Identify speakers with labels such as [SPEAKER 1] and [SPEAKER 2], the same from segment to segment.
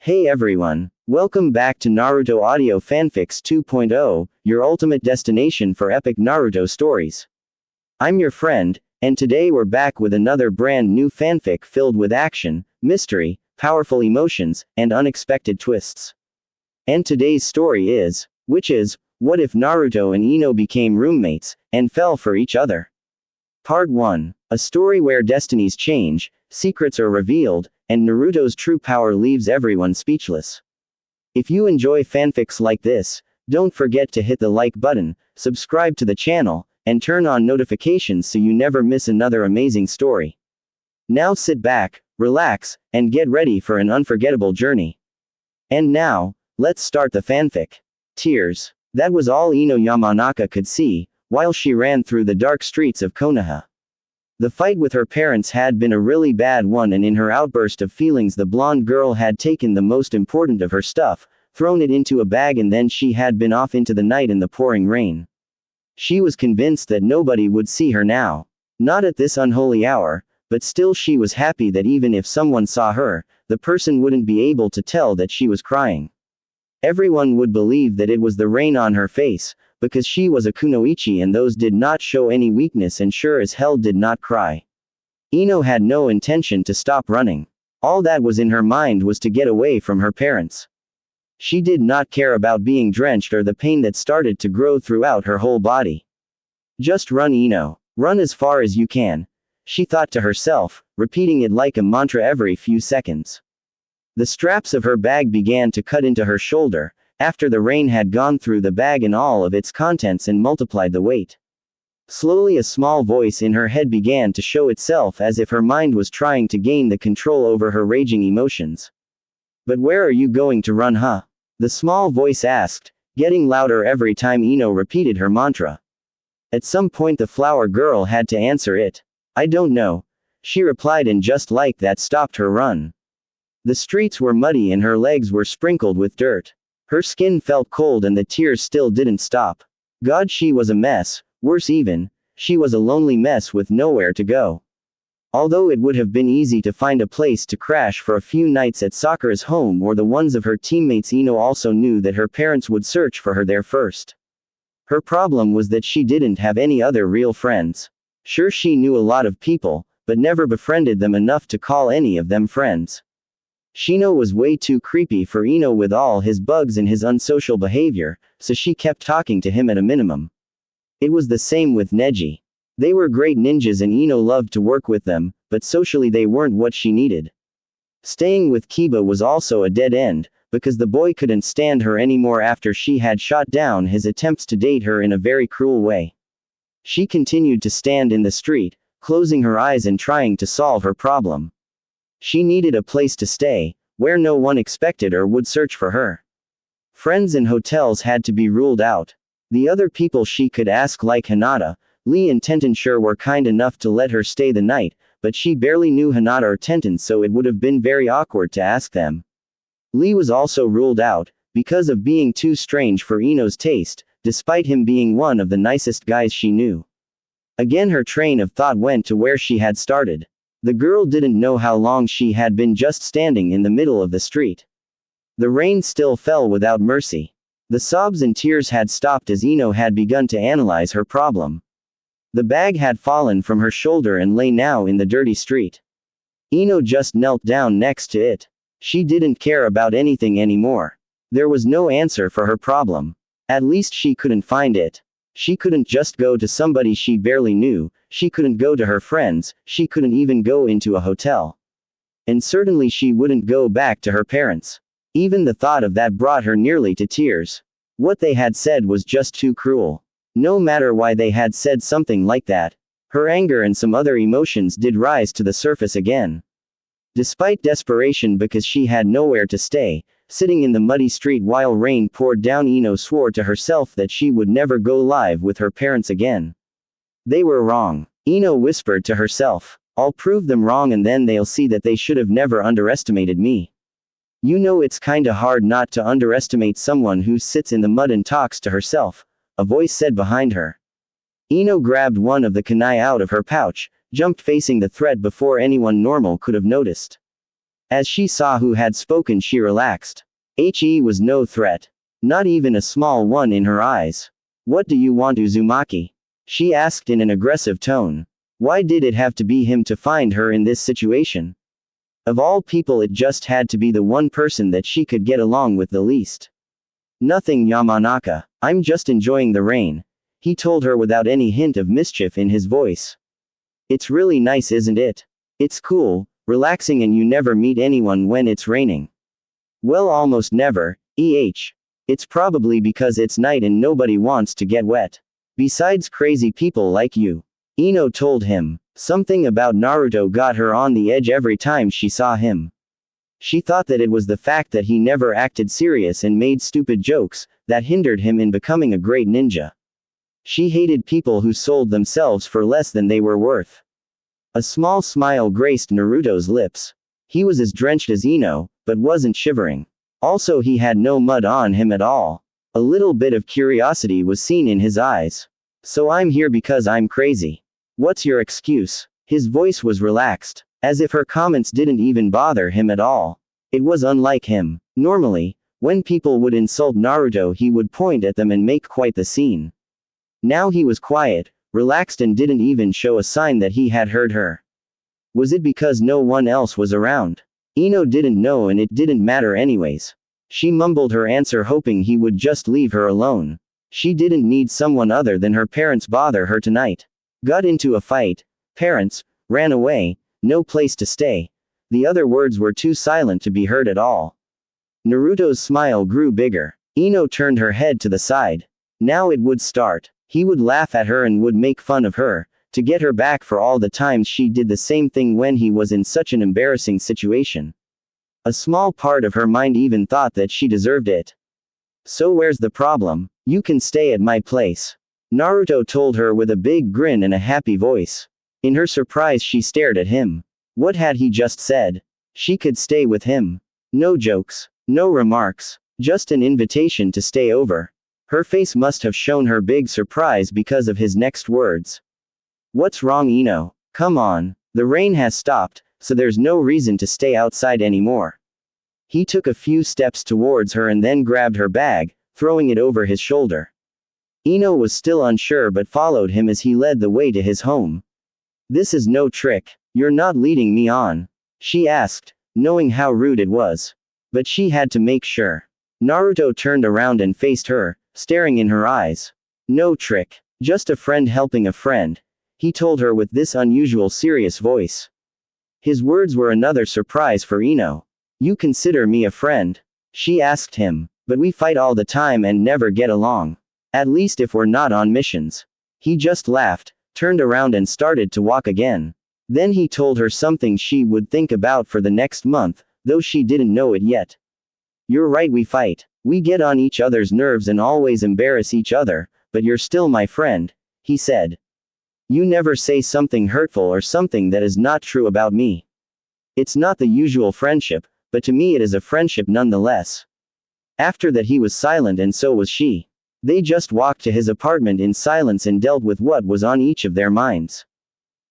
[SPEAKER 1] Hey everyone, welcome back to Naruto Audio Fanfics 2.0, your ultimate destination for epic Naruto stories. I'm your friend, and today we're back with another brand new fanfic filled with action, mystery, powerful emotions, and unexpected twists. And today's story is, what if Naruto and Ino became roommates, and fell for each other? Part 1. A story where destinies change, secrets are revealed, and Naruto's true power leaves everyone speechless. If you enjoy fanfics like this, don't forget to hit the like button, subscribe to the channel, and turn on notifications so you never miss another amazing story. Now sit back, relax, and get ready for an unforgettable journey. And now, let's start the fanfic. Tears. That was all Ino Yamanaka could see, while she ran through the dark streets of Konoha. The fight with her parents had been a really bad one, and in her outburst of feelings the blonde girl had taken the most important of her stuff, thrown it into a bag, and then she had been off into the night in the pouring rain. She was convinced that nobody would see her now. Not at this unholy hour, but still she was happy that even if someone saw her, the person wouldn't be able to tell that she was crying. Everyone would believe that it was the rain on her face, because she was a kunoichi and those did not show any weakness and sure as hell did not cry. Ino had no intention to stop running. All that was in her mind was to get away from her parents. She did not care about being drenched or the pain that started to grow throughout her whole body. Just run, Ino. Run as far as you can, she thought to herself, repeating it like a mantra every few seconds. The straps of her bag began to cut into her shoulder, after the rain had gone through the bag and all of its contents and multiplied the weight. Slowly a small voice in her head began to show itself as if her mind was trying to gain the control over her raging emotions. But where are you going to run, huh? The small voice asked, getting louder every time Ino repeated her mantra. At some point the flower girl had to answer it. I don't know, she replied, and just like that stopped her run. The streets were muddy and her legs were sprinkled with dirt. Her skin felt cold and the tears still didn't stop. God, she was a mess, worse even, she was a lonely mess with nowhere to go. Although it would have been easy to find a place to crash for a few nights at Sakura's home or the ones of her teammates, Ino also knew that her parents would search for her there first. Her problem was that she didn't have any other real friends. Sure, she knew a lot of people, but never befriended them enough to call any of them friends. Shino was way too creepy for Ino with all his bugs and his unsocial behavior, so she kept talking to him at a minimum. It was the same with Neji. They were great ninjas and Ino loved to work with them, but socially they weren't what she needed. Staying with Kiba was also a dead end, because the boy couldn't stand her anymore after she had shot down his attempts to date her in a very cruel way. She continued to stand in the street, closing her eyes and trying to solve her problem. She needed a place to stay, where no one expected or would search for her. Friends and hotels had to be ruled out. The other people she could ask, like Hinata, Lee and Tenten, were kind enough to let her stay the night, but she barely knew Hinata or Tenten, so it would have been very awkward to ask them. Lee was also ruled out, because of being too strange for Ino's taste, despite him being one of the nicest guys she knew. Again her train of thought went to where she had started. The girl didn't know how long she had been just standing in the middle of the street. The rain still fell without mercy. The sobs and tears had stopped as Ino had begun to analyze her problem. The bag had fallen from her shoulder and lay now in the dirty street. Ino just knelt down next to it. She didn't care about anything anymore. There was no answer for her problem. At least she couldn't find it. She couldn't just go to somebody she barely knew, she couldn't go to her friends, she couldn't even go into a hotel. And certainly she wouldn't go back to her parents. Even the thought of that brought her nearly to tears. What they had said was just too cruel. No matter why they had said something like that, her anger and some other emotions did rise to the surface again. Despite desperation because she had nowhere to stay, sitting in the muddy street while rain poured down, Ino swore to herself that she would never go live with her parents again. They were wrong. Ino whispered to herself. I'll prove them wrong and then they'll see that they should have never underestimated me. You know, it's kinda hard not to underestimate someone who sits in the mud and talks to herself, a voice said behind her. Ino grabbed one of the kunai out of her pouch, jumped facing the threat before anyone normal could have noticed. As she saw who had spoken, she relaxed. He was no threat. Not even a small one in her eyes. What do you want, Uzumaki? She asked in an aggressive tone. Why did it have to be him to find her in this situation? Of all people, it just had to be the one person that she could get along with the least. Nothing, Yamanaka. I'm just enjoying the rain, he told her without any hint of mischief in his voice. It's really nice, isn't it? It's cool, relaxing, and you never meet anyone when it's raining. Well, almost never. It's probably because it's night and nobody wants to get wet. Besides crazy people like you. Ino told him. Something about Naruto got her on the edge every time she saw him. She thought that it was the fact that he never acted serious and made stupid jokes that hindered him in becoming a great ninja. She hated people who sold themselves for less than they were worth. A small smile graced Naruto's lips. He was as drenched as Ino, but wasn't shivering. Also, he had no mud on him at all. A little bit of curiosity was seen in his eyes. So I'm here because I'm crazy. What's your excuse? His voice was relaxed, as if her comments didn't even bother him at all. It was unlike him. Normally, when people would insult Naruto, he would point at them and make quite the scene. Now he was quiet, relaxed, and didn't even show a sign that he had heard her. Was it because no one else was around? Ino didn't know, and it didn't matter anyways. She mumbled her answer, hoping he would just leave her alone. She didn't need someone other than her parents bother her tonight. Got into a fight. Parents. Ran away. No place to stay. The other words were too silent to be heard at all. Naruto's smile grew bigger. Ino turned her head to the side. Now it would start. He would laugh at her and would make fun of her, to get her back for all the times she did the same thing when he was in such an embarrassing situation. A small part of her mind even thought that she deserved it. So where's the problem? You can stay at my place. Naruto told her with a big grin and a happy voice. In her surprise, she stared at him. What had he just said? She could stay with him. No jokes. No remarks. Just an invitation to stay over. Her face must have shown her big surprise because of his next words. What's wrong, Ino? Come on. The rain has stopped, so there's no reason to stay outside anymore. He took a few steps towards her and then grabbed her bag, throwing it over his shoulder. Ino was still unsure but followed him as he led the way to his home. This is no trick. You're not leading me on? She asked, knowing how rude it was. But she had to make sure. Naruto turned around and faced her, staring in her eyes. No trick. Just a friend helping a friend, he told her with this unusual serious voice. His words were another surprise for Ino. You consider me a friend? She asked him. But we fight all the time and never get along. At least if we're not on missions. He just laughed, turned around and started to walk again. Then he told her something she would think about for the next month, though she didn't know it yet. You're right, we fight. We get on each other's nerves and always embarrass each other, but you're still my friend, he said. You never say something hurtful or something that is not true about me. It's not the usual friendship, but to me it is a friendship nonetheless. After that he was silent and so was she. They just walked to his apartment in silence and dealt with what was on each of their minds.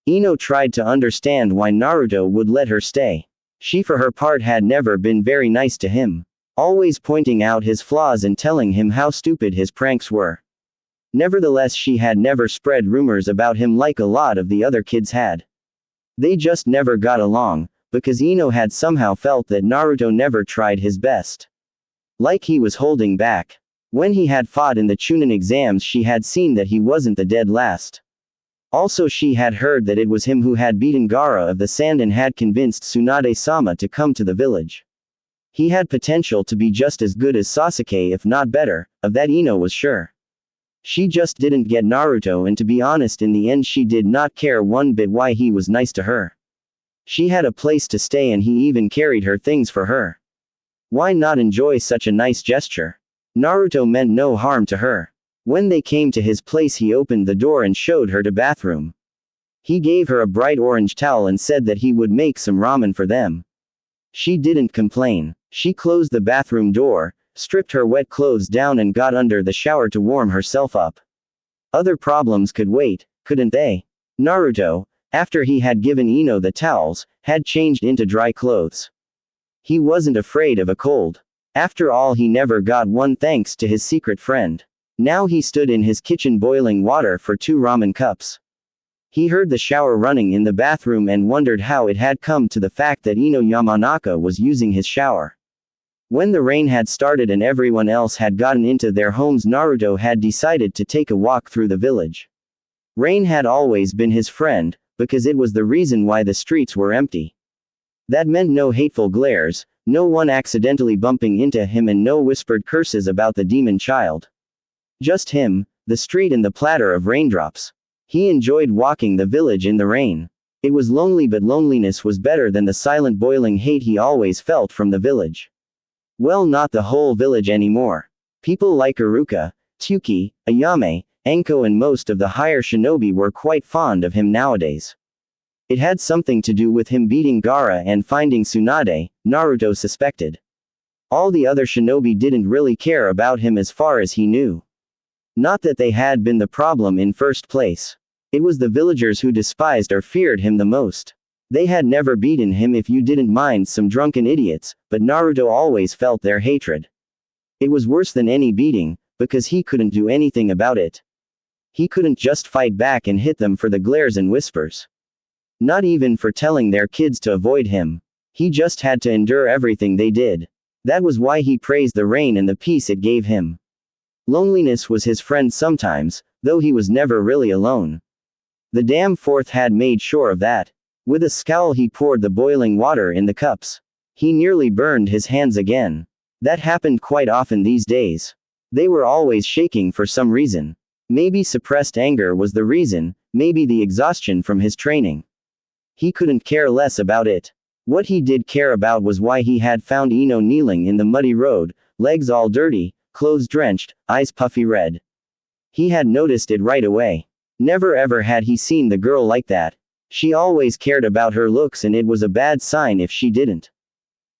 [SPEAKER 1] Ino tried to understand why Naruto would let her stay. She for her part had never been very nice to him. Always pointing out his flaws and telling him how stupid his pranks were. Nevertheless, she had never spread rumors about him like a lot of the other kids had. They just never got along, because Ino had somehow felt that Naruto never tried his best. Like he was holding back. When he had fought in the Chunin exams, she had seen that he wasn't the dead last. Also, she had heard that it was him who had beaten Gaara of the Sand and had convinced Tsunade-sama to come to the village. He had potential to be just as good as Sasuke, if not better, of that Ino was sure. She just didn't get Naruto, and to be honest, in the end she did not care one bit why he was nice to her. She had a place to stay and he even carried her things for her. Why not enjoy such a nice gesture? Naruto meant no harm to her. When they came to his place, he opened the door and showed her to bathroom. He gave her a bright orange towel and said that he would make some ramen for them. She didn't complain. She closed the bathroom door, stripped her wet clothes down and got under the shower to warm herself up. Other problems could wait, couldn't they? Naruto, after he had given Ino the towels, had changed into dry clothes. He wasn't afraid of a cold. After all, he never got one thanks to his secret friend. Now he stood in his kitchen boiling water for 2 ramen cups. He heard the shower running in the bathroom and wondered how it had come to the fact that Ino Yamanaka was using his shower. When the rain had started and everyone else had gotten into their homes, Naruto had decided to take a walk through the village. Rain had always been his friend, because it was the reason why the streets were empty. That meant no hateful glares, no one accidentally bumping into him, and no whispered curses about the demon child. Just him, the street, and the platter of raindrops. He enjoyed walking the village in the rain. It was lonely, but loneliness was better than the silent boiling hate he always felt from the village. Well, not the whole village anymore. People like Iruka, Tsuki, Ayame, Enko, and most of the higher shinobi were quite fond of him nowadays. It had something to do with him beating Gaara and finding Tsunade, Naruto suspected. All the other shinobi didn't really care about him as far as he knew. Not that they had been the problem in first place. It was the villagers who despised or feared him the most. They had never beaten him, if you didn't mind some drunken idiots, but Naruto always felt their hatred. It was worse than any beating, because he couldn't do anything about it. He couldn't just fight back and hit them for the glares and whispers. Not even for telling their kids to avoid him. He just had to endure everything they did. That was why he praised the rain and the peace it gave him. Loneliness was his friend sometimes, though he was never really alone. The damn fourth had made sure of that. With a scowl, he poured the boiling water in the cups. He nearly burned his hands again. That happened quite often these days. They were always shaking for some reason. Maybe suppressed anger was the reason, maybe the exhaustion from his training. He couldn't care less about it. What he did care about was why he had found Ino kneeling in the muddy road, legs all dirty, clothes drenched, eyes puffy red. He had noticed it right away. Never ever had he seen the girl like that. She always cared about her looks, and it was a bad sign if she didn't.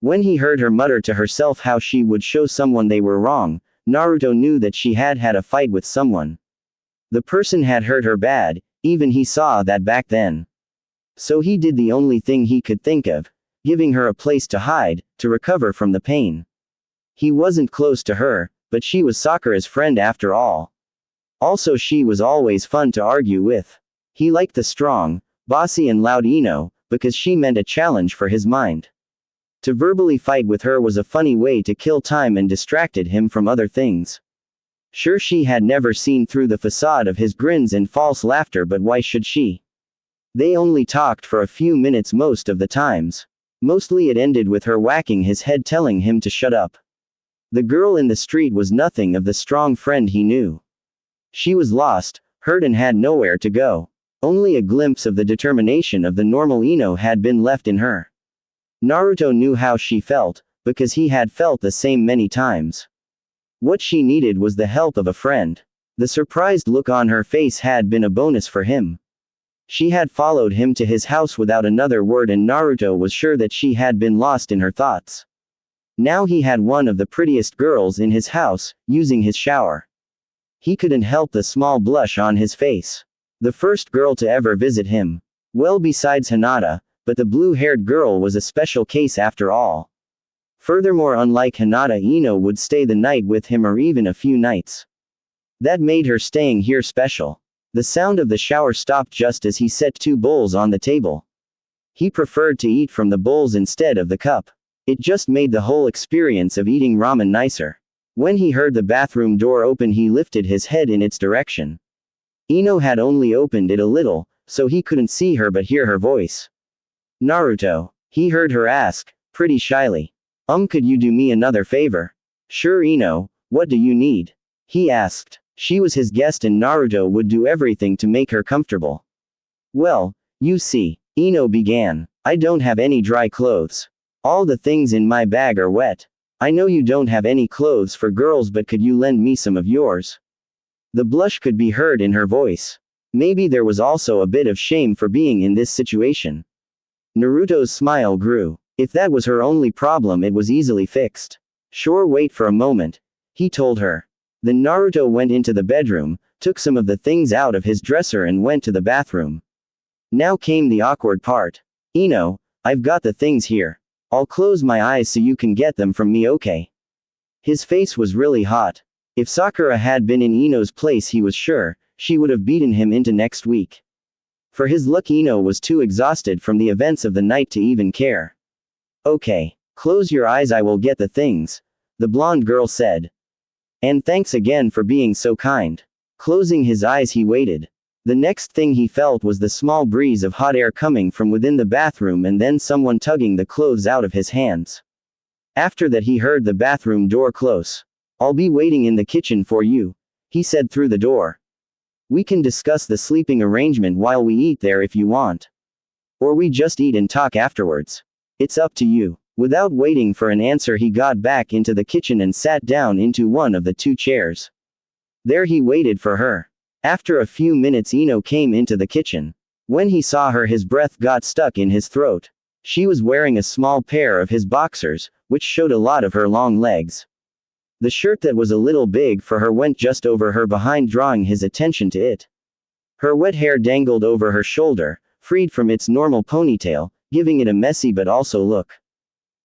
[SPEAKER 1] When he heard her mutter to herself how she would show someone they were wrong, Naruto knew that she had had a fight with someone. The person had hurt her bad, even he saw that back then. So he did the only thing he could think of, giving her a place to hide, to recover from the pain. He wasn't close to her, but she was Sakura's friend after all. Also, she was always fun to argue with. He liked the strong, bossy and loud Ino, because she meant a challenge for his mind. To verbally fight with her was a funny way to kill time and distracted him from other things. Sure, she had never seen through the facade of his grins and false laughter, but why should she? They only talked for a few minutes most of the times. Mostly it ended with her whacking his head, telling him to shut up. The girl in the street was nothing of the strong friend he knew. She was lost, hurt, and had nowhere to go. Only a glimpse of the determination of the normal Ino had been left in her. Naruto knew how she felt, because he had felt the same many times. What she needed was the help of a friend. The surprised look on her face had been a bonus for him. She had followed him to his house without another word, and Naruto was sure that she had been lost in her thoughts. Now he had one of the prettiest girls in his house, using his shower. He couldn't help the small blush on his face. The first girl to ever visit him. Well, besides Hinata, but the blue-haired girl was a special case after all. Furthermore, unlike Hinata, Ino would stay the night with him, or even a few nights. That made her staying here special. The sound of the shower stopped just as he set 2 bowls on the table. He preferred to eat from the bowls instead of the cup. It just made the whole experience of eating ramen nicer. When he heard the bathroom door open, he lifted his head in its direction. Ino had only opened it a little, so he couldn't see her but hear her voice. Naruto, he heard her ask, pretty shyly. Could you do me another favor? Sure, Ino, what do you need? He asked. She was his guest and Naruto would do everything to make her comfortable. Well, you see, Ino began. I don't have any dry clothes. All the things in my bag are wet. I know you don't have any clothes for girls, but could you lend me some of yours? The blush could be heard in her voice. Maybe there was also a bit of shame for being in this situation. Naruto's smile grew. If that was her only problem, it was easily fixed. Sure, wait for a moment, he told her. Then Naruto went into the bedroom, took some of the things out of his dresser and went to the bathroom. Now came the awkward part. Ino, I've got the things here. I'll close my eyes so you can get them from me, okay? His face was really hot. If Sakura had been in Ino's place, he was sure she would have beaten him into next week. For his luck, Ino was too exhausted from the events of the night to even care. Okay. Close your eyes, I will get the things, the blonde girl said. And thanks again for being so kind. Closing his eyes, he waited. The next thing he felt was the small breeze of hot air coming from within the bathroom and then someone tugging the clothes out of his hands. After that, he heard the bathroom door close. I'll be waiting in the kitchen for you, he said through the door. We can discuss the sleeping arrangement while we eat there if you want. Or we just eat and talk afterwards. It's up to you. Without waiting for an answer, he got back into the kitchen and sat down into one of the two chairs. There he waited for her. After a few minutes, Ino came into the kitchen. When he saw her, his breath got stuck in his throat. She was wearing a small pair of his boxers, which showed a lot of her long legs. The shirt that was a little big for her went just over her behind, drawing his attention to it. Her wet hair dangled over her shoulder, freed from its normal ponytail, giving it a messy but also look.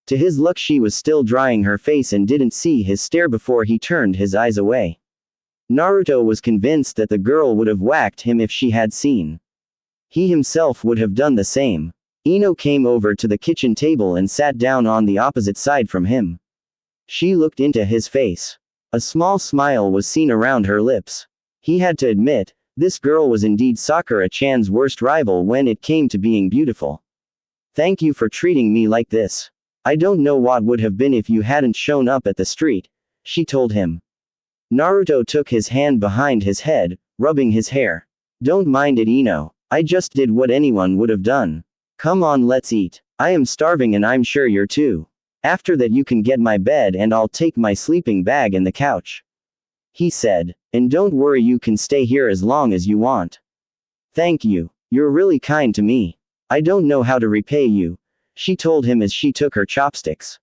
[SPEAKER 1] To his luck, she was still drying her face and didn't see his stare before he turned his eyes away. Naruto was convinced that the girl would have whacked him if she had seen. He himself would have done the same. Ino came over to the kitchen table and sat down on the opposite side from him. She looked into his face. A small smile was seen around her lips. He had to admit, this girl was indeed Sakura-chan's worst rival when it came to being beautiful. Thank you for treating me like this. I don't know what would have been if you hadn't shown up at the street, she told him. Naruto took his hand behind his head, rubbing his hair. Don't mind it, Ino. I just did what anyone would have done. Come on, let's eat. I am starving and I'm sure you're too. After that, you can get my bed and I'll take my sleeping bag and the couch, he said. And don't worry, you can stay here as long as you want. Thank you. You're really kind to me. I don't know how to repay you, she told him as she took her chopsticks.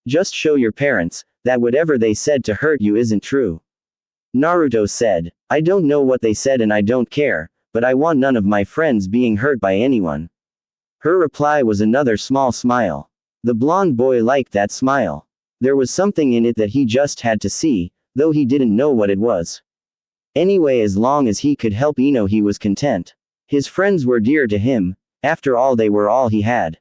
[SPEAKER 1] Just show your parents that whatever they said to hurt you isn't true. Naruto said. I don't know what they said and I don't care, but I want none of my friends being hurt by anyone. Her reply was another small smile. The blonde boy liked that smile. There was something in it that he just had to see, though he didn't know what it was. Anyway, as long as he could help Ino, he was content. His friends were dear to him. After all, they were all he had.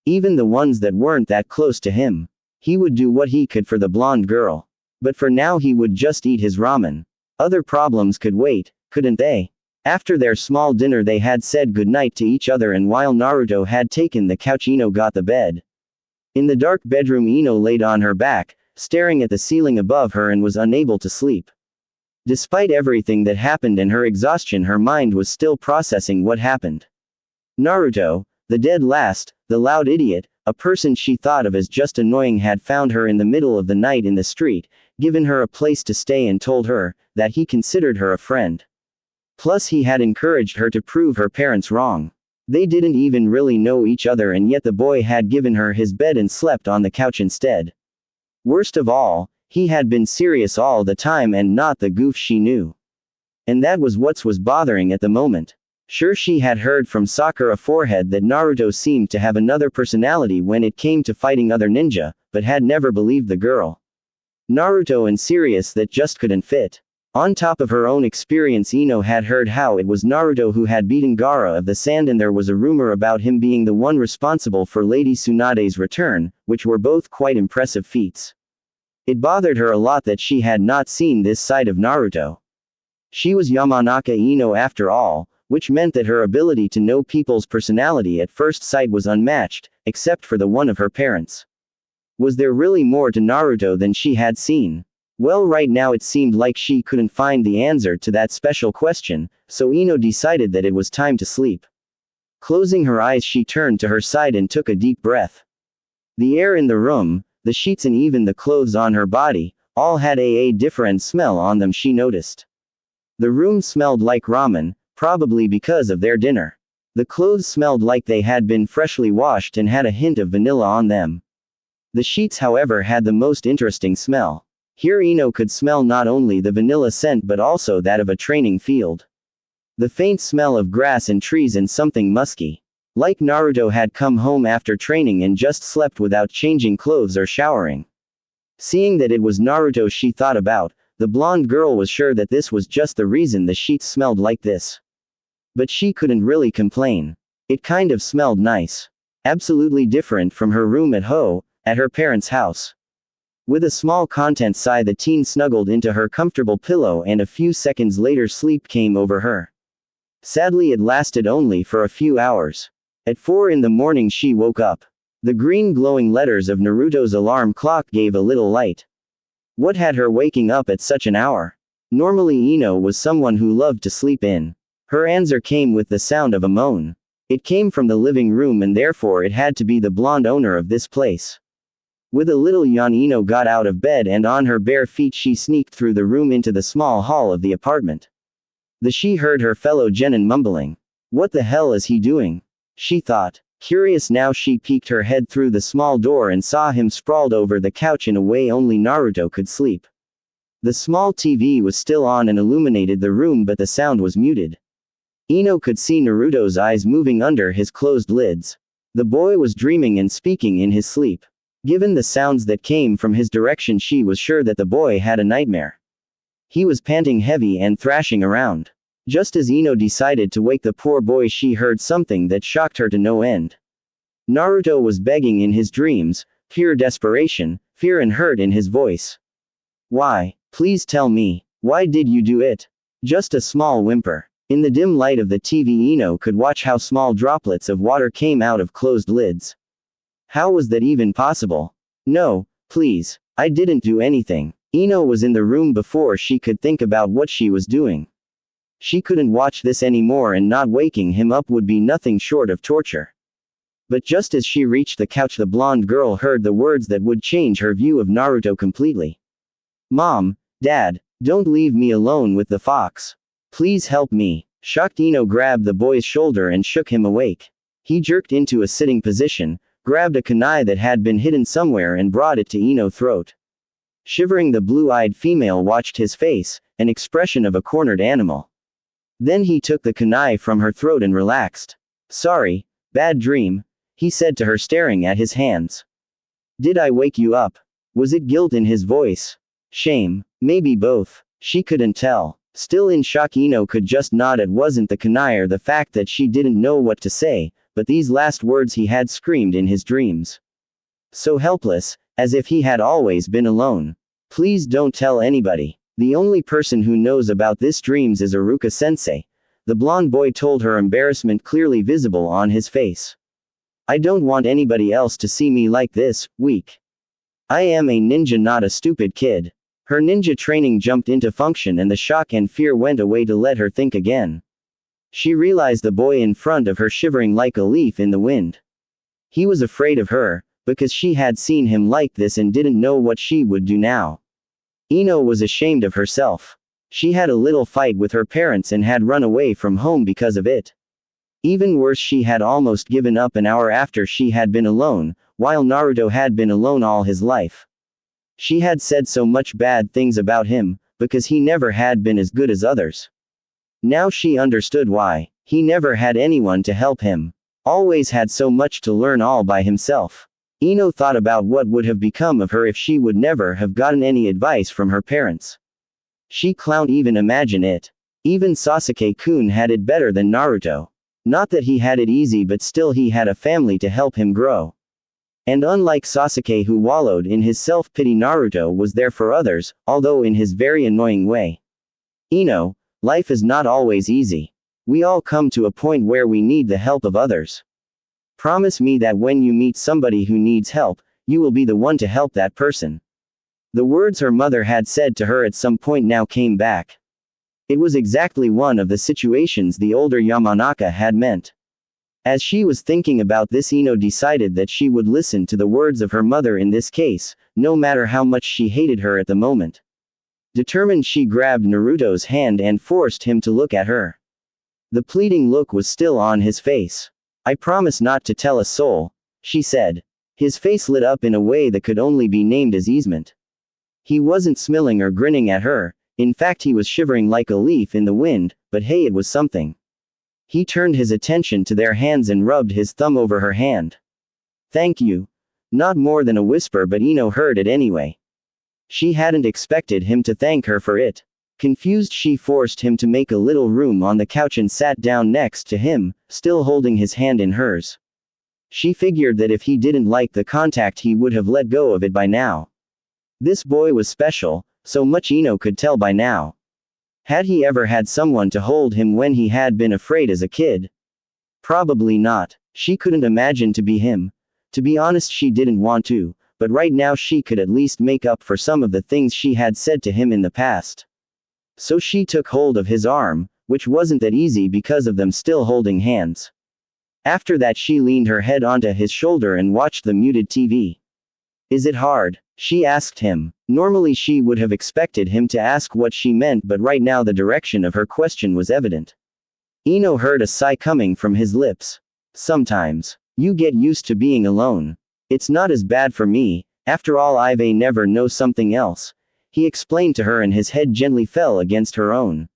[SPEAKER 1] Even the ones that weren't that close to him. He would do what he could for the blonde girl. But for now, he would just eat his ramen. Other problems could wait, couldn't they? After their small dinner, they had said goodnight to each other, and while Naruto had taken the couch, Ino got the bed. In the dark bedroom, Ino laid on her back, staring at the ceiling above her, and was unable to sleep. Despite everything that happened and her exhaustion, her mind was still processing what happened. Naruto, the dead last, the loud idiot, a person she thought of as just annoying, had found her in the middle of the night in the street, given her a place to stay, and told her that he considered her a friend. Plus, he had encouraged her to prove her parents wrong. They didn't even really know each other, and yet the boy had given her his bed and slept on the couch instead. Worst of all, he had been serious all the time and not the goof she knew. And that was what was bothering at the moment. Sure, she had heard from Sakura forehead that Naruto seemed to have another personality when it came to fighting other ninja, but had never believed the girl. Naruto and serious, that just couldn't fit. On top of her own experience, Ino had heard how it was Naruto who had beaten Gaara of the Sand, and there was a rumor about him being the one responsible for Lady Tsunade's return, which were both quite impressive feats. It bothered her a lot that she had not seen this side of Naruto. She was Yamanaka Ino after all, which meant that her ability to know people's personality at first sight was unmatched, except for the one of her parents. Was there really more to Naruto than she had seen? Well, right now it seemed like she couldn't find the answer to that special question, so Ino decided that it was time to sleep. Closing her eyes, she turned to her side and took a deep breath. The air in the room, the sheets, and even the clothes on her body, all had a different smell on them, she noticed. The room smelled like ramen, probably because of their dinner. The clothes smelled like they had been freshly washed and had a hint of vanilla on them. The sheets, however, had the most interesting smell. Here Ino could smell not only the vanilla scent but also that of a training field. The faint smell of grass and trees and something musky. Like Naruto had come home after training and just slept without changing clothes or showering. Seeing that it was Naruto she thought about, the blonde girl was sure that this was just the reason the sheets smelled like this. But she couldn't really complain. It kind of smelled nice. Absolutely different from her room at her parents' house. With a small content sigh, the teen snuggled into her comfortable pillow, and a few seconds later sleep came over her. Sadly, it lasted only for a few hours. At 4 in the morning she woke up. The green glowing letters of Naruto's alarm clock gave a little light. What had her waking up at such an hour? Normally Ino was someone who loved to sleep in. Her answer came with the sound of a moan. It came from the living room, and therefore it had to be the blonde owner of this place. With a little yawn, Ino got out of bed, and on her bare feet she sneaked through the room into the small hall of the apartment. She heard her fellow genin mumbling. What the hell is he doing? She thought. Curious now, she peeked her head through the small door and saw him sprawled over the couch in a way only Naruto could sleep. The small TV was still on and illuminated the room, but the sound was muted. Ino could see Naruto's eyes moving under his closed lids. The boy was dreaming and speaking in his sleep. Given the sounds that came from his direction, she was sure that the boy had a nightmare. He was panting heavy and thrashing around. Just as Ino decided to wake the poor boy, she heard something that shocked her to no end. Naruto was begging in his dreams, pure desperation, fear and hurt in his voice. Why? Please tell me. Why did you do it? Just a small whimper. In the dim light of the TV, Ino could watch how small droplets of water came out of closed lids. How was that even possible? No, please. I didn't do anything. Ino was in the room before she could think about what she was doing. She couldn't watch this anymore, and not waking him up would be nothing short of torture. But just as she reached the couch, the blonde girl heard the words that would change her view of Naruto completely. Mom, Dad, don't leave me alone with the fox. Please help me. Shocked, Ino grabbed the boy's shoulder and shook him awake. He jerked into a sitting position, grabbed a kunai that had been hidden somewhere and brought it to Ino's throat. Shivering, the blue-eyed female watched his face, an expression of a cornered animal. Then he took the kunai from her throat and relaxed. Sorry, bad dream, he said to her, staring at his hands. Did I wake you up? Was it guilt in his voice? Shame? Maybe both. She couldn't tell. Still in shock, Ino could just nod. It wasn't the kunai or the fact that she didn't know what to say, but these last words he had screamed in his dreams. So helpless, as if he had always been alone. Please don't tell anybody. The only person who knows about this dreams is Iruka-sensei. The blonde boy told her, embarrassment clearly visible on his face. I don't want anybody else to see me like this, weak. I am a ninja, not a stupid kid. Her ninja training jumped into function, and the shock and fear went away to let her think again. She realized the boy in front of her shivering like a leaf in the wind. He was afraid of her, because she had seen him like this and didn't know what she would do now. Ino was ashamed of herself. She had a little fight with her parents and had run away from home because of it. Even worse, she had almost given up an hour after she had been alone, while Naruto had been alone all his life. She had said so much bad things about him, because he never had been as good as others. Now she understood why. He never had anyone to help him. Always had so much to learn all by himself. Ino thought about what would have become of her if she would never have gotten any advice from her parents. She can't even imagine it. Even Sasuke-kun had it better than Naruto. Not that he had it easy, but still he had a family to help him grow. And unlike Sasuke, who wallowed in his self-pity, Naruto was there for others, although in his very annoying way. Ino, life is not always easy. We all come to a point where we need the help of others. Promise me that when you meet somebody who needs help, you will be the one to help that person. The words her mother had said to her at some point now came back. It was exactly one of the situations the older Yamanaka had meant. As she was thinking about this, Ino decided that she would listen to the words of her mother in this case, no matter how much she hated her at the moment. Determined, she grabbed Naruto's hand and forced him to look at her. The pleading look was still on his face. I promise not to tell a soul, she said. His face lit up in a way that could only be named as easement. He wasn't smiling or grinning at her, in fact he was shivering like a leaf in the wind, but hey, it was something. He turned his attention to their hands and rubbed his thumb over her hand. Thank you. Not more than a whisper, but Ino heard it anyway. She hadn't expected him to thank her for it. Confused, she forced him to make a little room on the couch and sat down next to him, still holding his hand in hers. She figured that if he didn't like the contact he would have let go of it by now. This boy was special, so much Ino could tell by now. Had he ever had someone to hold him when he had been afraid as a kid? Probably not. She couldn't imagine to be him. To be honest, she didn't want to, but right now she could at least make up for some of the things she had said to him in the past. So she took hold of his arm, which wasn't that easy because of them still holding hands. After that, she leaned her head onto his shoulder and watched the muted TV. Is it hard? She asked him. Normally she would have expected him to ask what she meant, but right now the direction of her question was evident. Ino heard a sigh coming from his lips. Sometimes. You get used to being alone. It's not as bad for me, after all I've never know something else. He explained to her and his head gently fell against her own.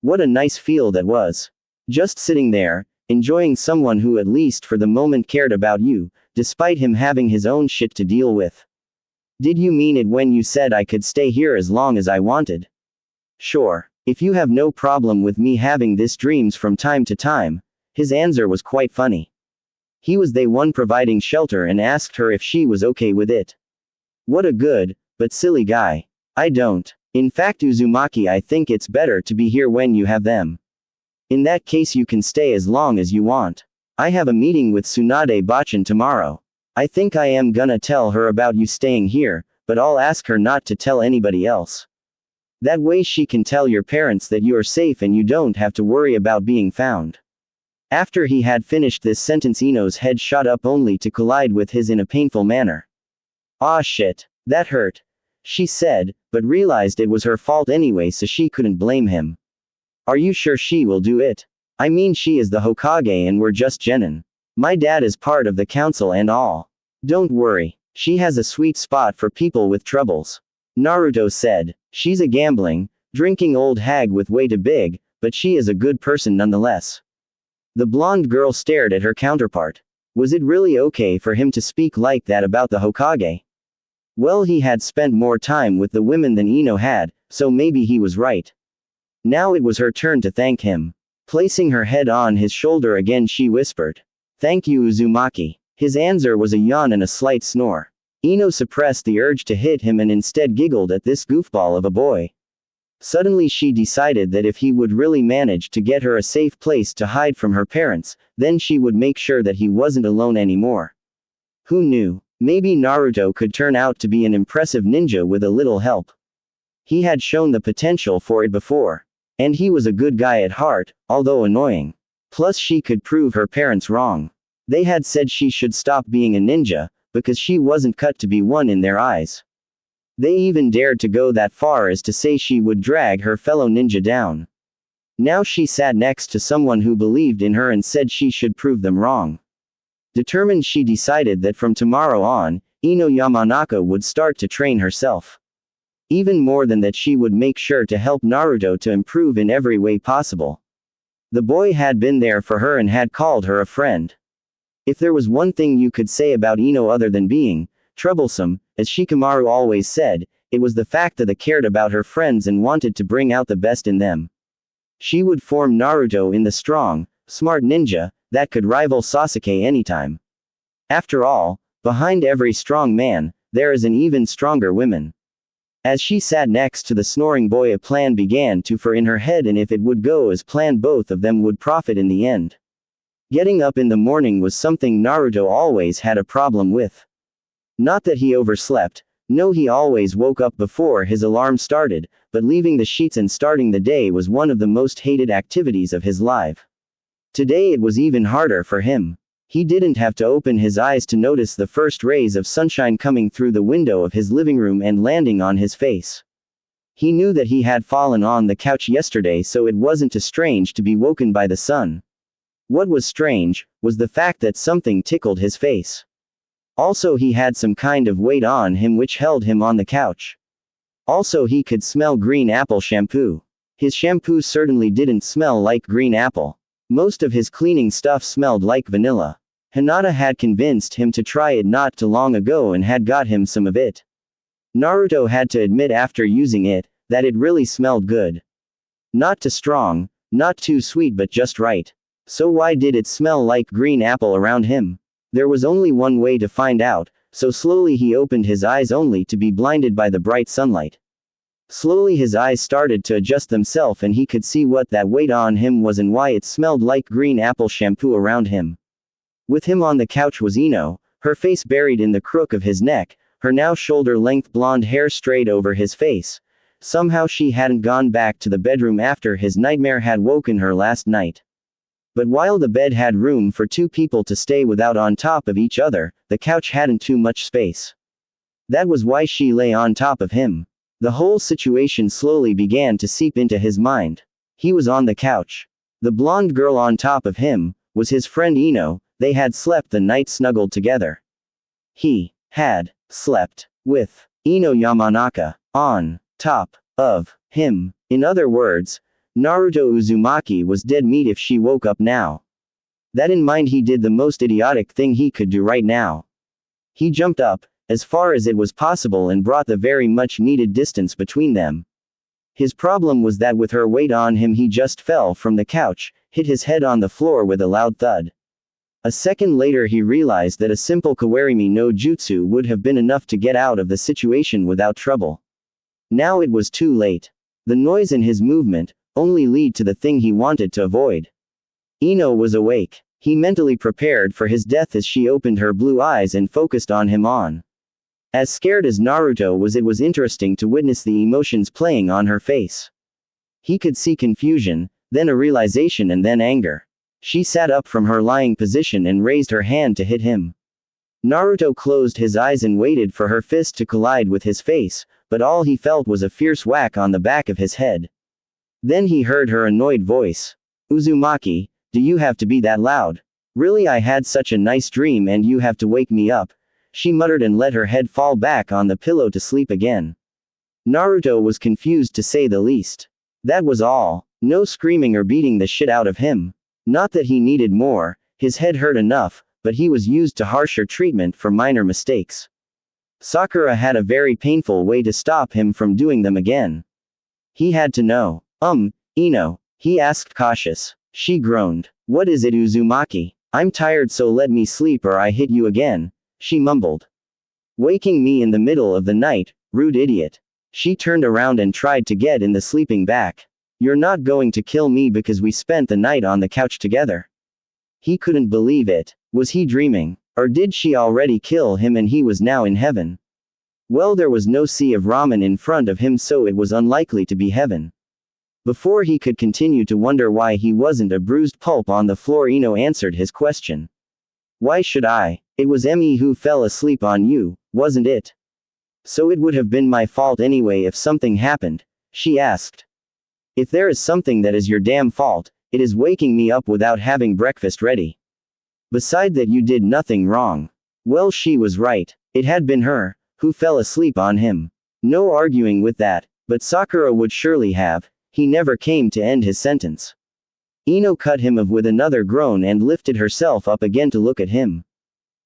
[SPEAKER 1] What a nice feel that was. Just sitting there, enjoying someone who at least for the moment cared about you, despite him having his own shit to deal with. Did you mean it when you said I could stay here as long as I wanted? Sure, if you have no problem with me having these dreams from time to time. His answer was quite funny. He was the one providing shelter and asked her if she was okay with it. What a good, but silly guy. I don't. In fact, Uzumaki, I think it's better to be here when you have them. In that case you can stay as long as you want. I have a meeting with Tsunade Bachan tomorrow. I think I am gonna tell her about you staying here, but I'll ask her not to tell anybody else. That way she can tell your parents that you are safe and you don't have to worry about being found. After he had finished this sentence, Ino's head shot up only to collide with his in a painful manner. Ah shit. That hurt. She said, but realized it was her fault anyway, so she couldn't blame him. Are you sure she will do it? I mean, she is the Hokage and we're just genin. My dad is part of the council and all. Don't worry. She has a sweet spot for people with troubles. Naruto said. She's a gambling, drinking old hag with way too big, but she is a good person nonetheless. The blonde girl stared at her counterpart. Was it really okay for him to speak like that about the Hokage? Well, he had spent more time with the women than Ino had, so maybe he was right. Now it was her turn to thank him. Placing her head on his shoulder again, she whispered. Thank you, Uzumaki. His answer was a yawn and a slight snore. Ino suppressed the urge to hit him and instead giggled at this goofball of a boy. Suddenly she decided that if he would really manage to get her a safe place to hide from her parents, then she would make sure that he wasn't alone anymore. Who knew? Maybe Naruto could turn out to be an impressive ninja with a little help. He had shown the potential for it before. And he was a good guy at heart, although annoying. Plus she could prove her parents wrong. They had said she should stop being a ninja, because she wasn't cut to be one in their eyes. They even dared to go that far as to say she would drag her fellow ninja down. Now she sat next to someone who believed in her and said she should prove them wrong. Determined, she decided that from tomorrow on, Ino Yamanaka would start to train herself. Even more than that, she would make sure to help Naruto to improve in every way possible. The boy had been there for her and had called her a friend. If there was one thing you could say about Ino other than being troublesome, as Shikamaru always said, it was the fact that they cared about her friends and wanted to bring out the best in them. She would form Naruto in the strong, smart ninja that could rival Sasuke anytime. After all, behind every strong man, there is an even stronger woman. As she sat next to the snoring boy, a plan began to form in her head, and if it would go as planned, both of them would profit in the end. Getting up in the morning was something Naruto always had a problem with. Not that he overslept, no, he always woke up before his alarm started, but leaving the sheets and starting the day was one of the most hated activities of his life. Today it was even harder for him. He didn't have to open his eyes to notice the first rays of sunshine coming through the window of his living room and landing on his face. He knew that he had fallen on the couch yesterday, so it wasn't too strange to be woken by the sun. What was strange was the fact that something tickled his face. Also, he had some kind of weight on him which held him on the couch. Also, he could smell green apple shampoo. His shampoo certainly didn't smell like green apple. Most of his cleaning stuff smelled like vanilla. Hinata had convinced him to try it not too long ago and had got him some of it. Naruto had to admit after using it, that it really smelled good. Not too strong, not too sweet but just right. So why did it smell like green apple around him? There was only one way to find out, so slowly he opened his eyes only to be blinded by the bright sunlight. Slowly his eyes started to adjust themselves and he could see what that weighed on him was and why it smelled like green apple shampoo around him. With him on the couch was Ino, her face buried in the crook of his neck, her now shoulder-length blonde hair straight over his face. Somehow she hadn't gone back to the bedroom after his nightmare had woken her last night. But while the bed had room for two people to stay without on top of each other, the couch hadn't too much space. That was why she lay on top of him. The whole situation slowly began to seep into his mind. He was on the couch. The blonde girl on top of him was his friend Ino. They had slept the night snuggled together. He had slept with Ino Yamanaka on top of him. In other words, Naruto Uzumaki was dead meat if she woke up now. That in mind, he did the most idiotic thing he could do right now. He jumped up, as far as it was possible, and brought the very much needed distance between them. His problem was that with her weight on him he just fell from the couch, hit his head on the floor with a loud thud. A second later he realized that a simple Kawarimi no Jutsu would have been enough to get out of the situation without trouble. Now it was too late. The noise and his movement only lead to the thing he wanted to avoid. Ino was awake. He mentally prepared for his death as she opened her blue eyes and focused on him on. As scared as Naruto was, it was interesting to witness the emotions playing on her face. He could see confusion, then a realization and then anger. She sat up from her lying position and raised her hand to hit him. Naruto closed his eyes and waited for her fist to collide with his face, but all he felt was a fierce whack on the back of his head. Then he heard her annoyed voice. Uzumaki, do you have to be that loud? Really, I had such a nice dream and you have to wake me up. She muttered and let her head fall back on the pillow to sleep again. Naruto was confused to say the least. That was all. No screaming or beating the shit out of him. Not that he needed more, his head hurt enough, but he was used to harsher treatment for minor mistakes. Sakura had a very painful way to stop him from doing them again. He had to know. Ino, he asked cautious. She groaned. What is it, Uzumaki? I'm tired, so let me sleep or I hit you again, she mumbled. Waking me in the middle of the night, rude idiot. She turned around and tried to get in the sleeping bag. You're not going to kill me because we spent the night on the couch together. He couldn't believe it. Was he dreaming? Or did she already kill him and he was now in heaven? Well, there was no sea of ramen in front of him, so it was unlikely to be heaven. Before he could continue to wonder why he wasn't a bruised pulp on the floor, Ino answered his question. Why should I? It was Emmy who fell asleep on you, wasn't it? So it would have been my fault anyway if something happened, she asked. If there is something that is your damn fault, it is waking me up without having breakfast ready. Beside that, you did nothing wrong. Well, she was right. It had been her who fell asleep on him. No arguing with that, but Sakura would surely have. He never came to end his sentence. Ino cut him off with another groan and lifted herself up again to look at him.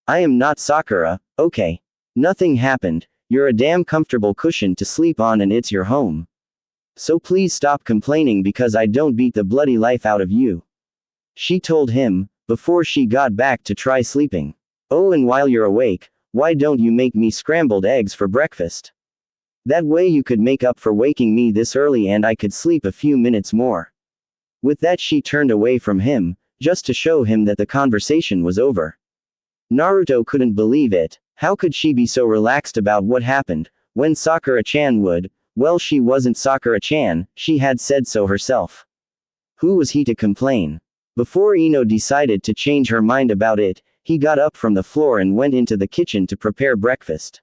[SPEAKER 1] I am not Sakura, okay? Nothing happened. You're a damn comfortable cushion to sleep on and it's your home. So please stop complaining because I don't beat the bloody life out of you. She told him, before she got back to try sleeping. Oh, and while you're awake, why don't you make me scrambled eggs for breakfast? That way you could make up for waking me this early and I could sleep a few minutes more. With that she turned away from him, just to show him that the conversation was over. Naruto couldn't believe it. How could she be so relaxed about what happened, when Sakura-chan would? Well, she wasn't Sakura-chan, she had said so herself. Who was he to complain? Before Ino decided to change her mind about it, he got up from the floor and went into the kitchen to prepare breakfast.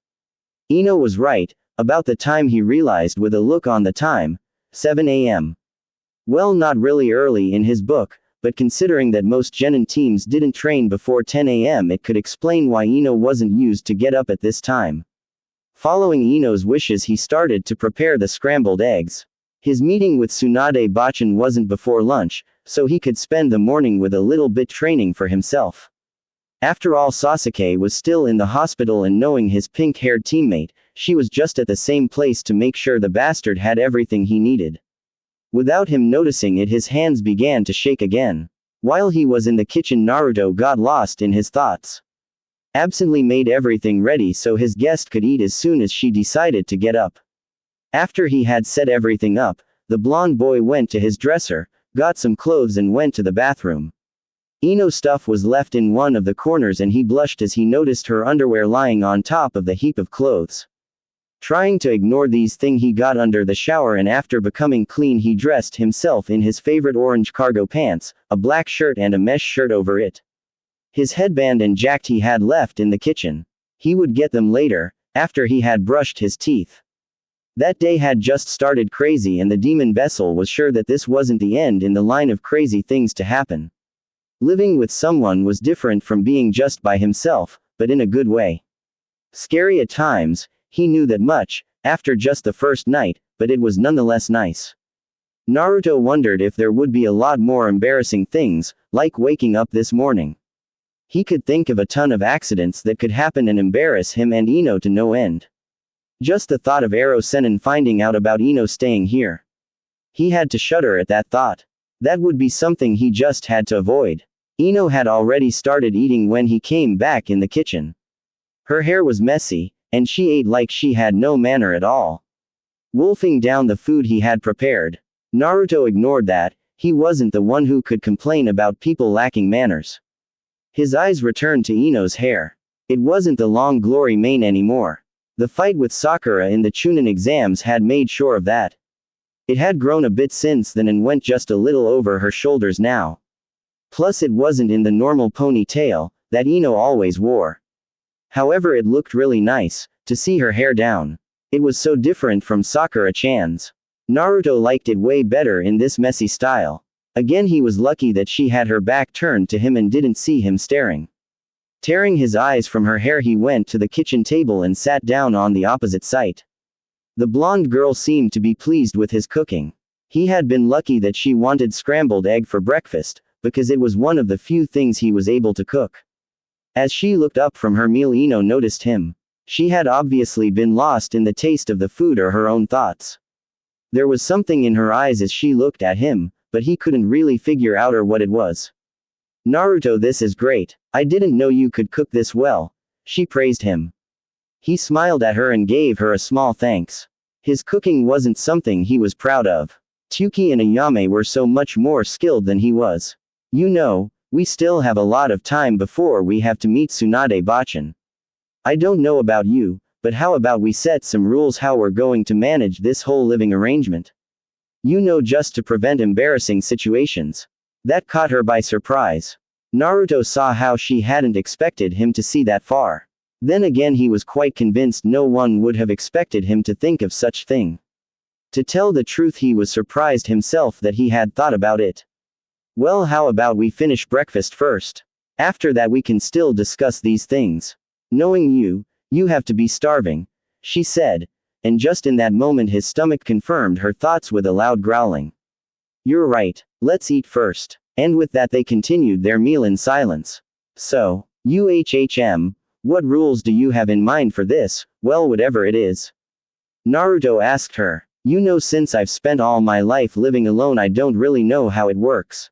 [SPEAKER 1] Ino was right, about the time he realized with a look on the time, 7 a.m. Well, not really early in his book, but considering that most genin teams didn't train before 10 a.m. it could explain why Ino wasn't used to get up at this time. Following Ino's wishes, he started to prepare the scrambled eggs. His meeting with Tsunade Bachan wasn't before lunch, so he could spend the morning with a little bit training for himself. After all, Sasuke was still in the hospital, and knowing his pink-haired teammate, she was just at the same place to make sure the bastard had everything he needed. Without him noticing it, his hands began to shake again. While he was in the kitchen, Naruto got lost in his thoughts. Absently made everything ready so his guest could eat as soon as she decided to get up. After he had set everything up, the blonde boy went to his dresser, got some clothes and went to the bathroom. Ino's stuff was left in one of the corners and he blushed as he noticed her underwear lying on top of the heap of clothes. Trying to ignore these things, he got under the shower and after becoming clean he dressed himself in his favorite orange cargo pants, a black shirt and a mesh shirt over it. His headband and jacket he had left in the kitchen. He would get them later, after he had brushed his teeth. That day had just started crazy and the demon vessel was sure that this wasn't the end in the line of crazy things to happen. Living with someone was different from being just by himself, but in a good way. Scary at times, he knew that much, after just the first night, but it was nonetheless nice. Naruto wondered if there would be a lot more embarrassing things, like waking up this morning. He could think of a ton of accidents that could happen and embarrass him and Ino to no end. Just the thought of Ero Sennin finding out about Ino staying here. He had to shudder at that thought. That would be something he just had to avoid. Ino had already started eating when he came back in the kitchen. Her hair was messy, and she ate like she had no manner at all. Wolfing down the food he had prepared. Naruto ignored that. He wasn't the one who could complain about people lacking manners. His eyes returned to Ino's hair. It wasn't the long glory mane anymore. The fight with Sakura in the Chunin exams had made sure of that. It had grown a bit since then and went just a little over her shoulders now. Plus it wasn't in the normal ponytail that Ino always wore. However, it looked really nice to see her hair down. It was so different from Sakura-chan's. Naruto liked it way better in this messy style. Again, he was lucky that she had her back turned to him and didn't see him staring. Tearing his eyes from her hair, he went to the kitchen table and sat down on the opposite side. The blonde girl seemed to be pleased with his cooking. He had been lucky that she wanted scrambled egg for breakfast, because it was one of the few things he was able to cook. As she looked up from her meal, Ino noticed him. She had obviously been lost in the taste of the food or her own thoughts. There was something in her eyes as she looked at him, but he couldn't really figure out what it was. Naruto, this is great. I didn't know you could cook this well. She praised him. He smiled at her and gave her a small thanks. His cooking wasn't something he was proud of. Tsuki and Ayame were so much more skilled than he was. You know, we still have a lot of time before we have to meet Tsunade Bachan. I don't know about you, but how about we set some rules how we're going to manage this whole living arrangement? You know, just to prevent embarrassing situations. That caught her by surprise. Naruto saw how she hadn't expected him to see that far. Then again, he was quite convinced no one would have expected him to think of such thing. To tell the truth, he was surprised himself that he had thought about it. Well, how about we finish breakfast first? After that we can still discuss these things. Knowing you, you have to be starving, she said, and just in that moment his stomach confirmed her thoughts with a loud growling. You're right, let's eat first. And with that they continued their meal in silence. So, what rules do you have in mind for this? Well, whatever it is. Naruto asked her. You know, since I've spent all my life living alone, I don't really know how it works.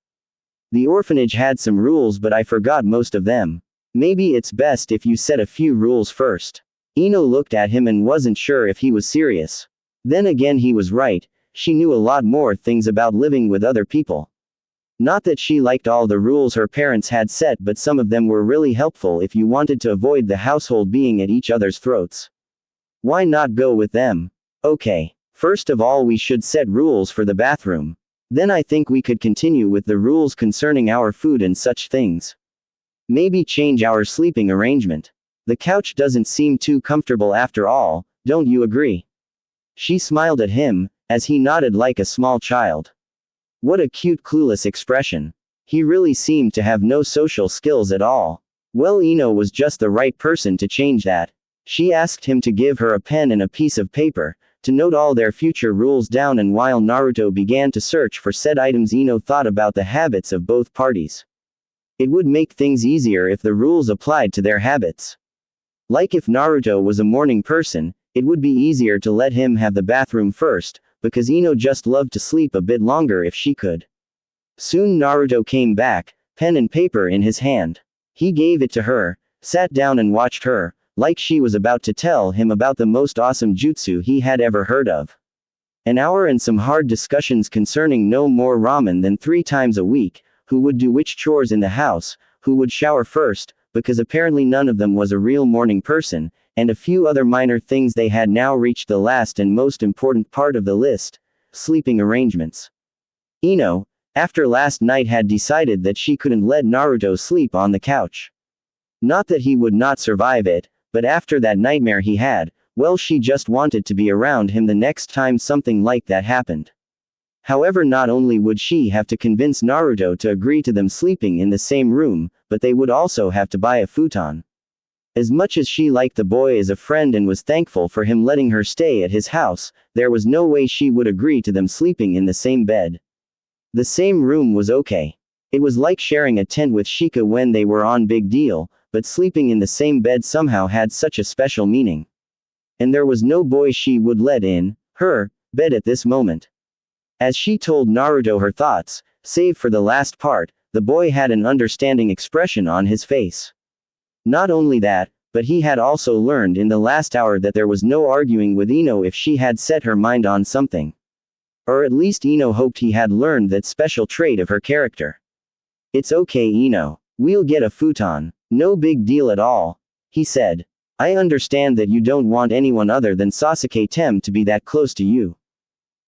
[SPEAKER 1] The orphanage had some rules, but I forgot most of them. Maybe it's best if you set a few rules first. Ino looked at him and wasn't sure if he was serious. Then again, he was right. She knew a lot more things about living with other people. Not that she liked all the rules her parents had set, but some of them were really helpful if you wanted to avoid the household being at each other's throats. Why not go with them? Okay. First of all, we should set rules for the bathroom. Then I think we could continue with the rules concerning our food and such things. Maybe change our sleeping arrangement. The couch doesn't seem too comfortable after all, don't you agree? She smiled at him, as he nodded like a small child. What a cute, clueless expression. He really seemed to have no social skills at all. Well, Ino was just the right person to change that. She asked him to give her a pen and a piece of paper, to note all their future rules down, and while Naruto began to search for said items, Ino thought about the habits of both parties. It would make things easier if the rules applied to their habits. Like if Naruto was a morning person, it would be easier to let him have the bathroom first, because Ino just loved to sleep a bit longer if she could. Soon Naruto came back, pen and paper in his hand. He gave it to her, sat down and watched her, like she was about to tell him about the most awesome jutsu he had ever heard of. An hour and some hard discussions concerning no more ramen than 3 times a week, who would do which chores in the house, who would shower first, because apparently none of them was a real morning person, and a few other minor things. They had now reached the last and most important part of the list: sleeping arrangements. Ino, after last night, had decided that she couldn't let Naruto sleep on the couch. Not that he would not survive it, but after that nightmare he had, well, she just wanted to be around him the next time something like that happened. However, not only would she have to convince Naruto to agree to them sleeping in the same room, but they would also have to buy a futon. As much as she liked the boy as a friend and was thankful for him letting her stay at his house, there was no way she would agree to them sleeping in the same bed. The same room was okay. It was like sharing a tent with Shika when they were on Big Deal, but sleeping in the same bed somehow had such a special meaning. And there was no boy she would let in her bed at this moment. As she told Naruto her thoughts, save for the last part, the boy had an understanding expression on his face. Not only that, but he had also learned in the last hour that there was no arguing with Ino if she had set her mind on something. Or at least Ino hoped he had learned that special trait of her character. "It's okay, Ino. We'll get a futon. No big deal at all," he said. "I understand that you don't want anyone other than Sasuke Tem to be that close to you."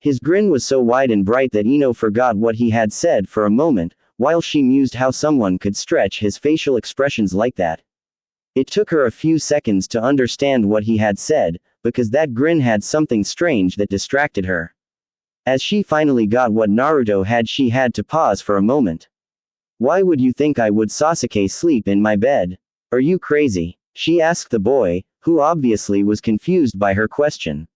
[SPEAKER 1] His grin was so wide and bright that Ino forgot what he had said for a moment, while she mused how someone could stretch his facial expressions like that. It took her a few seconds to understand what he had said, because that grin had something strange that distracted her. As she finally got what Naruto had, she had to pause for a moment. "Why would you think I would Sasuke sleep in my bed? Are you crazy?" she asked the boy, who obviously was confused by her question.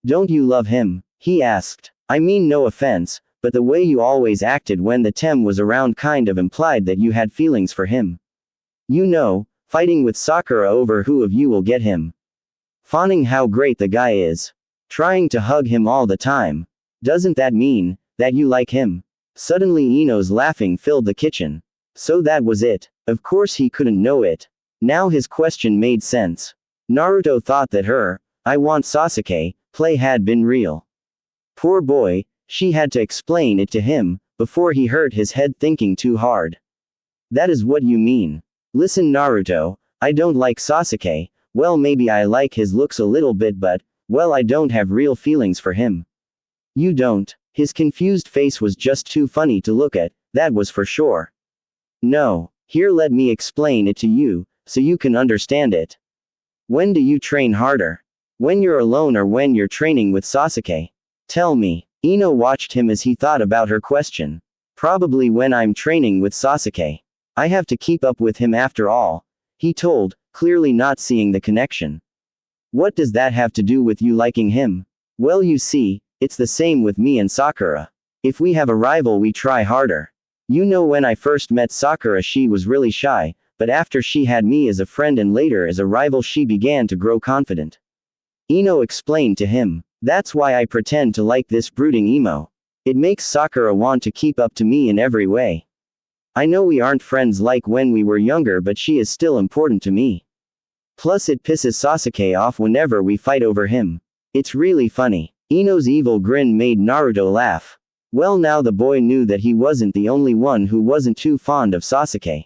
[SPEAKER 1] "Don't you love him?" he asked. "I mean, no offense, but the way you always acted when the Tem was around kind of implied that you had feelings for him. You know, fighting with Sakura over who of you will get him. Fawning how great the guy is. Trying to hug him all the time. Doesn't that mean that you like him?" Suddenly Ino's laughing filled the kitchen. So that was it. Of course he couldn't know it. Now his question made sense. Naruto thought that her "I want Sasuke" play had been real. Poor boy, she had to explain it to him, before he hurt his head thinking too hard. "That is what you mean. Listen, Naruto, I don't like Sasuke. Well, maybe I like his looks a little bit, but, well, I don't have real feelings for him." "You don't?" His confused face was just too funny to look at, that was for sure. "No. Here, let me explain it to you, so you can understand it. When do you train harder? When you're alone or when you're training with Sasuke? Tell me." Ino watched him as he thought about her question. "Probably when I'm training with Sasuke. I have to keep up with him after all," he told, clearly not seeing the connection. "What does that have to do with you liking him?" "Well, you see, it's the same with me and Sakura. If we have a rival, we try harder. You know, when I first met Sakura, she was really shy, but after she had me as a friend and later as a rival, she began to grow confident." Ino explained to him. "That's why I pretend to like this brooding emo. It makes Sakura want to keep up to me in every way. I know we aren't friends like when we were younger, but she is still important to me. Plus it pisses Sasuke off whenever we fight over him. It's really funny." Ino's evil grin made Naruto laugh. Well, now the boy knew that he wasn't the only one who wasn't too fond of Sasuke.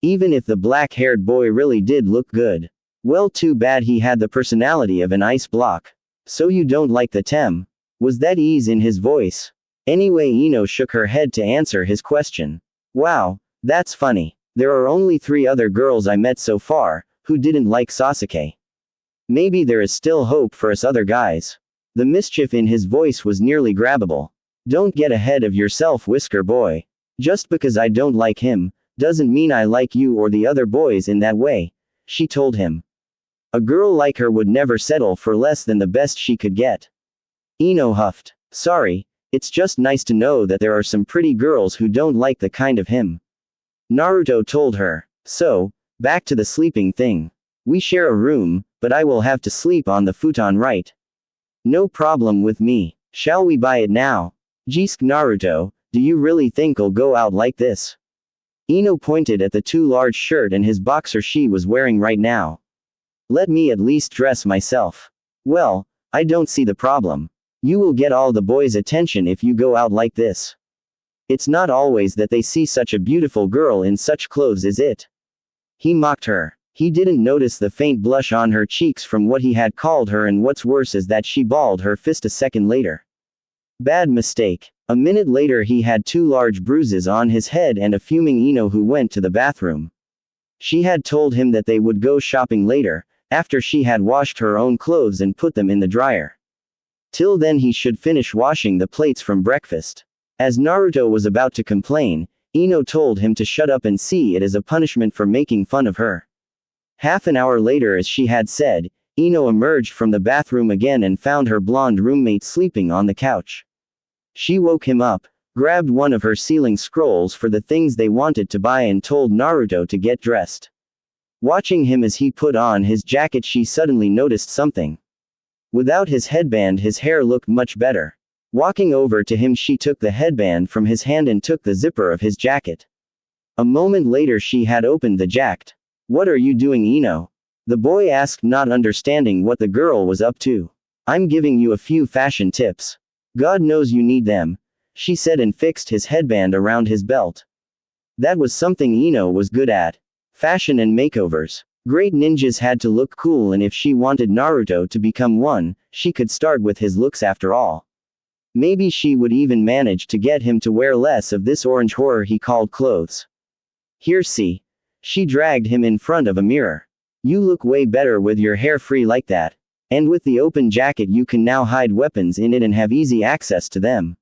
[SPEAKER 1] Even if the black-haired boy really did look good. Well, too bad he had the personality of an ice block. "So you don't like the Tem?" Was that ease in his voice? Anyway, Ino shook her head to answer his question. "Wow, that's funny. There are only 3 other girls I met so far, who didn't like Sasuke. Maybe there is still hope for us other guys." The mischief in his voice was nearly grabbable. "Don't get ahead of yourself, Whisker Boy. Just because I don't like him, doesn't mean I like you or the other boys in that way," she told him. A girl like her would never settle for less than the best she could get. Ino huffed. Sorry, it's just nice to know that there are some pretty girls who don't like the kind of him. Naruto told her. So, back to the sleeping thing. We share a room, but I will have to sleep on the futon, right? No problem with me. Shall we buy it now? Jisk Naruto, do you really think I'll go out like this? Ino pointed at the too large shirt and his boxer she was wearing right now. Let me at least dress myself. Well, I don't see the problem. You will get all the boys' attention if you go out like this. It's not always that they see such a beautiful girl in such clothes, is it? He mocked her. He didn't notice the faint blush on her cheeks from what he had called her, and what's worse is that she balled her fist a second later. Bad mistake. A minute later he had 2 large bruises on his head and a fuming Ino who went to the bathroom. She had told him that they would go shopping later, after she had washed her own clothes and put them in the dryer. Till then he should finish washing the plates from breakfast. As Naruto was about to complain, Ino told him to shut up and see it as a punishment for making fun of her. Half an hour later, as she had said, Ino emerged from the bathroom again and found her blonde roommate sleeping on the couch. She woke him up, grabbed one of her ceiling scrolls for the things they wanted to buy and told Naruto to get dressed. Watching him as he put on his jacket, she suddenly noticed something. Without his headband his hair looked much better. Walking over to him she took the headband from his hand and took the zipper of his jacket. A moment later she had opened the jacket. What are you doing, Ino? The boy asked, not understanding what the girl was up to. I'm giving you a few fashion tips. God knows you need them, she said and fixed his headband around his belt. That was something Ino was good at. Fashion and makeovers. Great ninjas had to look cool, and if she wanted Naruto to become one, she could start with his looks after all. Maybe she would even manage to get him to wear less of this orange horror he called clothes. Here, see. She dragged him in front of a mirror. You look way better with your hair free like that. And with the open jacket you can now hide weapons in it and have easy access to them.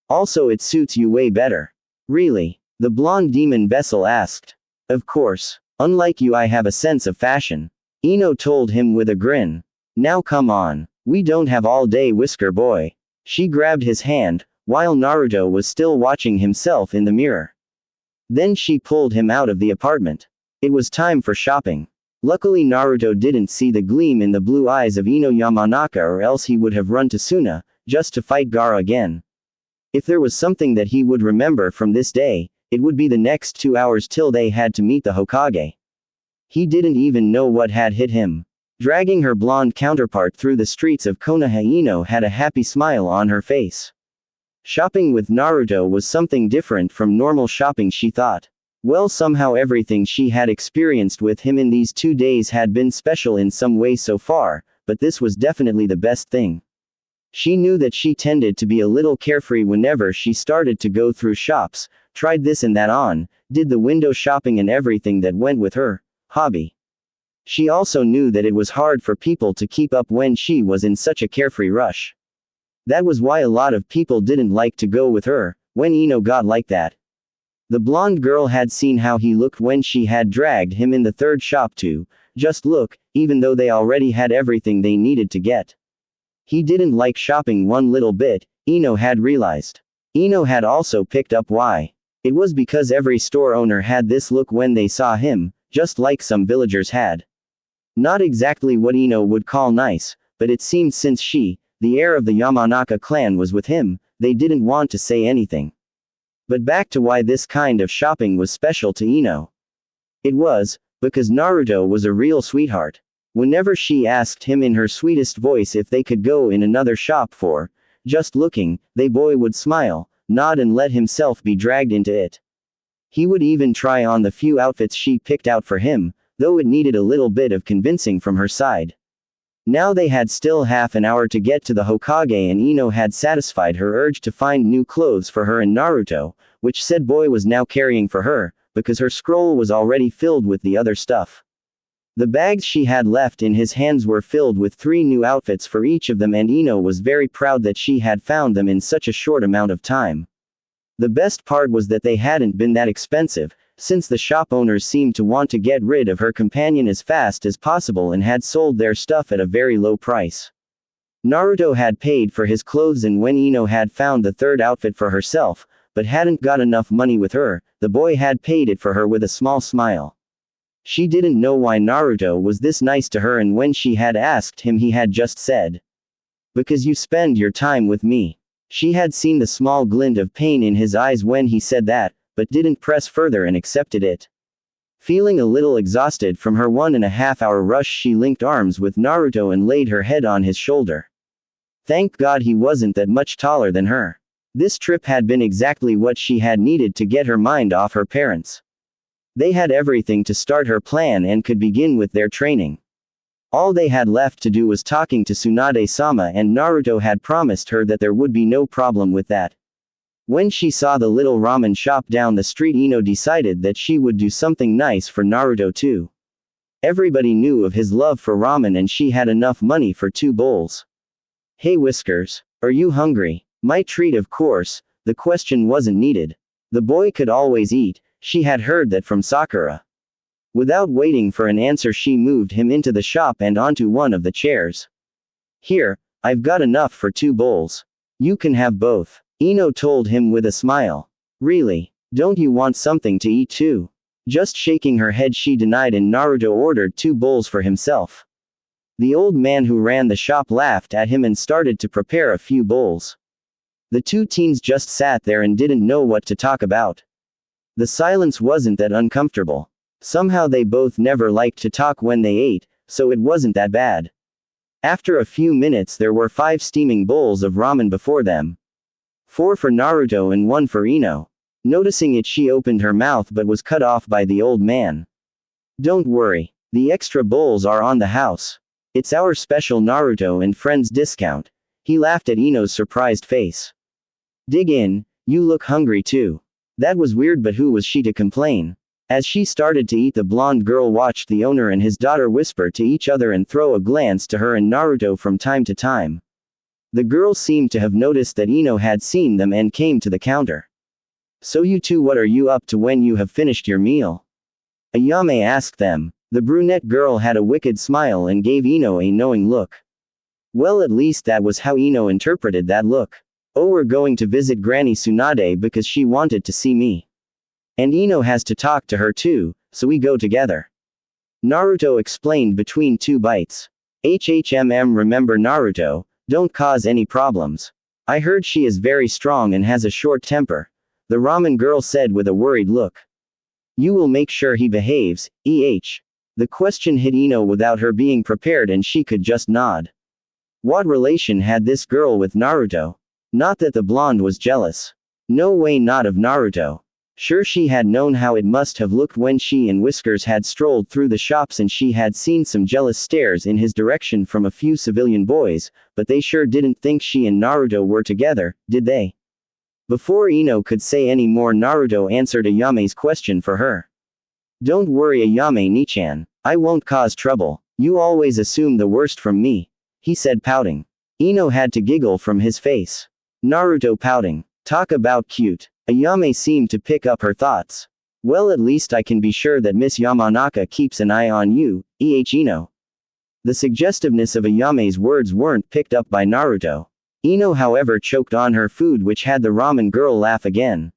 [SPEAKER 1] Also it suits you way better. Really? The blonde demon vessel asked. Of course. Unlike you I have a sense of fashion. Ino told him with a grin. Now come on. We don't have all day, Whisker Boy. She grabbed his hand, while Naruto was still watching himself in the mirror. Then she pulled him out of the apartment. It was time for shopping. Luckily Naruto didn't see the gleam in the blue eyes of Ino Yamanaka, or else he would have run to Suna, just to fight Gaara again. If there was something that he would remember from this day, it would be the next 2 hours till they had to meet the Hokage. He didn't even know what had hit him. Dragging her blonde counterpart through the streets of Konoha, Ino had a happy smile on her face. Shopping with Naruto was something different from normal shopping, she thought. Well, somehow everything she had experienced with him in these 2 days had been special in some way so far, but this was definitely the best thing. She knew that she tended to be a little carefree whenever she started to go through shops, tried this and that on, did the window shopping and everything that went with her hobby. She also knew that it was hard for people to keep up when she was in such a carefree rush. That was why a lot of people didn't like to go with her, when Ino got like that. The blonde girl had seen how he looked when she had dragged him in the third shop to just look, even though they already had everything they needed to get. He didn't like shopping one little bit, Ino had realized. Ino had also picked up why. It was because every store owner had this look when they saw him, just like some villagers had. Not exactly what Ino would call nice, but it seemed since the heir of the Yamanaka clan, was with him, they didn't want to say anything. But back to why this kind of shopping was special to Ino. It was because Naruto was a real sweetheart. Whenever she asked him in her sweetest voice if they could go in another shop for just looking, the boy would smile, nod and let himself be dragged into it. He would even try on the few outfits she picked out for him, though it needed a little bit of convincing from her side. Now they had still half an hour to get to the Hokage, and Ino had satisfied her urge to find new clothes for her and Naruto, which said boy was now carrying for her, because her scroll was already filled with the other stuff. The bags she had left in his hands were filled with 3 new outfits for each of them, and Ino was very proud that she had found them in such a short amount of time. The best part was that they hadn't been that expensive, since the shop owners seemed to want to get rid of her companion as fast as possible and had sold their stuff at a very low price. Naruto had paid for his clothes, and when Ino had found the third outfit for herself, but hadn't got enough money with her, the boy had paid it for her with a small smile. She didn't know why Naruto was this nice to her, and when she had asked him, he had just said, "Because you spend your time with me." She had seen the small glint of pain in his eyes when he said that, but didn't press further and accepted it. Feeling a little exhausted from her 1.5 hour rush, she linked arms with Naruto and laid her head on his shoulder. Thank God he wasn't that much taller than her. This trip had been exactly what she had needed to get her mind off her parents. They had everything to start her plan and could begin with their training. All they had left to do was talking to Tsunade-sama, and Naruto had promised her that there would be no problem with that. When she saw the little ramen shop down the street, Ino decided that she would do something nice for Naruto too. Everybody knew of his love for ramen, and she had enough money for 2 bowls. "Hey Whiskers, are you hungry?" "My treat, of course." The question wasn't needed. The boy could always eat, she had heard that from Sakura. Without waiting for an answer, she moved him into the shop and onto one of the chairs. "Here, I've got enough for 2 bowls. You can have both," Ino told him with a smile. "Really? Don't you want something to eat too?" Just shaking her head, she denied, and Naruto ordered 2 bowls for himself. The old man who ran the shop laughed at him and started to prepare a few bowls. The 2 teens just sat there and didn't know what to talk about. The silence wasn't that uncomfortable. Somehow they both never liked to talk when they ate, so it wasn't that bad. After a few minutes, there were 5 steaming bowls of ramen before them. 4 for Naruto and 1 for Ino. Noticing it, she opened her mouth but was cut off by the old man. "Don't worry. The extra bowls are on the house. It's our special Naruto and friends discount." He laughed at Ino's surprised face. "Dig in, you look hungry too." That was weird, but who was she to complain? As she started to eat, the blonde girl watched the owner and his daughter whisper to each other and throw a glance to her and Naruto from time to time. The girl seemed to have noticed that Ino had seen them and came to the counter. "So you two, what are you up to when you have finished your meal?" Ayame asked them. The brunette girl had a wicked smile and gave Ino a knowing look. Well, at least that was how Ino interpreted that look. "Oh, we're going to visit Granny Tsunade because she wanted to see me. And Ino has to talk to her too, so we go together," Naruto explained between 2 bites. Remember Naruto, don't cause any problems. I heard she is very strong and has a short temper," the ramen girl said with a worried look. "You will make sure he behaves, The question hit Ino without her being prepared, and she could just nod. What relation had this girl with Naruto? Not that the blonde was jealous. No way, not of Naruto. Sure, she had known how it must have looked when she and Whiskers had strolled through the shops, and she had seen some jealous stares in his direction from a few civilian boys, but they sure didn't think she and Naruto were together, did they? Before Ino could say any more, Naruto answered Ayame's question for her. "Don't worry, Ayame-ni-chan. I won't cause trouble. You always assume the worst from me," he said, pouting. Ino had to giggle from his face. Naruto pouting. Talk about cute. Ayame seemed to pick up her thoughts. "Well, at least I can be sure that Miss Yamanaka keeps an eye on you, Ino." The suggestiveness of Ayame's words weren't picked up by Naruto. Ino, however, choked on her food, which had the ramen girl laugh again.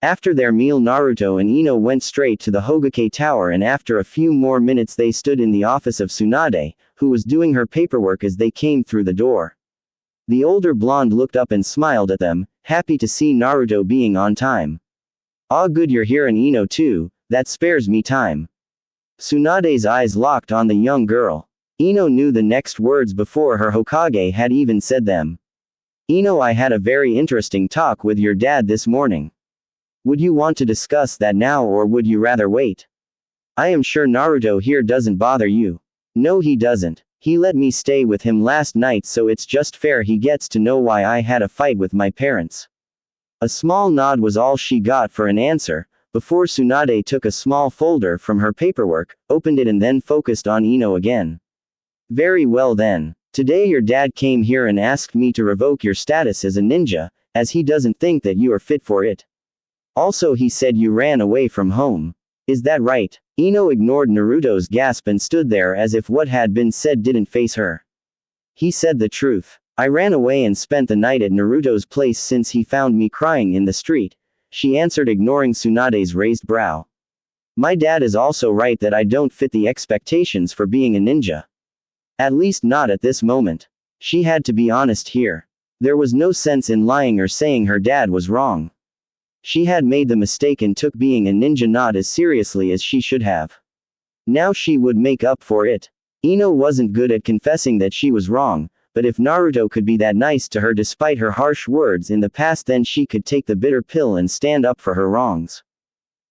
[SPEAKER 1] After their meal, Naruto and Ino went straight to the Hogake Tower, and after a few more minutes they stood in the office of Tsunade, who was doing her paperwork as they came through the door. The older blonde looked up and smiled at them, happy to see Naruto being on time. "Ah, good you're here, and Ino too, that spares me time." Tsunade's eyes locked on the young girl. Ino knew the next words before her Hokage had even said them. "Ino, I had a very interesting talk with your dad this morning. Would you want to discuss that now, or would you rather wait? I am sure Naruto here doesn't bother you." "No, he doesn't. He let me stay with him last night, so it's just fair he gets to know why I had a fight with my parents." A small nod was all she got for an answer, before Tsunade took a small folder from her paperwork, opened it, and then focused on Ino again. "Very well then. Today your dad came here and asked me to revoke your status as a ninja, as he doesn't think that you are fit for it. Also he said you ran away from home. Is that right? Ino ignored Naruto's gasp and stood there as if what had been said didn't faze her. He said the truth. I ran away and spent the night at Naruto's place since he found me crying in the street, she answered, ignoring Tsunade's raised brow. My dad is also right that I don't fit the expectations for being a ninja. At least not at this moment. She had to be honest here. There was no sense in lying or saying her dad was wrong. She had made the mistake and took being a ninja not as seriously as she should have. Now she would make up for it. Ino wasn't good at confessing that she was wrong, but if Naruto could be that nice to her despite her harsh words in the past, then she could take the bitter pill and stand up for her wrongs.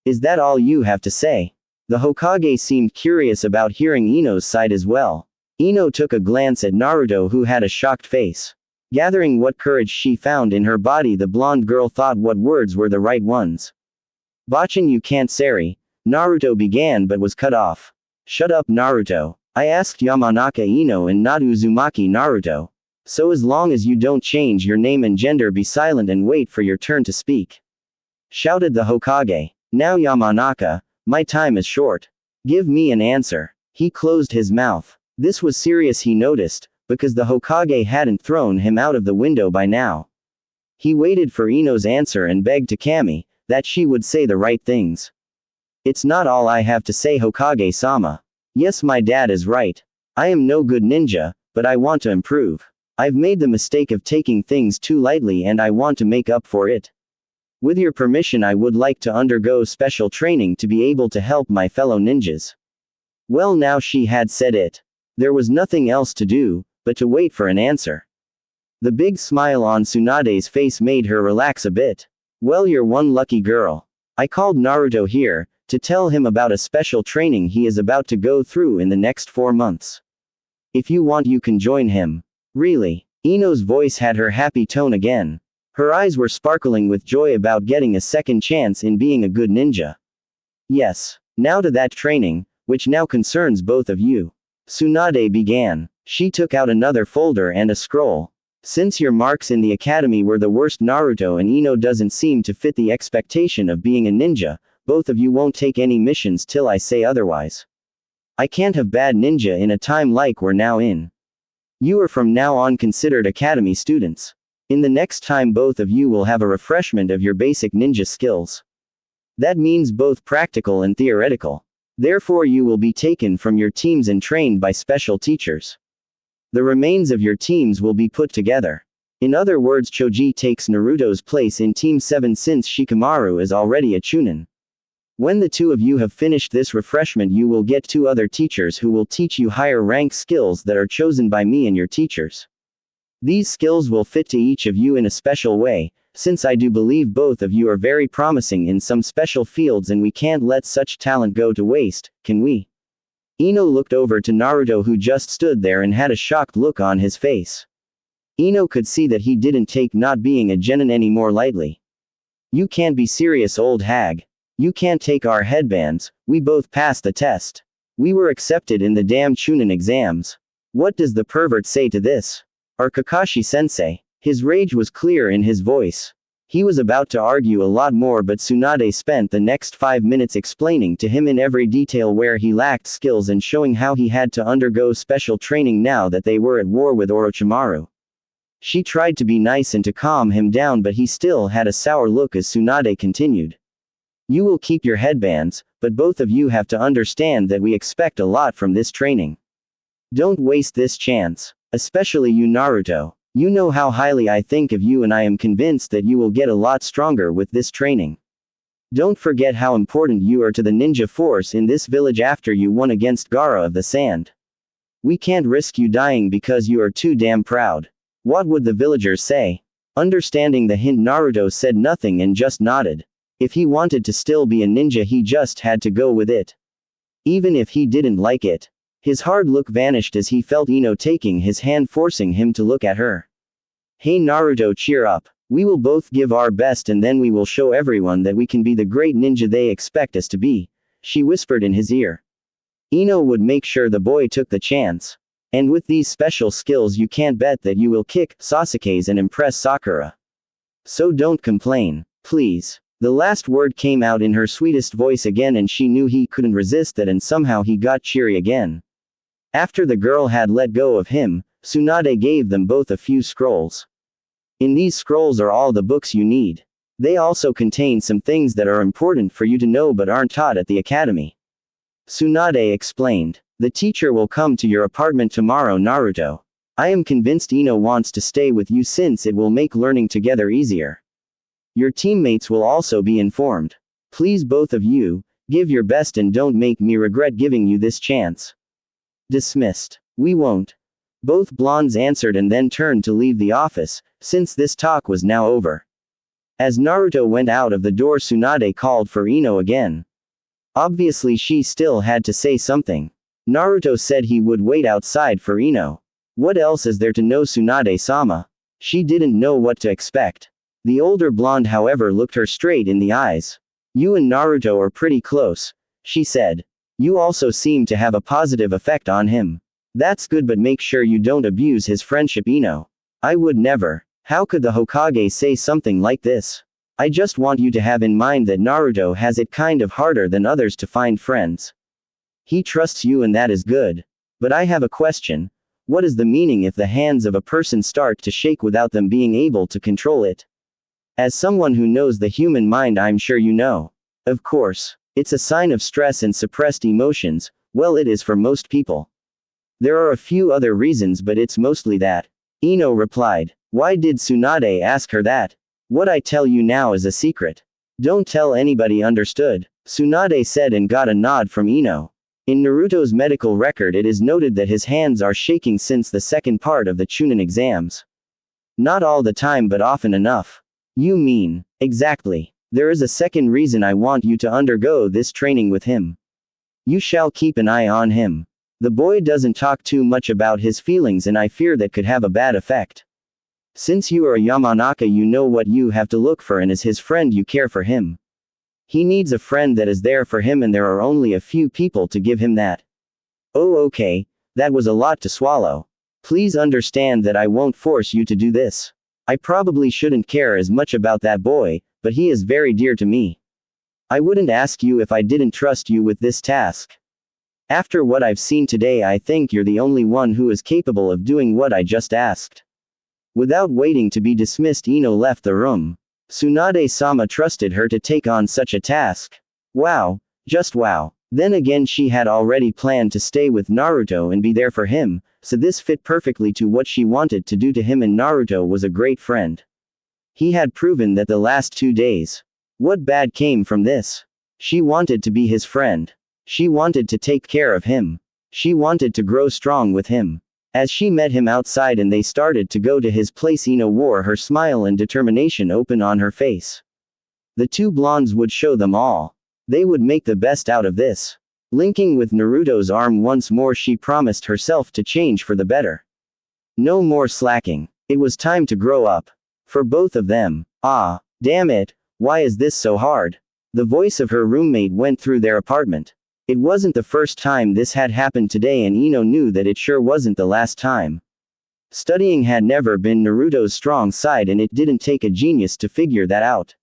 [SPEAKER 1] Is that all you have to say? The Hokage seemed curious about hearing Ino's side as well. Ino took a glance at Naruto, who had a shocked face. Gathering what courage she found in her body, the blonde girl thought what words were the right ones. Bachin, you can't sari, Naruto began but was cut off. Shut up, Naruto. I asked Yamanaka Ino and not Uzumaki Naruto. So as long as you don't change your name and gender, be silent and wait for your turn to speak. Shouted the Hokage. Now Yamanaka, my time is short. Give me an answer. He closed his mouth. This was serious, he noticed, because the Hokage hadn't thrown him out of the window by now. He waited for Ino's answer and begged to Kami that she would say the right things. It's not all I have to say, Hokage-sama. Yes, my dad is right. I am no good ninja, but I want to improve. I've made the mistake of taking things too lightly and I want to make up for it. With your permission, I would like to undergo special training to be able to help my fellow ninjas. Well, now she had said it. There was nothing else to do but to wait for an answer. The big smile on Tsunade's face made her relax a bit. Well, you're one lucky girl. I called Naruto here to tell him about a special training he is about to go through in the next 4 months. If you want, you can join him. Really? Ino's voice had her happy tone again. Her eyes were sparkling with joy about getting a second chance in being a good ninja. Yes. Now to that training, which now concerns both of you. Tsunade began. She took out another folder and a scroll. Since your marks in the academy were the worst, Naruto, and Ino doesn't seem to fit the expectation of being a ninja, both of you won't take any missions till I say otherwise. I can't have bad ninja in a time like we're now in. You are from now on considered academy students. In the next time, both of you will have a refreshment of your basic ninja skills. That means both practical and theoretical. Therefore you will be taken from your teams and trained by special teachers. The remains of your teams will be put together. In other words, Choji takes Naruto's place in Team 7 since Shikamaru is already a Chunin. When the two of you have finished this refreshment, you will get 2 other teachers who will teach you higher rank skills that are chosen by me and your teachers. These skills will fit to each of you in a special way, since I do believe both of you are very promising in some special fields and we can't let such talent go to waste, can we? Ino looked over to Naruto, who just stood there and had a shocked look on his face. Ino could see that he didn't take not being a genin anymore lightly. You can't be serious, old hag. You can't take our headbands, we both passed the test. We were accepted in the damn Chunin exams. What does the pervert say to this? Or Kakashi-sensei? His rage was clear in his voice. He was about to argue a lot more, but Tsunade spent the next 5 minutes explaining to him in every detail where he lacked skills and showing how he had to undergo special training now that they were at war with Orochimaru. She tried to be nice and to calm him down, but he still had a sour look as Tsunade continued. You will keep your headbands, but both of you have to understand that we expect a lot from this training. Don't waste this chance. Especially you, Naruto. You know how highly I think of you and I am convinced that you will get a lot stronger with this training. Don't forget how important you are to the ninja force in this village after you won against Gaara of the Sand. We can't risk you dying because you are too damn proud. What would the villagers say? Understanding the hint, Naruto said nothing and just nodded. If he wanted to still be a ninja, he just had to go with it. Even if he didn't like it. His hard look vanished as he felt Ino taking his hand, forcing him to look at her. Hey Naruto, cheer up. We will both give our best and then we will show everyone that we can be the great ninja they expect us to be, she whispered in his ear. Ino would make sure the boy took the chance. And with these special skills, you can't bet that you will kick Sasuke's and impress Sakura. So don't complain, please. The last word came out in her sweetest voice again, and she knew he couldn't resist that, and somehow he got cheery again. After the girl had let go of him, Tsunade gave them both a few scrolls. In these scrolls are all the books you need. They also contain some things that are important for you to know but aren't taught at the academy. Tsunade explained. The teacher will come to your apartment tomorrow, Naruto. I am convinced Ino wants to stay with you since it will make learning together easier. Your teammates will also be informed. Please, both of you, give your best and don't make me regret giving you this chance. Dismissed. We won't. Both blondes answered and then turned to leave the office, since this talk was now over. As Naruto went out of the door, Tsunade called for Ino again. Obviously she still had to say something. Naruto said he would wait outside for Ino. What else is there to know, Tsunade-sama? She didn't know what to expect. The older blonde, however, looked her straight in the eyes. You and Naruto are pretty close, she said. You also seem to have a positive effect on him. That's good, but make sure you don't abuse his friendship, Ino. I would never. How could the Hokage say something like this? I just want you to have in mind that Naruto has it kind of harder than others to find friends. He trusts you and that is good. But I have a question. What is the meaning if the hands of a person start to shake without them being able to control it? As someone who knows the human mind, I'm sure you know. Of course. It's a sign of stress and suppressed emotions. Well, it is for most people. There are a few other reasons, but it's mostly that. Ino replied. Why did Tsunade ask her that? What I tell you now is a secret. Don't tell anybody, understood? Tsunade said and got a nod from Ino. In Naruto's medical record it is noted that his hands are shaking since the second part of the Chunin exams. Not all the time, but often enough. You mean? Exactly. There is a second reason I want you to undergo this training with him. You shall keep an eye on him. The boy doesn't talk too much about his feelings and I fear that could have a bad effect. Since you are a Yamanaka, you know what you have to look for, and as his friend you care for him. He needs a friend that is there for him, and there are only a few people to give him that. Oh, okay, that was a lot to swallow. Please understand that I won't force you to do this. I probably shouldn't care as much about that boy, but he is very dear to me. I wouldn't ask you if I didn't trust you with this task. After what I've seen today, I think you're the only one who is capable of doing what I just asked. Without waiting to be dismissed, Ino left the room. Tsunade-sama trusted her to take on such a task. Wow. Just wow. Then again, she had already planned to stay with Naruto and be there for him, so this fit perfectly to what she wanted to do to him, and Naruto was a great friend. He had proven that the last 2 days. What bad came from this? She wanted to be his friend. She wanted to take care of him. She wanted to grow strong with him. As she met him outside and they started to go to his place, Ino wore her smile and determination open on her face. The two blondes would show them all. They would make the best out of this. Linking with Naruto's arm once more, she promised herself to change for the better. No more slacking. It was time to grow up. For both of them. Ah, damn it, why is this so hard? The voice of her roommate went through their apartment. It wasn't the first time this had happened today, and Ino knew that it sure wasn't the last time. Studying had never been Naruto's strong side, and it didn't take a genius to figure that out.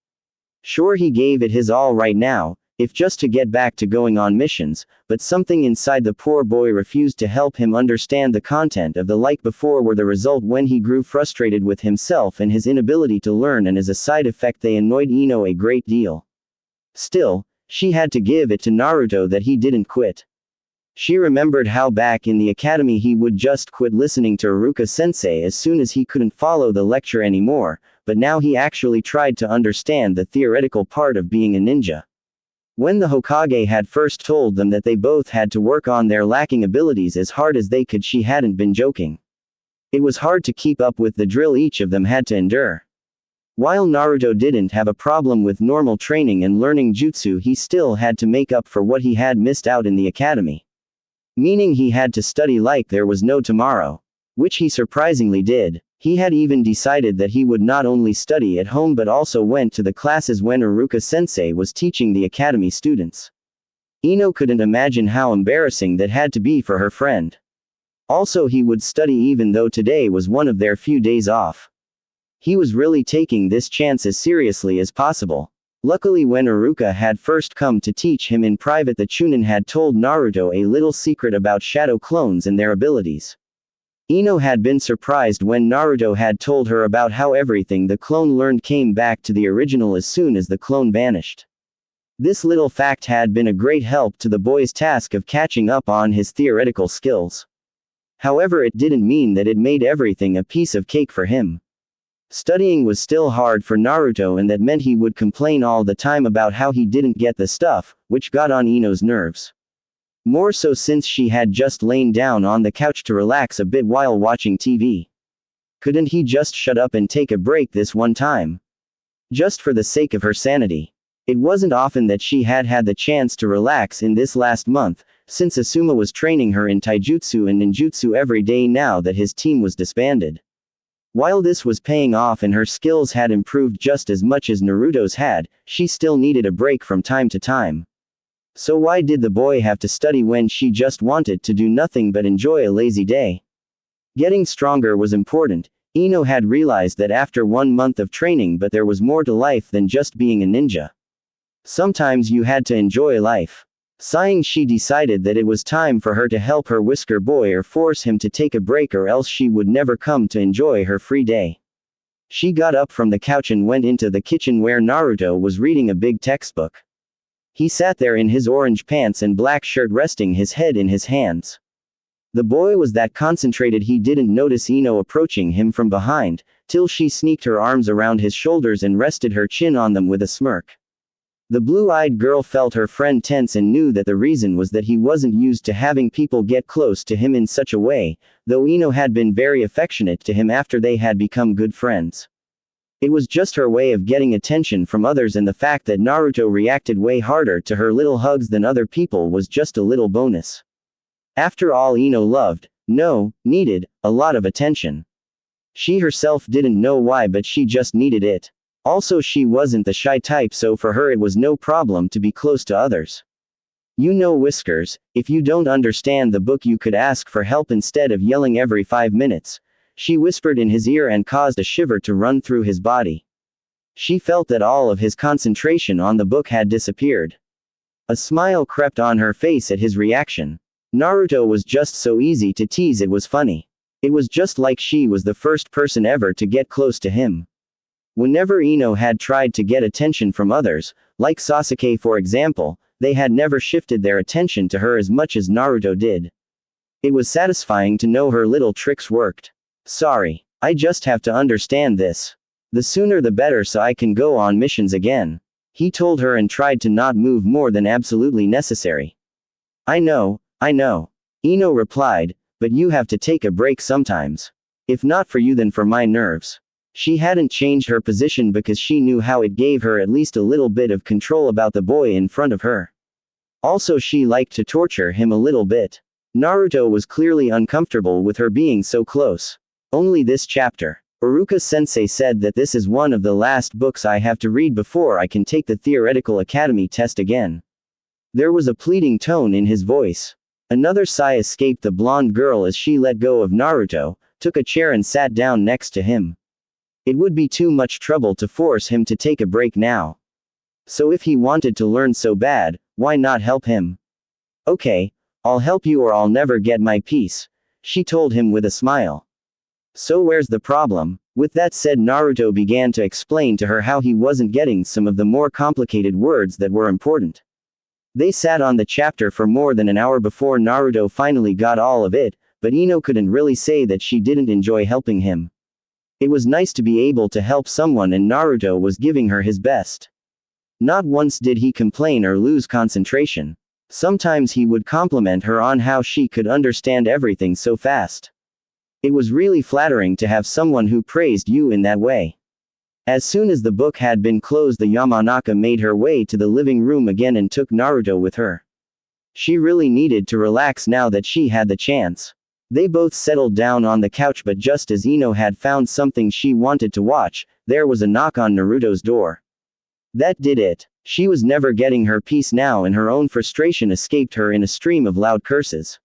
[SPEAKER 1] Sure, he gave it his all right now, if just to get back to going on missions, but something inside the poor boy refused to help him understand the content of the like before were the result when he grew frustrated with himself and his inability to learn, and as a side effect they annoyed Ino a great deal. Still, she had to give it to Naruto that he didn't quit. She remembered how back in the academy he would just quit listening to Iruka-sensei as soon as he couldn't follow the lecture anymore, but now he actually tried to understand the theoretical part of being a ninja. When the Hokage had first told them that they both had to work on their lacking abilities as hard as they could, she hadn't been joking. It was hard to keep up with the drill each of them had to endure. While Naruto didn't have a problem with normal training and learning jutsu, he still had to make up for what he had missed out in the academy. Meaning he had to study like there was no tomorrow. Which he surprisingly did. He had even decided that he would not only study at home but also went to the classes when Iruka-sensei was teaching the academy students. Ino couldn't imagine how embarrassing that had to be for her friend. Also, he would study even though today was one of their few days off. He was really taking this chance as seriously as possible. Luckily, when Iruka had first come to teach him in private, the Chunin had told Naruto a little secret about shadow clones and their abilities. Ino had been surprised when Naruto had told her about how everything the clone learned came back to the original as soon as the clone vanished. This little fact had been a great help to the boy's task of catching up on his theoretical skills. However, it didn't mean that it made everything a piece of cake for him. Studying was still hard for Naruto, and that meant he would complain all the time about how he didn't get the stuff, which got on Ino's nerves. More so since she had just lain down on the couch to relax a bit while watching TV. Couldn't he just shut up and take a break this one time? Just for the sake of her sanity. It wasn't often that she had had the chance to relax in this last month, since Asuma was training her in taijutsu and ninjutsu every day now that his team was disbanded. While this was paying off and her skills had improved just as much as Naruto's had, she still needed a break from time to time. So why did the boy have to study when she just wanted to do nothing but enjoy a lazy day? Getting stronger was important. Ino had realized that after 1 month of training, but there was more to life than just being a ninja. Sometimes you had to enjoy life. Sighing, she decided that it was time for her to help her whisker boy or force him to take a break, or else she would never come to enjoy her free day. She got up from the couch and went into the kitchen where Naruto was reading a big textbook. He sat there in his orange pants and black shirt, resting his head in his hands. The boy was that concentrated he didn't notice Ino approaching him from behind, till she sneaked her arms around his shoulders and rested her chin on them with a smirk. The blue-eyed girl felt her friend tense and knew that the reason was that he wasn't used to having people get close to him in such a way, though Ino had been very affectionate to him after they had become good friends. It was just her way of getting attention from others, and the fact that Naruto reacted way harder to her little hugs than other people was just a little bonus. After all, Ino needed a lot of attention. She herself didn't know why, but she just needed it. Also, she wasn't the shy type, so for her it was no problem to be close to others. You know, Whiskers, if you don't understand the book you could ask for help instead of yelling every 5 minutes, she whispered in his ear and caused a shiver to run through his body. She felt that all of his concentration on the book had disappeared. A smile crept on her face at his reaction. Naruto was just so easy to tease, it was funny. It was just like she was the first person ever to get close to him. Whenever Ino had tried to get attention from others, like Sasuke for example, they had never shifted their attention to her as much as Naruto did. It was satisfying to know her little tricks worked. Sorry, I just have to understand this. The sooner the better, so I can go on missions again. He told her and tried to not move more than absolutely necessary. I know. Ino replied, but you have to take a break sometimes. If not for you, then for my nerves. She hadn't changed her position because she knew how it gave her at least a little bit of control about the boy in front of her. Also, she liked to torture him a little bit. Naruto was clearly uncomfortable with her being so close. Only this chapter. Iruka-sensei said that this is one of the last books I have to read before I can take the theoretical academy test again. There was a pleading tone in his voice. Another sigh escaped the blonde girl as she let go of Naruto, took a chair and sat down next to him. It would be too much trouble to force him to take a break now. So if he wanted to learn so bad, why not help him? Okay, I'll help you or I'll never get my peace, she told him with a smile. So where's the problem? With that said, Naruto began to explain to her how he wasn't getting some of the more complicated words that were important. They sat on the chapter for more than an hour before Naruto finally got all of it, but Ino couldn't really say that she didn't enjoy helping him. It was nice to be able to help someone, and Naruto was giving her his best. Not once did he complain or lose concentration. Sometimes he would compliment her on how she could understand everything so fast. It was really flattering to have someone who praised you in that way. As soon as the book had been closed, the Yamanaka made her way to the living room again and took Naruto with her. She really needed to relax now that she had the chance. They both settled down on the couch, but just as Ino had found something she wanted to watch, there was a knock on Naruto's door. That did it. She was never getting her peace now, and her own frustration escaped her in a stream of loud curses.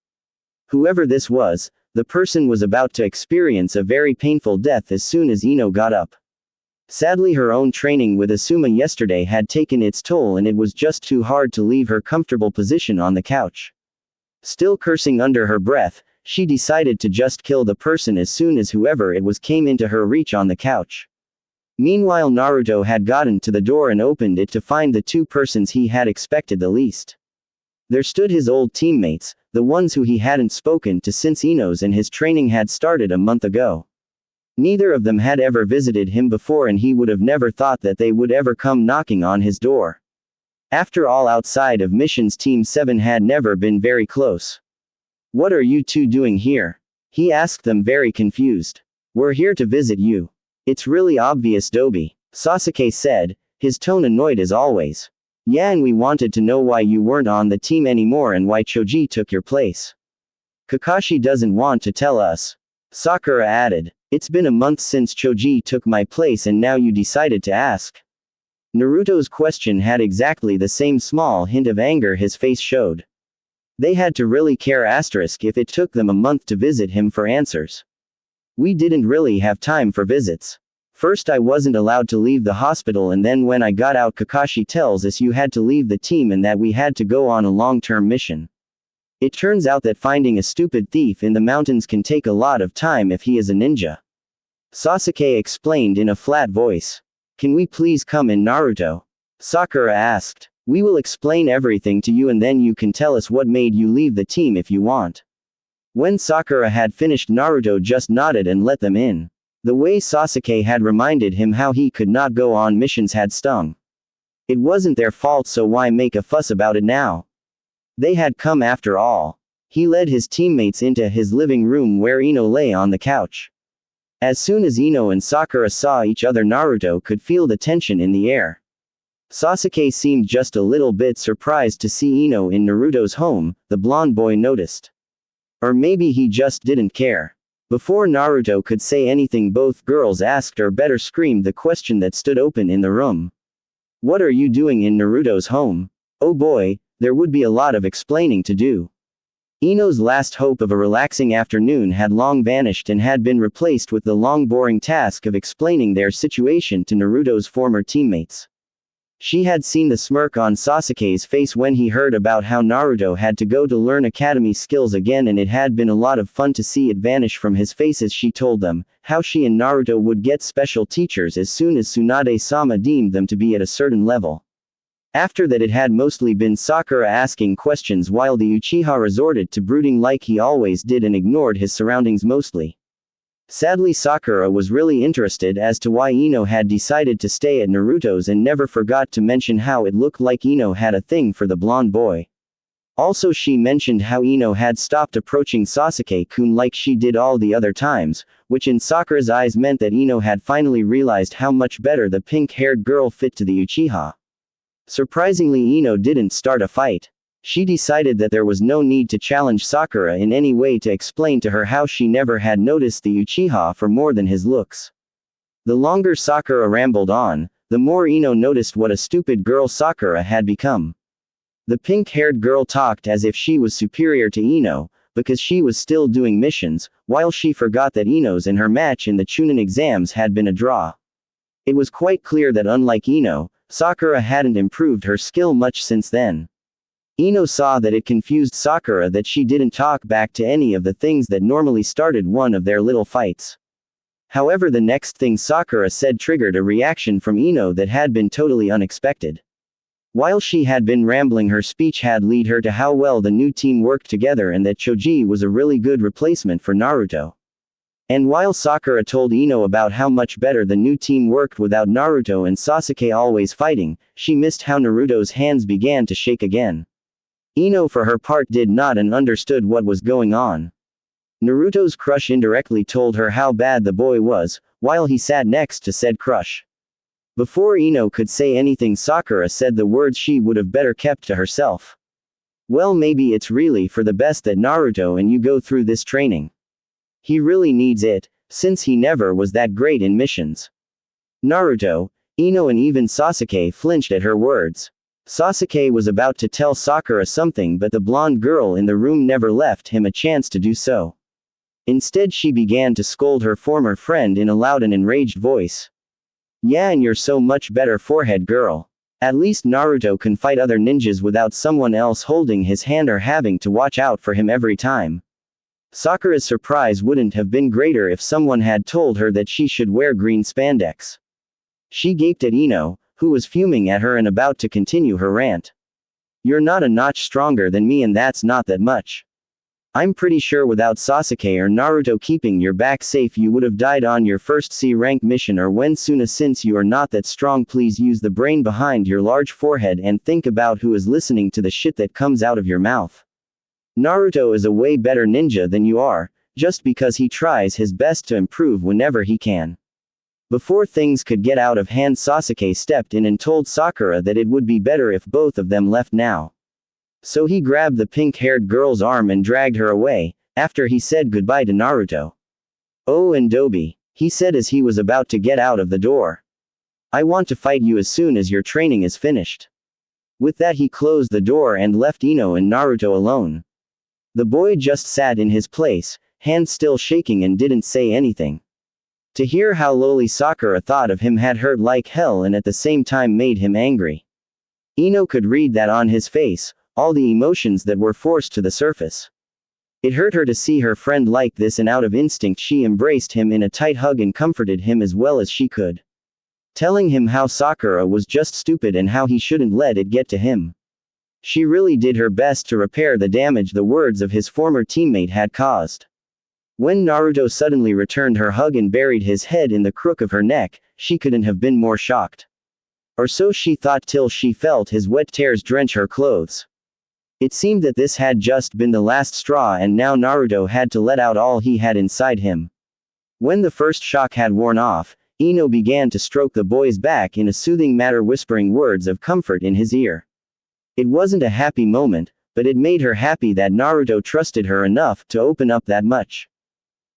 [SPEAKER 1] Whoever this was, the person was about to experience a very painful death as soon as Ino got up. Sadly, her own training with Asuma yesterday had taken its toll and it was just too hard to leave her comfortable position on the couch. Still cursing under her breath, she decided to just kill the person as soon as whoever it was came into her reach on the couch. Meanwhile, Naruto had gotten to the door and opened it to find the two persons he had expected the least. There stood his old teammates, the ones who he hadn't spoken to since Ino's and his training had started a month ago. Neither of them had ever visited him before and he would have never thought that they would ever come knocking on his door. After all, outside of missions, Team 7 had never been very close. "What are you two doing here?" he asked them, very confused. "We're here to visit you. It's really obvious, Dobi," Sasuke said, his tone annoyed as always. "Yeah, and we wanted to know why you weren't on the team anymore and why Choji took your place." "Kakashi doesn't want to tell us," Sakura added. "It's been a month since Choji took my place and now you decided to ask." Naruto's question had exactly the same small hint of anger his face showed. They had to really care if it took them a month to visit him for answers. "We didn't really have time for visits. First I wasn't allowed to leave the hospital and then when I got out Kakashi tells us you had to leave the team and that we had to go on a long-term mission. It turns out that finding a stupid thief in the mountains can take a lot of time if he is a ninja," Sasuke explained in a flat voice. "Can we please come in, Naruto?" Sakura asked. "We will explain everything to you and then you can tell us what made you leave the team if you want." When Sakura had finished, Naruto just nodded and let them in. The way Sasuke had reminded him how he could not go on missions had stung. It wasn't their fault, so why make a fuss about it now? They had come after all. He led his teammates into his living room where Ino lay on the couch. As soon as Ino and Sakura saw each other, Naruto could feel the tension in the air. Sasuke seemed just a little bit surprised to see Ino in Naruto's home, the blonde boy noticed. Or maybe he just didn't care. Before Naruto could say anything, both girls asked, or better screamed, the question that stood open in the room. "What are you doing in Naruto's home?" Oh boy, there would be a lot of explaining to do. Ino's last hope of a relaxing afternoon had long vanished and had been replaced with the long boring task of explaining their situation to Naruto's former teammates. She had seen the smirk on Sasuke's face when he heard about how Naruto had to go to learn academy skills again, and it had been a lot of fun to see it vanish from his face as she told them how she and Naruto would get special teachers as soon as Tsunade-sama deemed them to be at a certain level. After that, it had mostly been Sakura asking questions while the Uchiha resorted to brooding like he always did and ignored his surroundings mostly. Sadly, Sakura was really interested as to why Ino had decided to stay at Naruto's and never forgot to mention how it looked like Ino had a thing for the blonde boy. Also, she mentioned how Ino had stopped approaching Sasuke-kun like she did all the other times, which in Sakura's eyes meant that Ino had finally realized how much better the pink-haired girl fit to the Uchiha. Surprisingly, Ino didn't start a fight. She decided that there was no need to challenge Sakura in any way to explain to her how she never had noticed the Uchiha for more than his looks. The longer Sakura rambled on, the more Ino noticed what a stupid girl Sakura had become. The pink-haired girl talked as if she was superior to Ino, because she was still doing missions, while she forgot that Ino's and her match in the Chunin exams had been a draw. It was quite clear that unlike Ino, Sakura hadn't improved her skill much since then. Ino saw that it confused Sakura that she didn't talk back to any of the things that normally started one of their little fights. However, the next thing Sakura said triggered a reaction from Ino that had been totally unexpected. While she had been rambling, her speech had led her to how well the new team worked together and that Choji was a really good replacement for Naruto. And while Sakura told Ino about how much better the new team worked without Naruto and Sasuke always fighting, she missed how Naruto's hands began to shake again. Ino for her part did not and understood what was going on. Naruto's crush indirectly told her how bad the boy was, while he sat next to said crush. Before Ino could say anything, Sakura said the words she would have better kept to herself. "Well, maybe it's really for the best that Naruto and you go through this training. He really needs it, since he never was that great in missions." Naruto, Ino and even Sasuke flinched at her words. Sasuke was about to tell Sakura something, but the blonde girl in the room never left him a chance to do so. Instead, she began to scold her former friend in a loud and enraged voice. Yeah, and you're so much better forehead girl. At least Naruto can fight other ninjas without someone else holding his hand or having to watch out for him every time. Sakura's surprise wouldn't have been greater if someone had told her that she should wear green spandex. She gaped at Ino, who was fuming at her and about to continue her rant. You're not a notch stronger than me, and that's not that much. I'm pretty sure without Sasuke or Naruto keeping your back safe you would have died on your first C-rank mission or when sooner. Since you are not that strong, please use the brain behind your large forehead and think about who is listening to the shit that comes out of your mouth. Naruto is a way better ninja than you are, just because he tries his best to improve whenever he can. Before things could get out of hand, Sasuke stepped in and told Sakura that it would be better if both of them left now. So he grabbed the pink-haired girl's arm and dragged her away, after he said goodbye to Naruto. Oh, and Dobi, he said as he was about to get out of the door. I want to fight you as soon as your training is finished. With that he closed the door and left Ino and Naruto alone. The boy just sat in his place, hands still shaking, and didn't say anything. To hear how lowly Sakura thought of him had hurt like hell and at the same time made him angry. Ino could read that on his face, all the emotions that were forced to the surface. It hurt her to see her friend like this, and out of instinct she embraced him in a tight hug and comforted him as well as she could. Telling him how Sakura was just stupid and how he shouldn't let it get to him. She really did her best to repair the damage the words of his former teammate had caused. When Naruto suddenly returned her hug and buried his head in the crook of her neck, she couldn't have been more shocked. Or so she thought till she felt his wet tears drench her clothes. It seemed that this had just been the last straw, and now Naruto had to let out all he had inside him. When the first shock had worn off, Ino began to stroke the boy's back in a soothing manner, whispering words of comfort in his ear. It wasn't a happy moment, but it made her happy that Naruto trusted her enough to open up that much.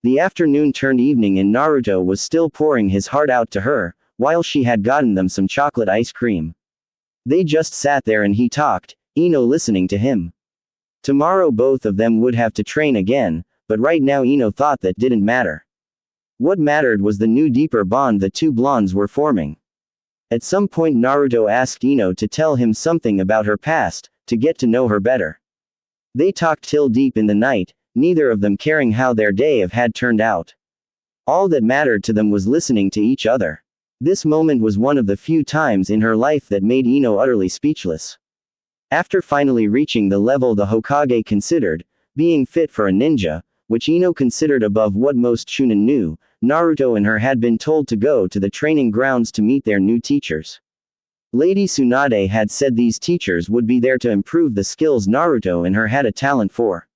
[SPEAKER 1] The afternoon turned evening and Naruto was still pouring his heart out to her, while she had gotten them some chocolate ice cream. They just sat there and he talked, Ino listening to him. Tomorrow both of them would have to train again, but right now Ino thought that didn't matter. What mattered was the new deeper bond the two blondes were forming. At some point Naruto asked Ino to tell him something about her past, to get to know her better. They talked till deep in the night, neither of them caring how their day had turned out. All that mattered to them was listening to each other. This moment was one of the few times in her life that made Ino utterly speechless. After finally reaching the level the Hokage considered, being fit for a ninja, which Ino considered above what most Chunin knew, Naruto and her had been told to go to the training grounds to meet their new teachers. Lady Tsunade had said these teachers would be there to improve the skills Naruto and her had a talent for.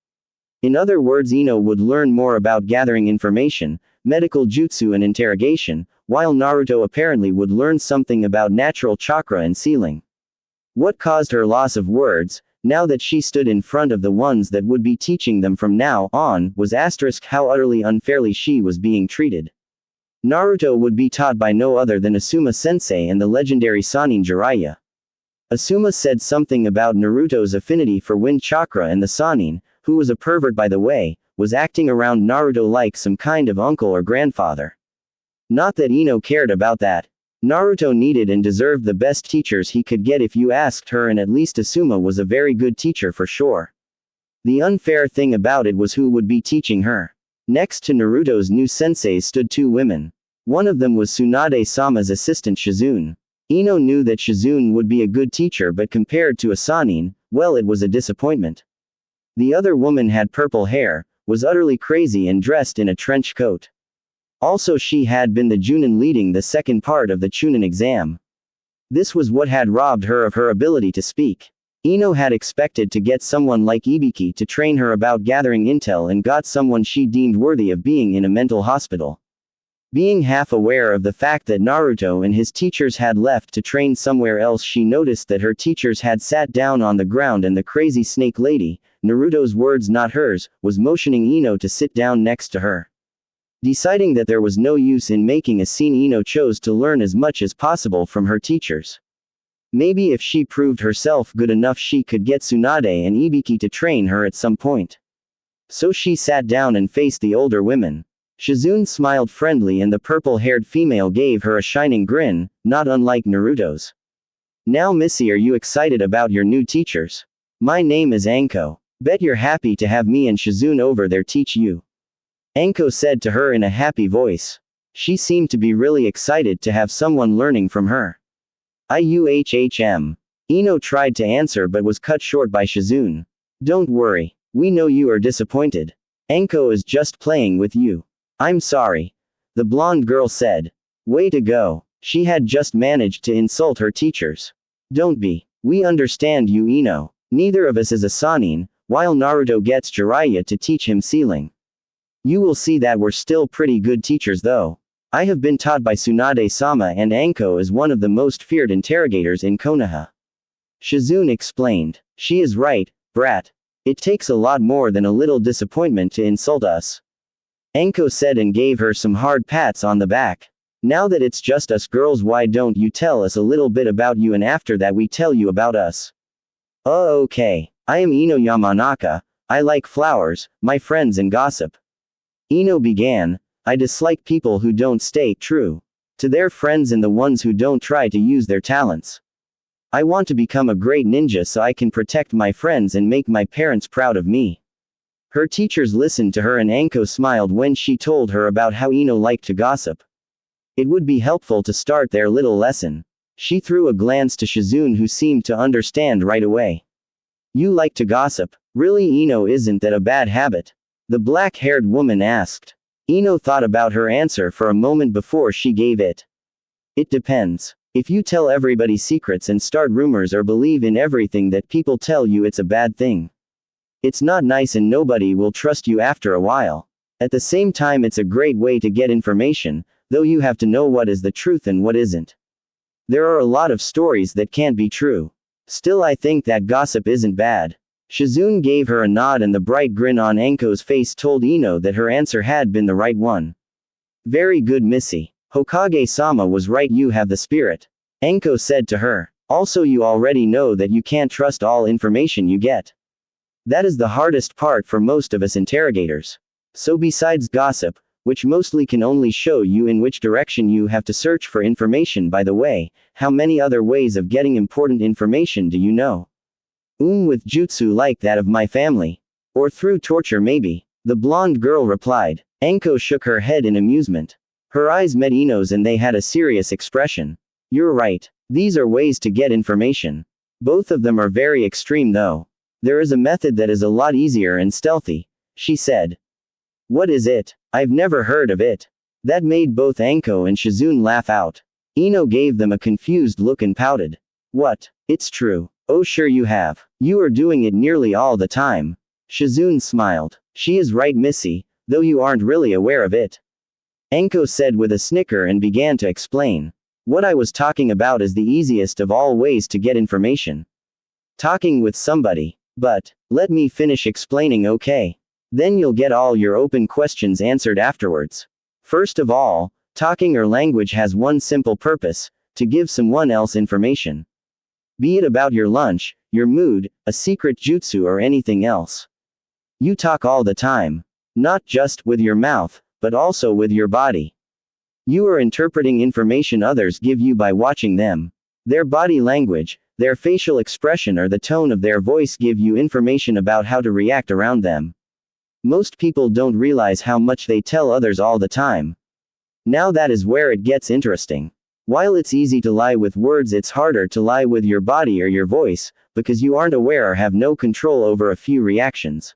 [SPEAKER 1] In other words, Ino would learn more about gathering information, medical jutsu and interrogation, while Naruto apparently would learn something about natural chakra and sealing. What caused her loss of words, now that she stood in front of the ones that would be teaching them from now on, was how utterly unfairly she was being treated. Naruto would be taught by no other than Asuma-sensei and the legendary Sannin Jiraiya. Asuma said something about Naruto's affinity for wind chakra, and the Sannin, who was a pervert by the way, was acting around Naruto like some kind of uncle or grandfather. Not that Ino cared about that. Naruto needed and deserved the best teachers he could get if you asked her, and at least Asuma was a very good teacher for sure. The unfair thing about it was who would be teaching her. Next to Naruto's new senseis stood two women. One of them was Tsunade-sama's assistant Shizune. Ino knew that Shizune would be a good teacher, but compared to a Sannin, well, it was a disappointment. The other woman had purple hair, was utterly crazy and dressed in a trench coat. Also she had been the Junin leading the second part of the Chunin exam. This was what had robbed her of her ability to speak. Ino had expected to get someone like Ibiki to train her about gathering intel, and got someone she deemed worthy of being in a mental hospital. Being half aware of the fact that Naruto and his teachers had left to train somewhere else, she noticed that her teachers had sat down on the ground and the crazy snake lady, Naruto's words not hers, was motioning Ino to sit down next to her. Deciding that there was no use in making a scene, Ino chose to learn as much as possible from her teachers. Maybe if she proved herself good enough she could get Tsunade and Ibiki to train her at some point. So she sat down and faced the older women. Shizune smiled friendly and the purple-haired female gave her a shining grin, not unlike Naruto's. Now Missy, are you excited about your new teachers? My name is Anko. Bet you're happy to have me and Shizune over there teach you. Anko said to her in a happy voice. She seemed to be really excited to have someone learning from her. IUHHM. Ino tried to answer but was cut short by Shizune. Don't worry. We know you are disappointed. Anko is just playing with you. I'm sorry. The blonde girl said. Way to go. She had just managed to insult her teachers. Don't be. We understand you, Ino. Neither of us is a Sanin, while Naruto gets Jiraiya to teach him sealing. You will see that we're still pretty good teachers though. I have been taught by Tsunade-sama and Anko is one of the most feared interrogators in Konoha. Shizune explained. She is right, brat. It takes a lot more than a little disappointment to insult us. Anko said and gave her some hard pats on the back. Now that it's just us girls, why don't you tell us a little bit about you and after that we tell you about us? Okay. I am Ino Yamanaka. I like flowers, my friends and gossip. Ino began. I dislike people who don't stay true to their friends and the ones who don't try to use their talents. I want to become a great ninja so I can protect my friends and make my parents proud of me. Her teachers listened to her and Anko smiled when she told her about how Ino liked to gossip. It would be helpful to start their little lesson. She threw a glance to Shizune who seemed to understand right away. You like to gossip? Really, Ino, isn't that a bad habit? The black-haired woman asked. Ino thought about her answer for a moment before she gave it. It depends. If you tell everybody secrets and start rumors or believe in everything that people tell you, it's a bad thing. It's not nice and nobody will trust you after a while. At the same time, it's a great way to get information, though you have to know what is the truth and what isn't. There are a lot of stories that can't be true. Still, I think that gossip isn't bad. Shizune gave her a nod and the bright grin on Anko's face told Ino that her answer had been the right one. Very good, Missy. Hokage-sama was right, you have the spirit. Anko said to her. Also, you already know that you can't trust all information you get. That is the hardest part for most of us interrogators. So besides gossip, which mostly can only show you in which direction you have to search for information, by the way, how many other ways of getting important information do you know? With jutsu like that of my family. Or through torture maybe. The blonde girl replied. Anko shook her head in amusement. Her eyes met Ino's and they had a serious expression. You're right. These are ways to get information. Both of them are very extreme though. There is a method that is a lot easier and stealthy, she said. What is it? I've never heard of it. That made both Anko and Shizune laugh out. Ino gave them a confused look and pouted. What? It's true. Oh sure you have. You are doing it nearly all the time. Shizune smiled. She is right, Missy, though you aren't really aware of it. Anko said with a snicker and began to explain. What I was talking about is the easiest of all ways to get information. Talking with somebody. But, let me finish explaining, okay? Then you'll get all your open questions answered afterwards. First of all, talking or language has one simple purpose, to give someone else information. Be it about your lunch, your mood, a secret jutsu or anything else. You talk all the time. Not just with your mouth, but also with your body. You are interpreting information others give you by watching them. Their body language, their facial expression or the tone of their voice give you information about how to react around them. Most people don't realize how much they tell others all the time. Now that is where it gets interesting. While it's easy to lie with words, it's harder to lie with your body or your voice, because you aren't aware or have no control over a few reactions.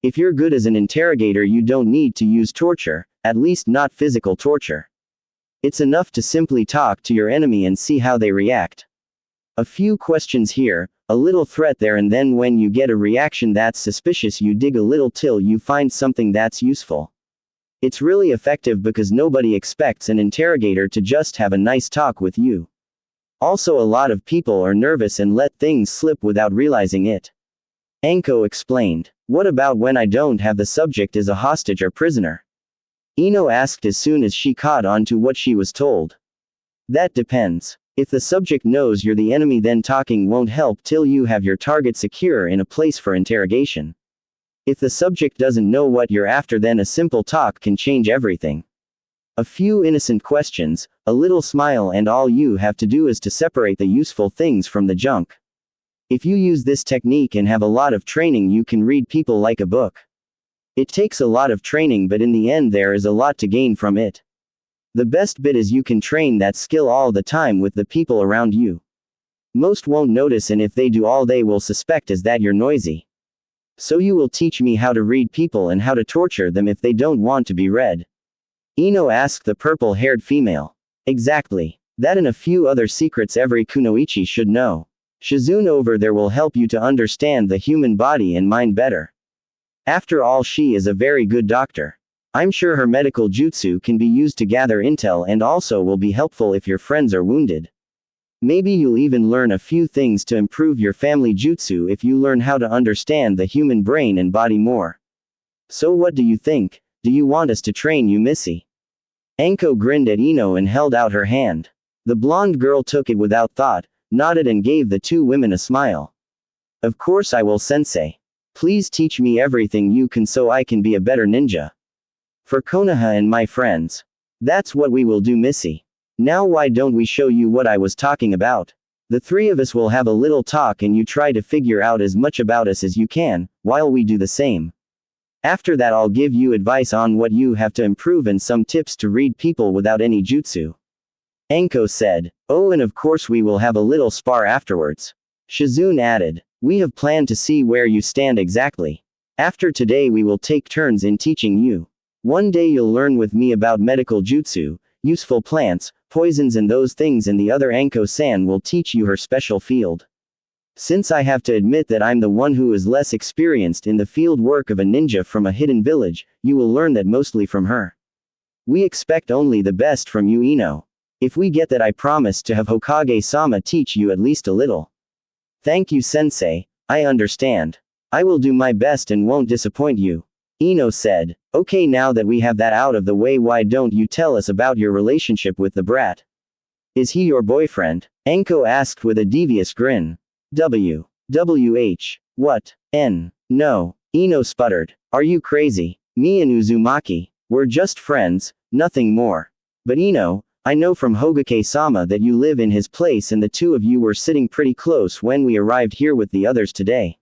[SPEAKER 1] If you're good as an interrogator, you don't need to use torture, at least not physical torture. It's enough to simply talk to your enemy and see how they react. A few questions here, a little threat there, and then when you get a reaction that's suspicious, you dig a little till you find something that's useful. It's really effective because nobody expects an interrogator to just have a nice talk with you. Also, a lot of people are nervous and let things slip without realizing it. Anko explained. What about when I don't have the subject as a hostage or prisoner? Ino asked as soon as she caught on to what she was told. That depends. If the subject knows you're the enemy, then talking won't help till you have your target secure in a place for interrogation. If the subject doesn't know what you're after, then a simple talk can change everything. A few innocent questions, a little smile, and all you have to do is to separate the useful things from the junk. If you use this technique and have a lot of training, you can read people like a book. It takes a lot of training, but in the end there is a lot to gain from it. The best bit is you can train that skill all the time with the people around you. Most won't notice, and if they do, all they will suspect is that you're noisy. So you will teach me how to read people and how to torture them if they don't want to be read. Ino asked the purple-haired female. Exactly. That and a few other secrets every kunoichi should know. Shizune over there will help you to understand the human body and mind better. After all, she is a very good doctor. I'm sure her medical jutsu can be used to gather intel and also will be helpful if your friends are wounded. Maybe you'll even learn a few things to improve your family jutsu if you learn how to understand the human brain and body more. So what do you think? Do you want us to train you, Missy? Anko grinned at Ino and held out her hand. The blonde girl took it without thought, nodded and gave the two women a smile. Of course I will, sensei. Please teach me everything you can so I can be a better ninja. For Konoha and my friends. That's what we will do, Missy. Now why don't we show you what I was talking about? The three of us will have a little talk and you try to figure out as much about us as you can, while we do the same. After that I'll give you advice on what you have to improve and some tips to read people without any jutsu. Anko said. Oh, and of course we will have a little spar afterwards. Shizune added. We have planned to see where you stand exactly. After today we will take turns in teaching you. One day you'll learn with me about medical jutsu, useful plants, poisons and those things, and the other Anko-san will teach you her special field. Since I have to admit that I'm the one who is less experienced in the field work of a ninja from a hidden village, you will learn that mostly from her. We expect only the best from you, Ino. If we get that, I promise to have Hokage-sama teach you at least a little. Thank you, sensei. I understand. I will do my best and won't disappoint you. Ino said. Okay, now that we have that out of the way, why don't you tell us about your relationship with the brat? Is he your boyfriend? Anko asked with a devious grin. What? No. Ino sputtered. Are you crazy? Me and Uzumaki, we're just friends, nothing more. But Ino, I know from Hokage-sama that you live in his place and the two of you were sitting pretty close when we arrived here with the others today.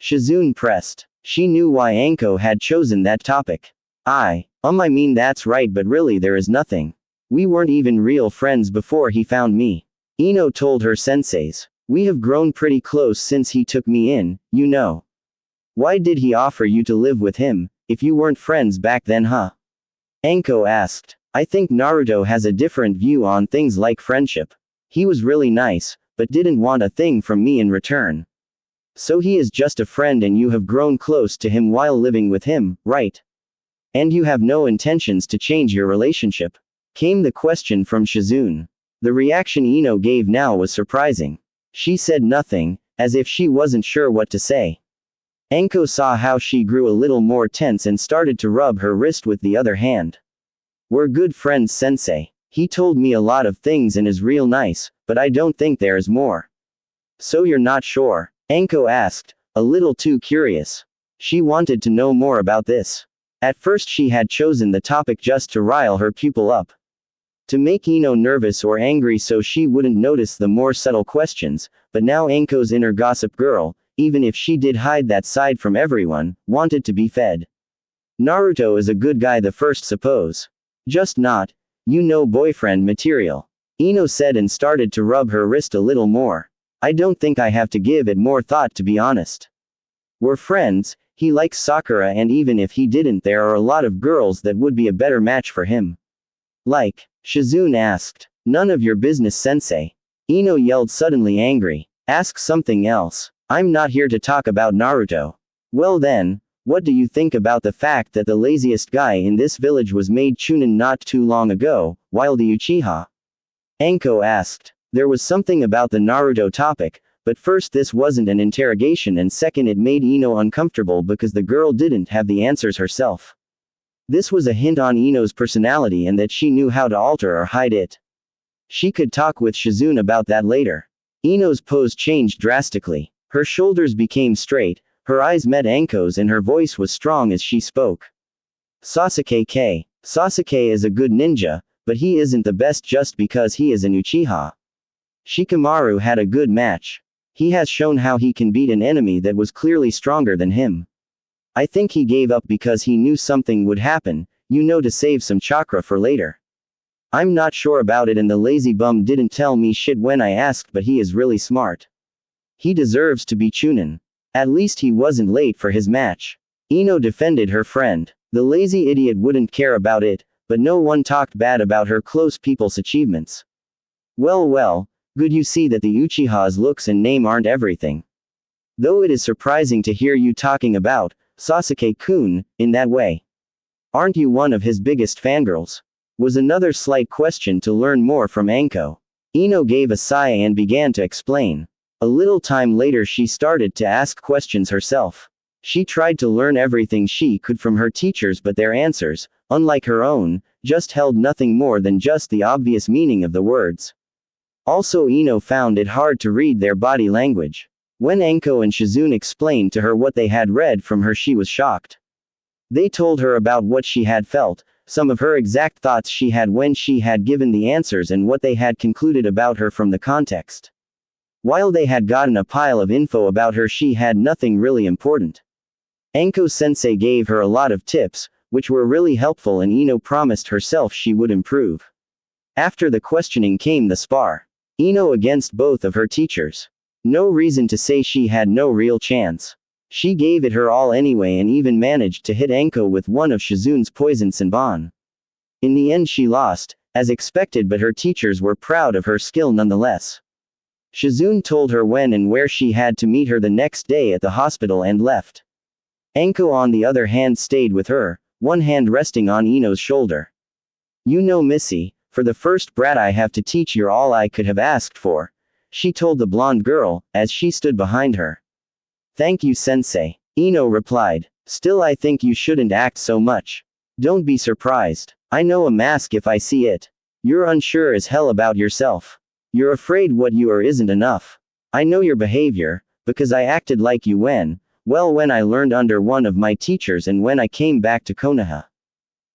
[SPEAKER 1] Shizune pressed. She knew why Anko had chosen that topic. I mean that's right, but really there is nothing. We weren't even real friends before he found me. Ino told her senseis. We have grown pretty close since he took me in, you know. Why did he offer you to live with him, if you weren't friends back then, huh? Anko asked. I think Naruto has a different view on things like friendship. He was really nice, but didn't want a thing from me in return. So he is just a friend and you have grown close to him while living with him, right? And you have no intentions to change your relationship? Came the question from Shizune. The reaction Ino gave now was surprising. She said nothing, as if she wasn't sure what to say. Anko saw how she grew a little more tense and started to rub her wrist with the other hand. We're good friends, sensei. He told me a lot of things and is real nice, but I don't think there is more. So you're not sure? Anko asked, a little too curious. She wanted to know more about this. At first she had chosen the topic just to rile her pupil up. To make Ino nervous or angry so she wouldn't notice the more subtle questions, but now Anko's inner gossip girl, even if she did hide that side from everyone, wanted to be fed. Naruto is a good guy, the first suppose. Just not, boyfriend material. Ino said and started to rub her wrist a little more. I don't think I have to give it more thought, to be honest. We're friends, he likes Sakura, and even if he didn't, there are a lot of girls that would be a better match for him. Like? Shizune asked. None of your business, sensei. Ino yelled, suddenly angry. Ask something else. I'm not here to talk about Naruto. Well then, what do you think about the fact that the laziest guy in this village was made Chunin not too long ago, while the Uchiha? Anko asked. There was something about the Naruto topic, but first this wasn't an interrogation and second it made Ino uncomfortable because the girl didn't have the answers herself. This was a hint on Ino's personality and that she knew how to alter or hide it. She could talk with Shizune about that later. Ino's pose changed drastically. Her shoulders became straight, Her eyes met Anko's and her voice was strong as she spoke. Sasuke is a good ninja, but he isn't the best just because he is an Uchiha. Shikamaru had a good match. He has shown how he can beat an enemy that was clearly stronger than him. I think he gave up because he knew something would happen, to save some chakra for later. I'm not sure about it and the lazy bum didn't tell me shit when I asked, but he is really smart. He deserves to be Chunin. At least he wasn't late for his match. Ino defended her friend. The lazy idiot wouldn't care about it, but no one talked bad about her close people's achievements. Well, good you see that the Uchiha's looks and name aren't everything. Though it is surprising to hear you talking about Sasuke-kun in that way. Aren't you one of his biggest fangirls? Was another slight question to learn more from Anko. Ino gave a sigh and began to explain. A little time later she started to ask questions herself. She tried to learn everything she could from her teachers, but their answers, unlike her own, just held nothing more than just the obvious meaning of the words. Also Ino found it hard to read their body language. When Anko and Shizune explained to her what they had read from her, she was shocked. They told her about what she had felt, some of her exact thoughts she had when she had given the answers and what they had concluded about her from the context. While they had gotten a pile of info about her, she had nothing really important. Anko-sensei gave her a lot of tips, which were really helpful, and Ino promised herself she would improve. After the questioning came the spar. Ino against both of her teachers. No reason to say she had no real chance. She gave it her all anyway and even managed to hit Anko with one of Shizune's poison Senbon. In the end she lost, as expected, but her teachers were proud of her skill nonetheless. Shizune told her when and where she had to meet her the next day at the hospital and left. Anko on the other hand stayed with her, one hand resting on Ino's shoulder. Missy, for the first brat I have to teach, you're all I could have asked for, she told the blonde girl, as she stood behind her. Thank you, sensei, Ino replied. Still I think you shouldn't act so much. Don't be surprised. I know a mask if I see it. You're unsure as hell about yourself. You're afraid what you are isn't enough. I know your behavior, because I acted like you when I learned under one of my teachers and when I came back to Konoha.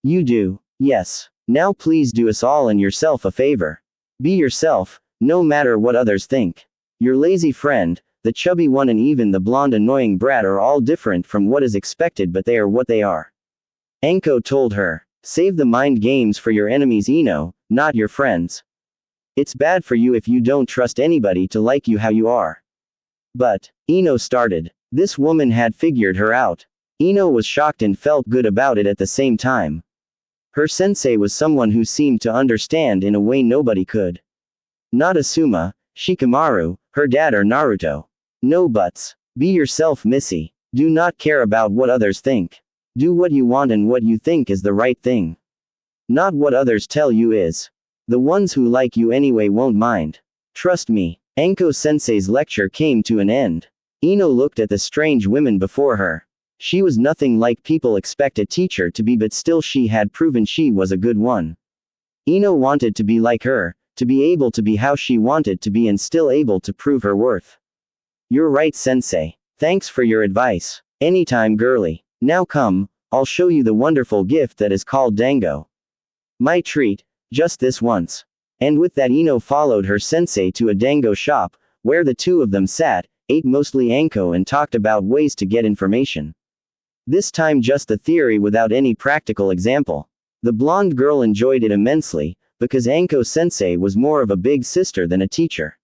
[SPEAKER 1] You do, yes. Now please do us all and yourself a favor. Be yourself, no matter what others think. Your lazy friend, the chubby one, and even the blonde annoying brat are all different from what is expected, but they are what they are. Anko told her. Save the mind games for your enemies, Ino, not your friends. It's bad for you if you don't trust anybody to like you how you are. But, Ino started. This woman had figured her out. Ino was shocked and felt good about it at the same time. Her sensei was someone who seemed to understand in a way nobody could. Not Asuma, Shikamaru, her dad, or Naruto. No buts. Be yourself, Missy. Do not care about what others think. Do what you want and what you think is the right thing. Not what others tell you is. The ones who like you anyway won't mind. Trust me. Anko-sensei's lecture came to an end. Ino looked at the strange women before her. She was nothing like people expect a teacher to be, but still she had proven she was a good one. Ino wanted to be like her, to be able to be how she wanted to be and still able to prove her worth. You're right, sensei. Thanks for your advice. Anytime, girly. Now come, I'll show you the wonderful gift that is called dango. My treat, just this once. And with that Ino followed her sensei to a dango shop, where the two of them sat, ate mostly Anko and talked about ways to get information. This time just the theory without any practical example. The blonde girl enjoyed it immensely, because Anko-sensei was more of a big sister than a teacher.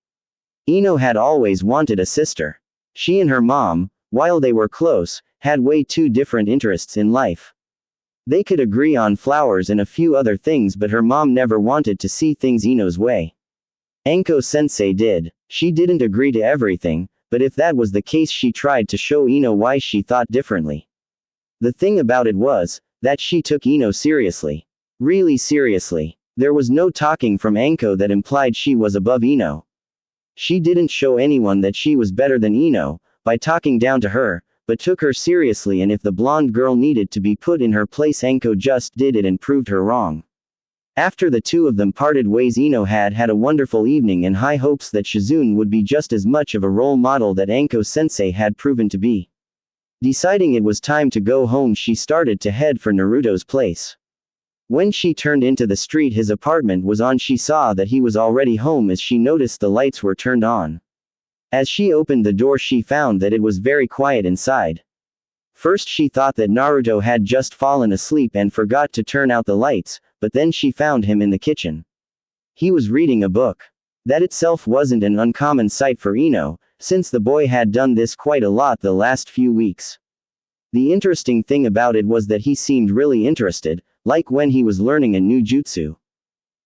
[SPEAKER 1] Ino had always wanted a sister. She and her mom, while they were close, had way too different interests in life. They could agree on flowers and a few other things, but her mom never wanted to see things Ino's way. Anko-sensei did. She didn't agree to everything, but if that was the case she tried to show Ino why she thought differently. The thing about it was, that she took Ino seriously. Really seriously. There was no talking from Anko that implied she was above Ino. She didn't show anyone that she was better than Ino, by talking down to her, but took her seriously, and if the blonde girl needed to be put in her place, Anko just did it and proved her wrong. After the two of them parted ways, Ino had a wonderful evening and high hopes that Shizune would be just as much of a role model that Anko-sensei had proven to be. Deciding it was time to go home, she started to head for Naruto's place. When she turned into the street his apartment was on, she saw that he was already home as she noticed the lights were turned on. As she opened the door she found that it was very quiet inside. First she thought that Naruto had just fallen asleep and forgot to turn out the lights, but then she found him in the kitchen. He was reading a book. That itself wasn't an uncommon sight for Ino, since the boy had done this quite a lot the last few weeks. The interesting thing about it was that he seemed really interested, like when he was learning a new jutsu.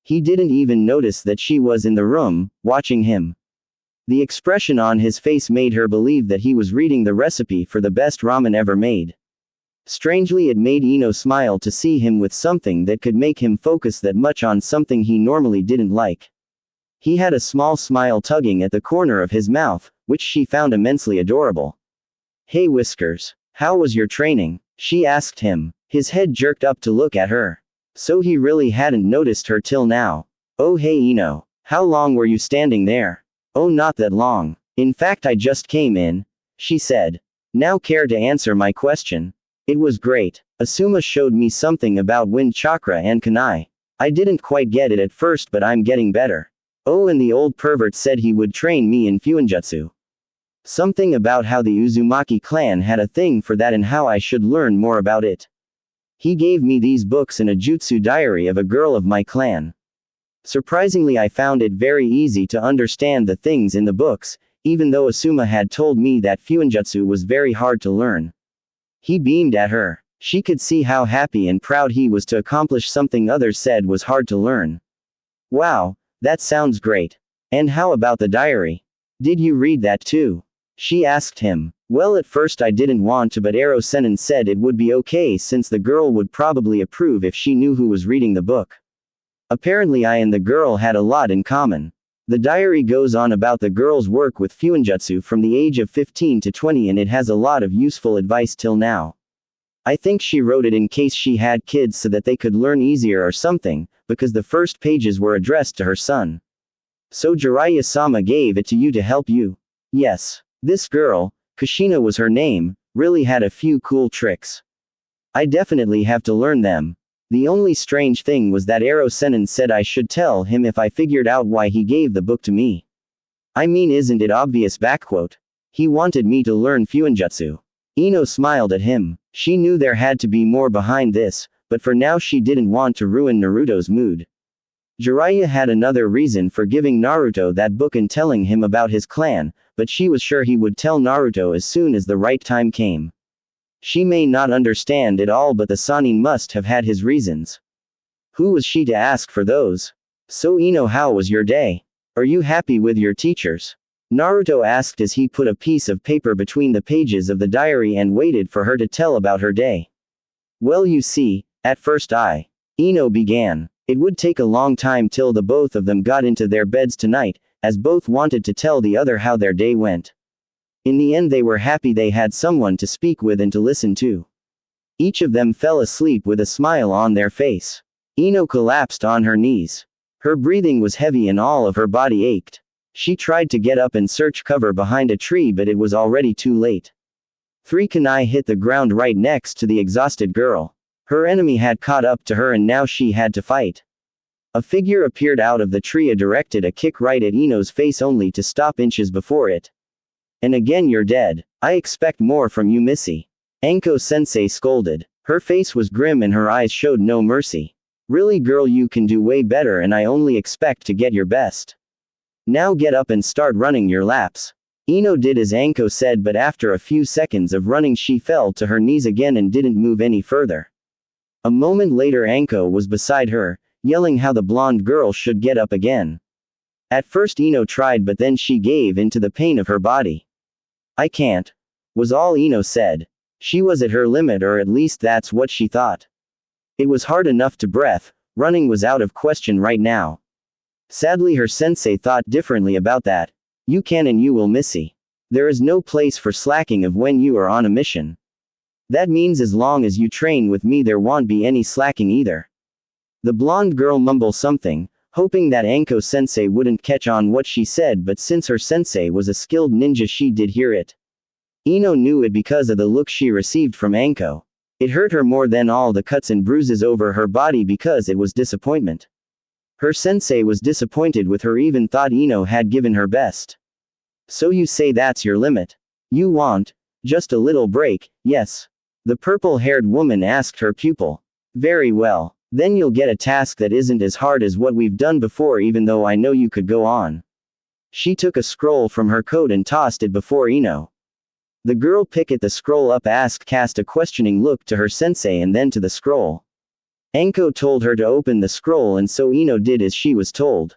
[SPEAKER 1] He didn't even notice that she was in the room, watching him. The expression on his face made her believe that he was reading the recipe for the best ramen ever made. Strangely, it made Ino smile to see him with something that could make him focus that much on something he normally didn't like. He had a small smile tugging at the corner of his mouth, which she found immensely adorable. "Hey Whiskers, how was your training?" she asked him. His head jerked up to look at her. So he really hadn't noticed her till now. "Oh hey Ino, how long were you standing there?" "Oh not that long. In fact I just came in," she said. "Now care to answer my question?" "It was great. Asuma showed me something about wind chakra and kunai. I didn't quite get it at first but I'm getting better. Oh and the old pervert said he would train me in fuinjutsu. Something about how the Uzumaki clan had a thing for that and how I should learn more about it. He gave me these books and a jutsu diary of a girl of my clan. Surprisingly I found it very easy to understand the things in the books, even though Asuma had told me that fuinjutsu was very hard to learn." He beamed at her. She could see how happy and proud he was to accomplish something others said was hard to learn. "Wow, that sounds great. And how about the diary? Did you read that too?" she asked him. "Well at first I didn't want to but Ero Senin said it would be okay since the girl would probably approve if she knew who was reading the book. Apparently I and the girl had a lot in common. The diary goes on about the girl's work with fuinjutsu from the age of 15 to 20 and it has a lot of useful advice till now. I think she wrote it in case she had kids so that they could learn easier or something, because the first pages were addressed to her son. So Jiraiya-sama gave it to you to help you?" "Yes. This girl, Kushina was her name, really had a few cool tricks. I definitely have to learn them. The only strange thing was that Ero Senin said I should tell him if I figured out why he gave the book to me. I mean isn't it obvious backquote? He wanted me to learn fuinjutsu." Ino smiled at him. She knew there had to be more behind this, but for now she didn't want to ruin Naruto's mood. Jiraiya had another reason for giving Naruto that book and telling him about his clan, but she was sure he would tell Naruto as soon as the right time came. She may not understand it all but the Sannin must have had his reasons. Who was she to ask for those? "So Ino, how was your day? Are you happy with your teachers?" Naruto asked as he put a piece of paper between the pages of the diary and waited for her to tell about her day. "Well you see, at first Ino began. It would take a long time till the both of them got into their beds tonight, as both wanted to tell the other how their day went. In the end they were happy they had someone to speak with and to listen to. Each of them fell asleep with a smile on their face. Ino collapsed on her knees. Her breathing was heavy and all of her body ached. She tried to get up and search cover behind a tree but it was already too late. 3 kunai hit the ground right next to the exhausted girl. Her enemy had caught up to her and now she had to fight. A figure appeared out of the tree and directed a kick right at Ino's face only to stop inches before it. "And again you're dead. I expect more from you Missy." Anko-sensei scolded. Her face was grim and her eyes showed no mercy. "Really girl you can do way better and I only expect to get your best. Now get up and start running your laps." Ino did as Anko said but after a few seconds of running she fell to her knees again and didn't move any further. A moment later Anko was beside her, yelling how the blonde girl should get up again. At first Ino tried but then she gave in to the pain of her body. "I can't," was all Ino said. She was at her limit or at least that's what she thought. It was hard enough to breath, running was out of question right now. Sadly her sensei thought differently about that. "You can and you will Missy. There is no place for slacking of when you are on a mission. That means as long as you train with me there won't be any slacking either." The blonde girl mumbled something, hoping that Anko-sensei wouldn't catch on what she said but since her sensei was a skilled ninja she did hear it. Ino knew it because of the look she received from Anko. It hurt her more than all the cuts and bruises over her body because it was disappointment. Her sensei was disappointed with her, even thought Ino had given her best. So you say that's your limit? You want just a little break, yes? The purple-haired woman asked her pupil. Very well. Then you'll get a task that isn't as hard as what we've done before, even though I know you could go on. She took a scroll from her coat and tossed it before Ino. The girl picked the scroll up, cast a questioning look to her sensei and then to the scroll. Anko told her to open the scroll, and so Ino did as she was told.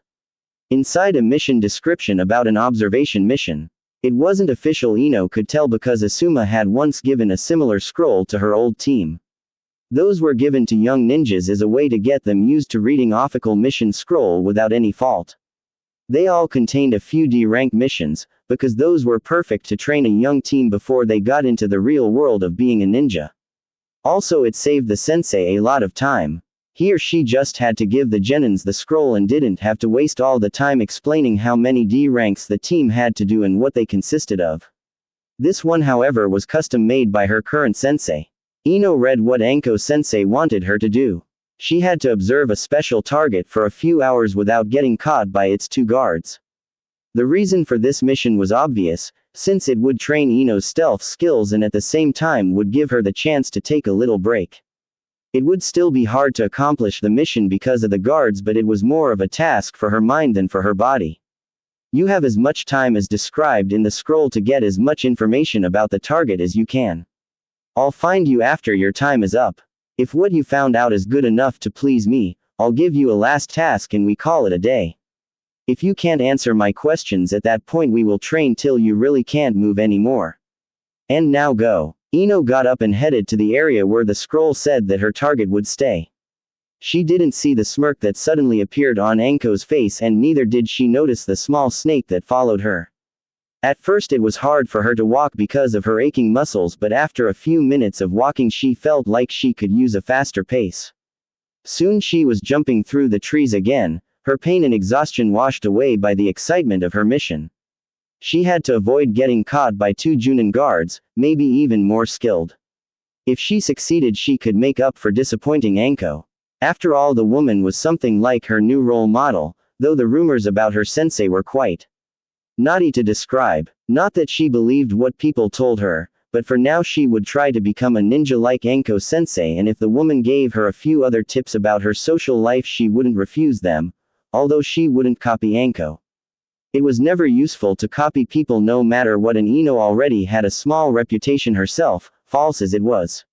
[SPEAKER 1] Inside, a mission description about an observation mission. It wasn't official, Ino could tell, because Asuma had once given a similar scroll to her old team. Those were given to young ninjas as a way to get them used to reading official mission scroll without any fault. They all contained a few D-rank missions, because those were perfect to train a young team before they got into the real world of being a ninja. Also, it saved the sensei a lot of time. He or she just had to give the genins the scroll and didn't have to waste all the time explaining how many D ranks the team had to do and what they consisted of. This one, however, was custom made by her current sensei. Ino read what Anko sensei wanted her to do. She had to observe a special target for a few hours without getting caught by its two guards. The reason for this mission was obvious, since it would train Ino's stealth skills and at the same time would give her the chance to take a little break. It would still be hard to accomplish the mission because of the guards, but it was more of a task for her mind than for her body. You have as much time as described in the scroll to get as much information about the target as you can. I'll find you after your time is up. If what you found out is good enough to please me, I'll give you a last task and we call it a day. If you can't answer my questions at that point, we will train till you really can't move anymore. And now go. Ino got up and headed to the area where the scroll said that her target would stay. She didn't see the smirk that suddenly appeared on Anko's face, and neither did she notice the small snake that followed her. At first it was hard for her to walk because of her aching muscles, but after a few minutes of walking she felt like she could use a faster pace. Soon she was jumping through the trees again, her pain and exhaustion washed away by the excitement of her mission. She had to avoid getting caught by two Junin guards, maybe even more skilled. If she succeeded, she could make up for disappointing Anko. After all, the woman was something like her new role model, though the rumors about her sensei were quite naughty to describe. Not that she believed what people told her, but for now she would try to become a ninja like Anko sensei, and if the woman gave her a few other tips about her social life she wouldn't refuse them, although she wouldn't copy Anko. It was never useful to copy people no matter what, and Ino already had a small reputation herself, false as it was.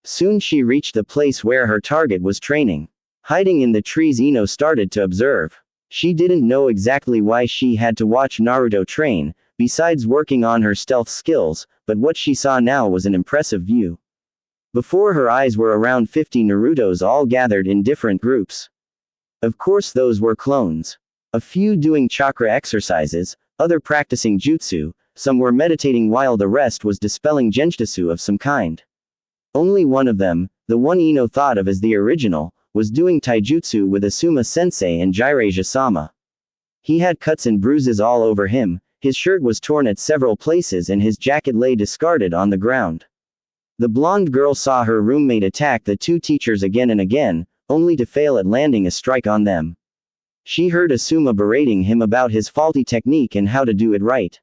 [SPEAKER 1] Soon she reached the place where her target was training. Hiding in the trees, Ino started to observe. She didn't know exactly why she had to watch Naruto train, besides working on her stealth skills, but what she saw now was an impressive view. Before her eyes were around 50 Narutos, all gathered in different groups. Of course those were clones. A few doing chakra exercises, other practicing jutsu, some were meditating while the rest was dispelling genjutsu of some kind. Only one of them, the one Ino thought of as the original, was doing taijutsu with Asuma sensei and Jiraiya-sama. He had cuts and bruises all over him, his shirt was torn at several places and his jacket lay discarded on the ground. The blonde girl saw her roommate attack the two teachers again and again, only to fail at landing a strike on them. She heard Asuma berating him about his faulty technique and how to do it right.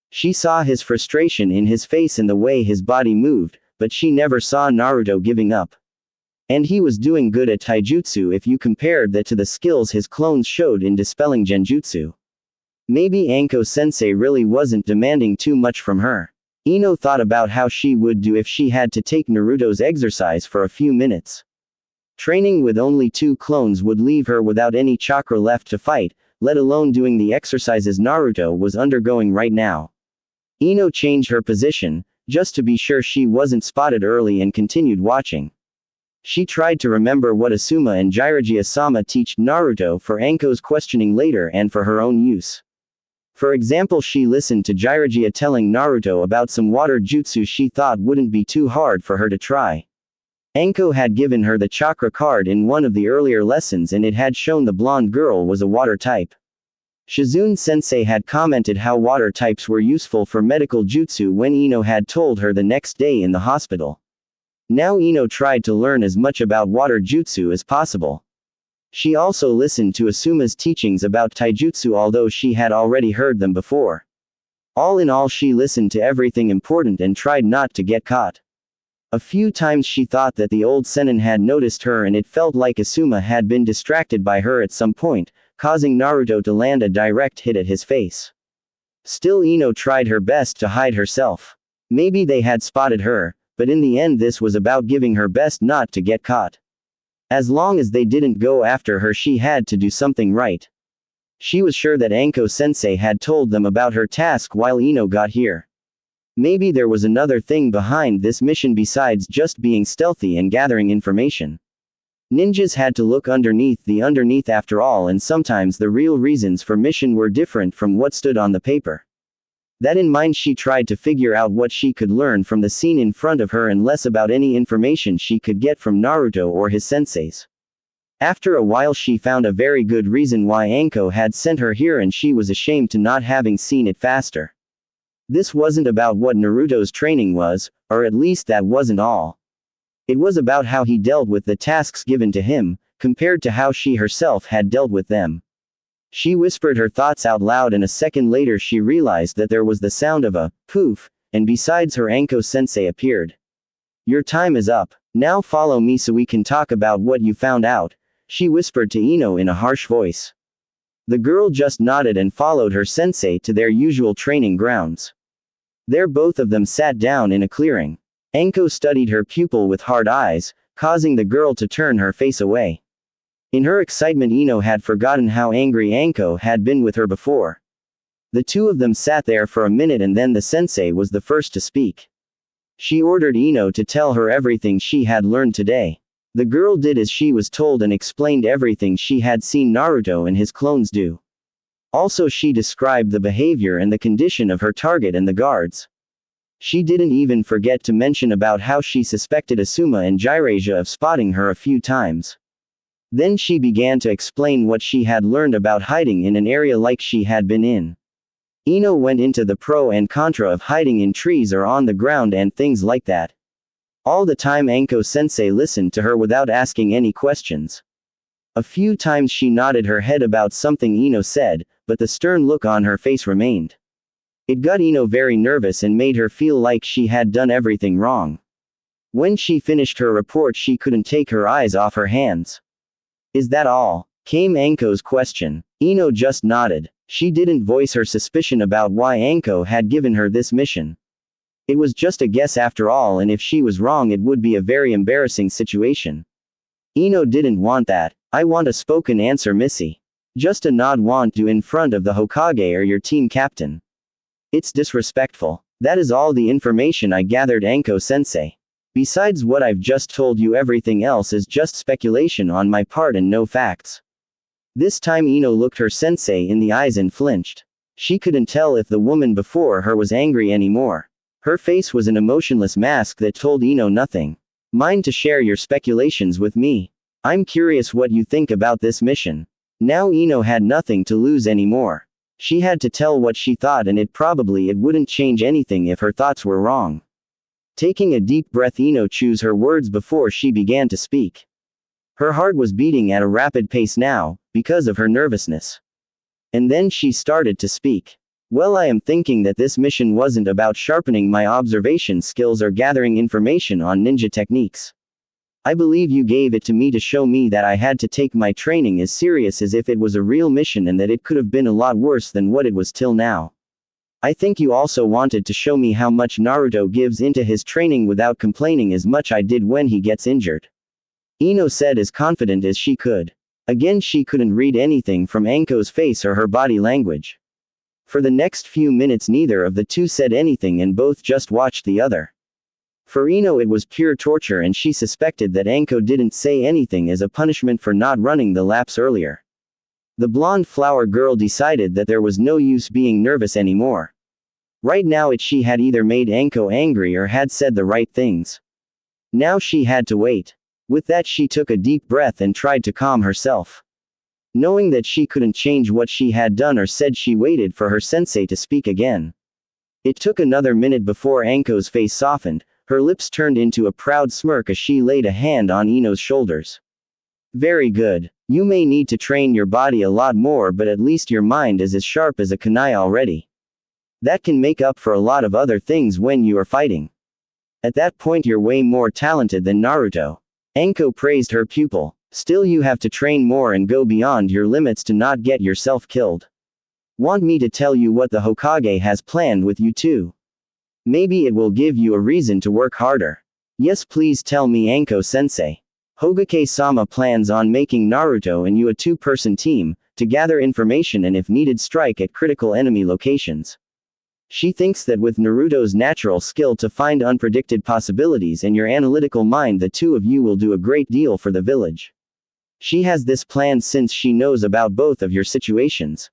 [SPEAKER 1] She saw his frustration in his face and the way his body moved, but she never saw Naruto giving up. And he was doing good at taijutsu if you compared that to the skills his clones showed in dispelling genjutsu. Maybe Anko sensei really wasn't demanding too much from her. Ino thought about how she would do if she had to take Naruto's exercise for a few minutes. Training with only two clones would leave her without any chakra left to fight, let alone doing the exercises Naruto was undergoing right now. Ino changed her position, just to be sure she wasn't spotted early, and continued watching. She tried to remember what Asuma and Jiraiya-sama teach Naruto for Anko's questioning later and for her own use. For example, she listened to Jiraiya telling Naruto about some water jutsu she thought wouldn't be too hard for her to try. Anko had given her the chakra card in one of the earlier lessons and it had shown the blonde girl was a water type. Shizune-sensei had commented how water types were useful for medical jutsu when Ino had told her the next day in the hospital. Now Ino tried to learn as much about water jutsu as possible. She also listened to Asuma's teachings about taijutsu, although she had already heard them before. All in all, she listened to everything important and tried not to get caught. A few times she thought that the old Sennin had noticed her, and it felt like Asuma had been distracted by her at some point, causing Naruto to land a direct hit at his face. Still, Ino tried her best to hide herself. Maybe they had spotted her, but in the end this was about giving her best not to get caught. As long as they didn't go after her, she had to do something right. She was sure that Anko-sensei had told them about her task while Ino got here. Maybe there was another thing behind this mission besides just being stealthy and gathering information. Ninjas had to look underneath the underneath after all, and sometimes the real reasons for mission were different from what stood on the paper. That in mind, she tried to figure out what she could learn from the scene in front of her and less about any information she could get from Naruto or his senseis. After a while she found a very good reason why Anko had sent her here, and she was ashamed to not having seen it faster. This wasn't about what Naruto's training was, or at least that wasn't all. It was about how he dealt with the tasks given to him, compared to how she herself had dealt with them. She whispered her thoughts out loud, and a second later she realized that there was the sound of a poof, and besides her Anko-sensei appeared. "Your time is up. Now follow me so we can talk about what you found out," she whispered to Ino in a harsh voice. The girl just nodded and followed her sensei to their usual training grounds. There both of them sat down in a clearing. Anko studied her pupil with hard eyes, causing the girl to turn her face away. In her excitement, Ino had forgotten how angry Anko had been with her before. The two of them sat there for a minute, and then the sensei was the first to speak. She ordered Ino to tell her everything she had learned today. The girl did as she was told and explained everything she had seen Naruto and his clones do. Also, she described the behavior and the condition of her target and the guards. She didn't even forget to mention about how she suspected Asuma and Jiraiya of spotting her a few times. Then she began to explain what she had learned about hiding in an area like she had been in. Ino went into the pro and contra of hiding in trees or on the ground and things like that. All the time Anko-sensei listened to her without asking any questions. A few times she nodded her head about something Ino said, but the stern look on her face remained. It got Ino very nervous and made her feel like she had done everything wrong. When she finished her report, she couldn't take her eyes off her hands. "Is that all?" came Anko's question. Ino just nodded. She didn't voice her suspicion about why Anko had given her this mission. It was just a guess after all, and if she was wrong it would be a very embarrassing situation. Ino didn't want that. "I want a spoken answer, Missy. Just a nod won't do in front of the Hokage or your team captain. It's disrespectful." "That is all the information I gathered, Anko-sensei. Besides what I've just told you, everything else is just speculation on my part and no facts." This time Ino looked her sensei in the eyes and flinched. She couldn't tell if the woman before her was angry anymore. Her face was an emotionless mask that told Ino nothing. "Mind to share your speculations with me? I'm curious what you think about this mission." Now Ino had nothing to lose anymore. She had to tell what she thought, and it wouldn't change anything if her thoughts were wrong. Taking a deep breath, Ino chose her words before she began to speak. Her heart was beating at a rapid pace now, because of her nervousness. And then she started to speak. "Well, I am thinking that this mission wasn't about sharpening my observation skills or gathering information on ninja techniques. I believe you gave it to me to show me that I had to take my training as serious as if it was a real mission, and that it could have been a lot worse than what it was till now. I think you also wanted to show me how much Naruto gives into his training without complaining as much I did when he gets injured." Ino said as confident as she could. Again, she couldn't read anything from Anko's face or her body language. For the next few minutes neither of the two said anything, and both just watched the other. For Ino it was pure torture, and she suspected that Anko didn't say anything as a punishment for not running the laps earlier. The blonde flower girl decided that there was no use being nervous anymore. Right now she had either made Anko angry or had said the right things. Now she had to wait. With that she took a deep breath and tried to calm herself. Knowing that she couldn't change what she had done or said, she waited for her sensei to speak again. It took another minute before Anko's face softened, her lips turned into a proud smirk as she laid a hand on Ino's shoulders. Very good. You may need to train your body a lot more, but at least your mind is as sharp as a kunai already. That can make up for a lot of other things when you are fighting. At that point you're way more talented than Naruto. Anko praised her pupil. Still, you have to train more and go beyond your limits to not get yourself killed. Want me to tell you what the Hokage has planned with you too? Maybe it will give you a reason to work harder. Yes, please tell me, Anko-sensei. Hokage-sama plans on making Naruto and you a two-person team, to gather information and if needed strike at critical enemy locations. She thinks that with Naruto's natural skill to find unpredicted possibilities and your analytical mind, the two of you will do a great deal for the village. She has this plan since she knows about both of your situations.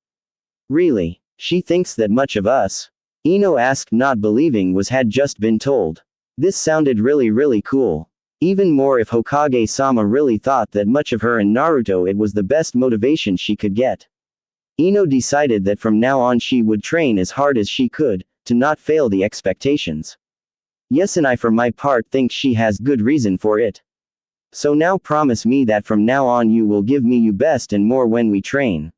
[SPEAKER 1] Really? She thinks that much of us? Ino asked, not believing what had just been told. This sounded really cool. Even more if Hokage-sama really thought that much of her and Naruto, it was the best motivation she could get. Ino decided that from now on she would train as hard as she could, to not fail the expectations. Yes, and I for my part think she has good reason for it. So now promise me that from now on you will give me your best and more when we train.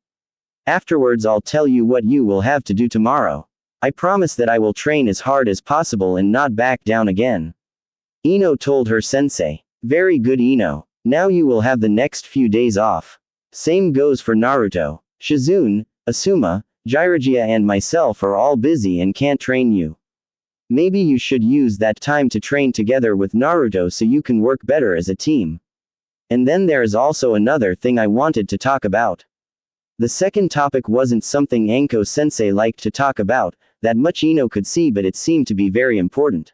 [SPEAKER 1] Afterwards I'll tell you what you will have to do tomorrow. I promise that I will train as hard as possible and not back down again. Ino told her sensei. Very good, Ino. Now you will have the next few days off. Same goes for Naruto. Shizune, Asuma, Jiraiya and myself are all busy and can't train you. Maybe you should use that time to train together with Naruto so you can work better as a team. And then there is also another thing I wanted to talk about. The second topic wasn't something Anko-sensei liked to talk about, that much Ino could see, but it seemed to be very important.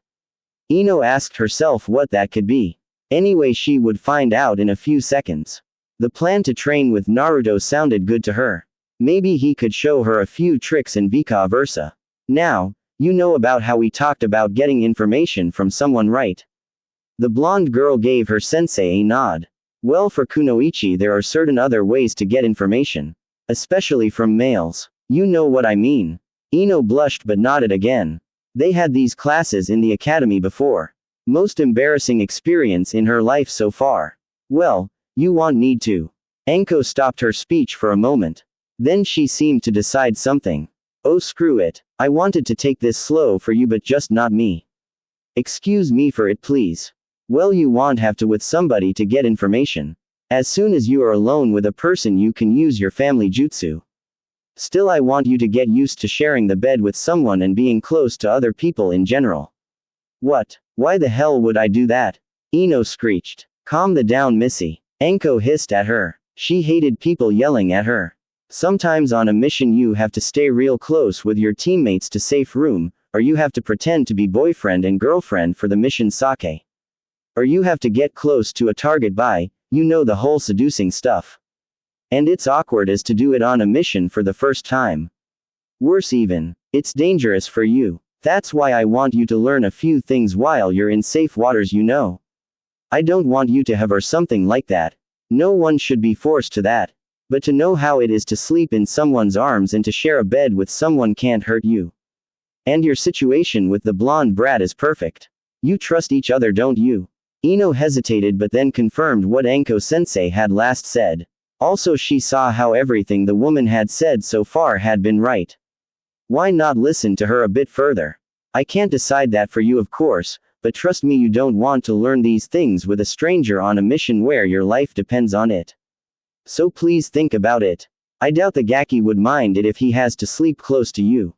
[SPEAKER 1] Ino asked herself what that could be. Anyway, she would find out in a few seconds. The plan to train with Naruto sounded good to her. Maybe he could show her a few tricks and vice versa. Now, you know about how we talked about getting information from someone, right? The blonde girl gave her sensei a nod. Well, for Kunoichi there are certain other ways to get information. Especially from males. You know what I mean. Ino blushed but nodded again. They had these classes in the academy before. Most embarrassing experience in her life so far. Well, you won't need to. Anko stopped her speech for a moment. Then she seemed to decide something. Oh, screw it. I wanted to take this slow for you, but just not me. Excuse me for it, please. Well, you won't have to with somebody to get information. As soon as you are alone with a person you can use your family jutsu. Still, I want you to get used to sharing the bed with someone and being close to other people in general. What? Why the hell would I do that? Ino screeched. Calm the down, Missy. Anko hissed at her. She hated people yelling at her. Sometimes on a mission you have to stay real close with your teammates to safe room, or you have to pretend to be boyfriend and girlfriend for the mission sake. Or you have to get close to a target by, you know, the whole seducing stuff. And it's awkward as to do it on a mission for the first time. Worse even, it's dangerous for you. That's why I want you to learn a few things while you're in safe waters, you know. I don't want you to have or something like that. No one should be forced to that. But to know how it is to sleep in someone's arms and to share a bed with someone can't hurt you. And your situation with the blonde brat is perfect. You trust each other, don't you? Ino hesitated but then confirmed what Anko-sensei had last said. Also, she saw how everything the woman had said so far had been right. Why not listen to her a bit further? I can't decide that for you, of course, but trust me, you don't want to learn these things with a stranger on a mission where your life depends on it. So please think about it. I doubt the Gaki would mind it if he has to sleep close to you.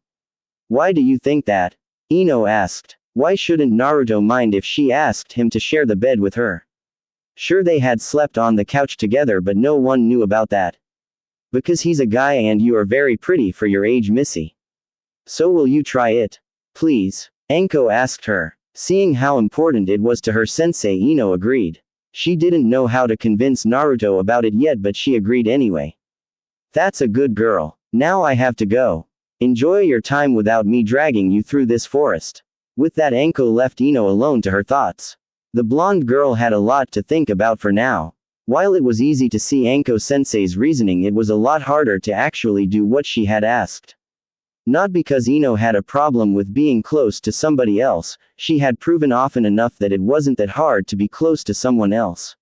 [SPEAKER 1] Why do you think that? Ino asked. Why shouldn't Naruto mind if she asked him to share the bed with her? Sure, they had slept on the couch together, but no one knew about that. Because he's a guy and you are very pretty for your age, Missy. So will you try it? Please? Anko asked her. Seeing how important it was to her sensei, Ino agreed. She didn't know how to convince Naruto about it yet, but she agreed anyway. That's a good girl. Now I have to go. Enjoy your time without me dragging you through this forest. With that, Anko left Ino alone to her thoughts. The blonde girl had a lot to think about for now. While it was easy to see Anko-sensei's reasoning, it was a lot harder to actually do what she had asked. Not because Ino had a problem with being close to somebody else, she had proven often enough that it wasn't that hard to be close to someone else.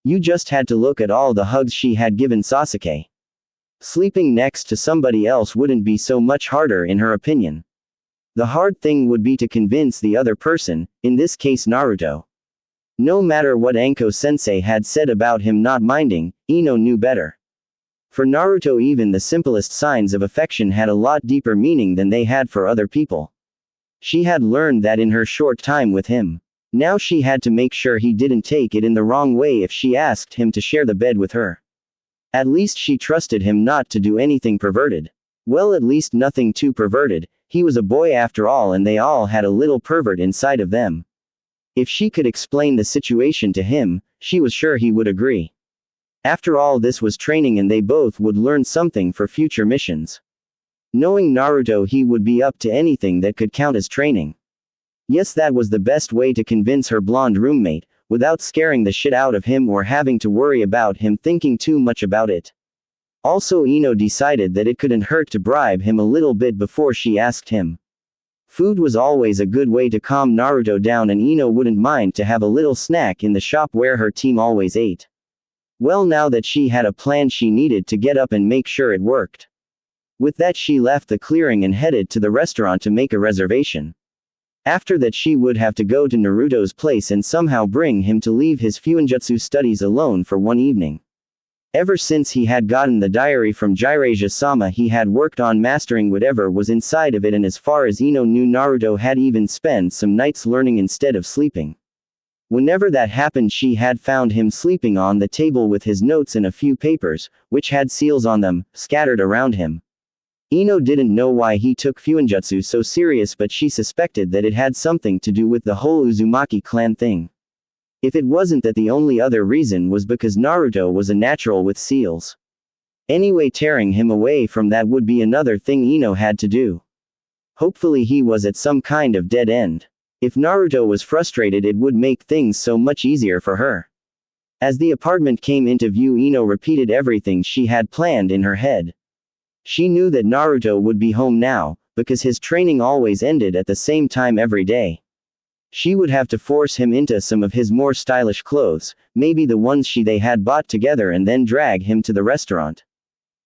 [SPEAKER 1] You just had to look at all the hugs she had given Sasuke. Sleeping next to somebody else wouldn't be so much harder in her opinion. The hard thing would be to convince the other person, in this case Naruto. No matter what Anko-sensei had said about him not minding, Ino knew better. For Naruto, even the simplest signs of affection had a lot deeper meaning than they had for other people. She had learned that in her short time with him. Now she had to make sure he didn't take it in the wrong way if she asked him to share the bed with her. At least she trusted him not to do anything perverted. Well, at least nothing too perverted. He was a boy after all, and they all had a little pervert inside of them. If she could explain the situation to him, she was sure he would agree. After all, this was training and they both would learn something for future missions. Knowing Naruto, he would be up to anything that could count as training. Yes, that was the best way to convince her blonde roommate, without scaring the shit out of him or having to worry about him thinking too much about it. Also, Ino decided that it couldn't hurt to bribe him a little bit before she asked him. Food was always a good way to calm Naruto down, and Ino wouldn't mind to have a little snack in the shop where her team always ate. Well, now that she had a plan, she needed to get up and make sure it worked. With that, she left the clearing and headed to the restaurant to make a reservation. After that, she would have to go to Naruto's place and somehow bring him to leave his Fuinjutsu studies alone for one evening. Ever since he had gotten the diary from Jiraiya-sama, he had worked on mastering whatever was inside of it, and as far as Ino knew, Naruto had even spent some nights learning instead of sleeping. Whenever that happened, she had found him sleeping on the table with his notes and a few papers, which had seals on them, scattered around him. Ino didn't know why he took Fuinjutsu so serious, but she suspected that it had something to do with the whole Uzumaki clan thing. If it wasn't that, the only other reason was because Naruto was a natural with seals. Anyway, tearing him away from that would be another thing Ino had to do. Hopefully he was at some kind of dead end. If Naruto was frustrated, it would make things so much easier for her. As the apartment came into view, Ino repeated everything she had planned in her head. She knew that Naruto would be home now, because his training always ended at the same time every day. She would have to force him into some of his more stylish clothes, maybe the ones they had bought together, and then drag him to the restaurant.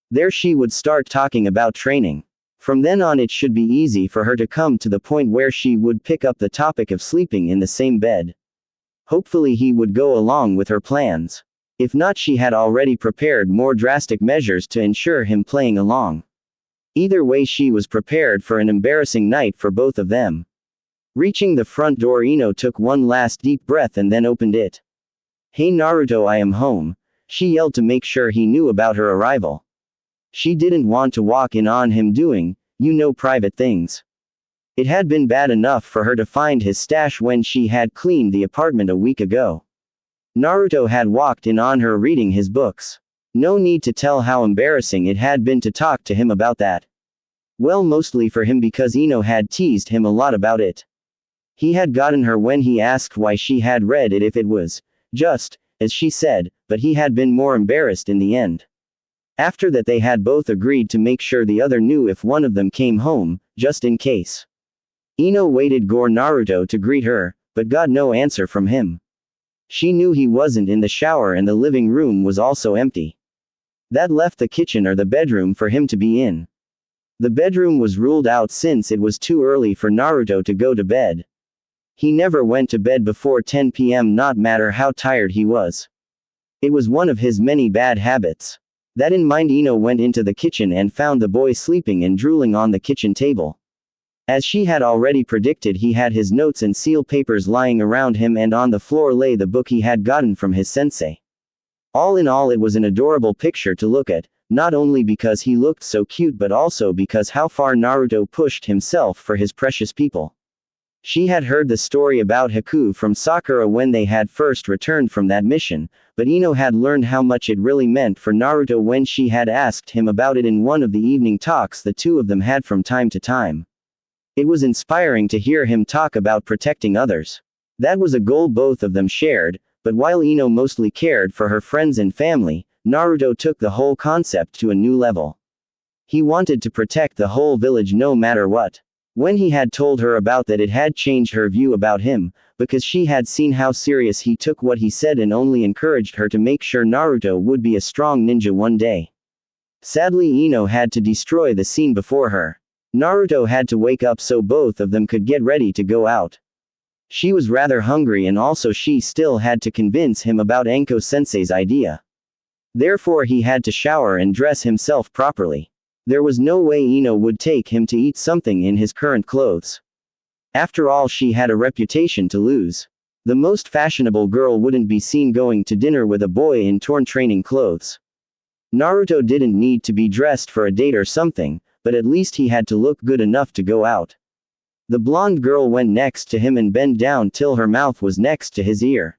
[SPEAKER 1] There she would start talking about training. From then on, it should be easy for her to come to the point where she would pick up the topic of sleeping in the same bed. Hopefully he would go along with her plans. If not, she had already prepared more drastic measures to ensure him playing along. Either way, she was prepared for an embarrassing night for both of them. Reaching the front door, Ino took one last deep breath and then opened it. "Hey Naruto, I am home," she yelled to make sure he knew about her arrival. She didn't want to walk in on him doing, private things. It had been bad enough for her to find his stash when she had cleaned the apartment a week ago. Naruto had walked in on her reading his books. No need to tell how embarrassing it had been to talk to him about that. Well, mostly for him, because Ino had teased him a lot about it. He had gotten her when he asked why she had read it if it was just, as she said, but he had been more embarrassed in the end. After that, they had both agreed to make sure the other knew if one of them came home, just in case. Ino waited for Naruto to greet her, but got no answer from him. She knew he wasn't in the shower, and the living room was also empty. That left the kitchen or the bedroom for him to be in. The bedroom was ruled out since it was too early for Naruto to go to bed. He never went to bed before 10 p.m. not matter how tired he was. It was one of his many bad habits. That in mind, Ino went into the kitchen and found the boy sleeping and drooling on the kitchen table. As she had already predicted, he had his notes and seal papers lying around him, and on the floor lay the book he had gotten from his sensei. All in all, it was an adorable picture to look at, not only because he looked so cute but also because how far Naruto pushed himself for his precious people. She had heard the story about Haku from Sakura when they had first returned from that mission, but Ino had learned how much it really meant for Naruto when she had asked him about it in one of the evening talks the two of them had from time to time. It was inspiring to hear him talk about protecting others. That was a goal both of them shared, But while Ino mostly cared for her friends and family, Naruto took the whole concept to a new level. He wanted to protect the whole village no matter what. When he had told her about that, it had changed her view about him, because she had seen how serious he took what he said and only encouraged her to make sure Naruto would be a strong ninja one day. Sadly, Ino had to destroy the scene before her. Naruto had to wake up so both of them could get ready to go out. She was rather hungry, and also she still had to convince him about Anko-sensei's idea. Therefore he had to shower and dress himself properly. There was no way Ino would take him to eat something in his current clothes. After all, she had a reputation to lose. The most fashionable girl wouldn't be seen going to dinner with a boy in torn training clothes. Naruto didn't need to be dressed for a date or something, but at least he had to look good enough to go out. The blonde girl went next to him and bent down till her mouth was next to his ear.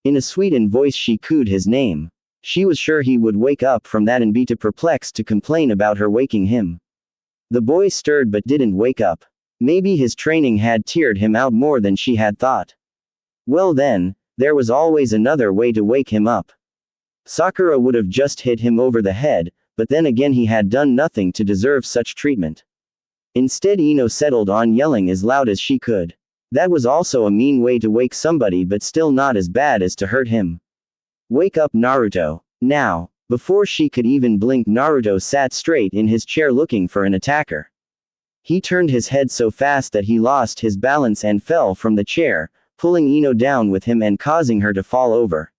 [SPEAKER 1] In a sweetened voice she cooed his name. She was sure he would wake up from that and be too perplexed to complain about her waking him. The boy stirred but didn't wake up. Maybe his training had tired him out more than she had thought. Well then, there was always another way to wake him up. Sakura would have just hit him over the head, but then again he had done nothing to deserve such treatment. Instead, Ino settled on yelling as loud as she could. That was also a mean way to wake somebody, but still not as bad as to hurt him. Wake up, Naruto. Now. Before she could even blink, Naruto sat straight in his chair looking for an attacker. He turned his head so fast that he lost his balance and fell from the chair, pulling Ino down with him and causing her to fall over.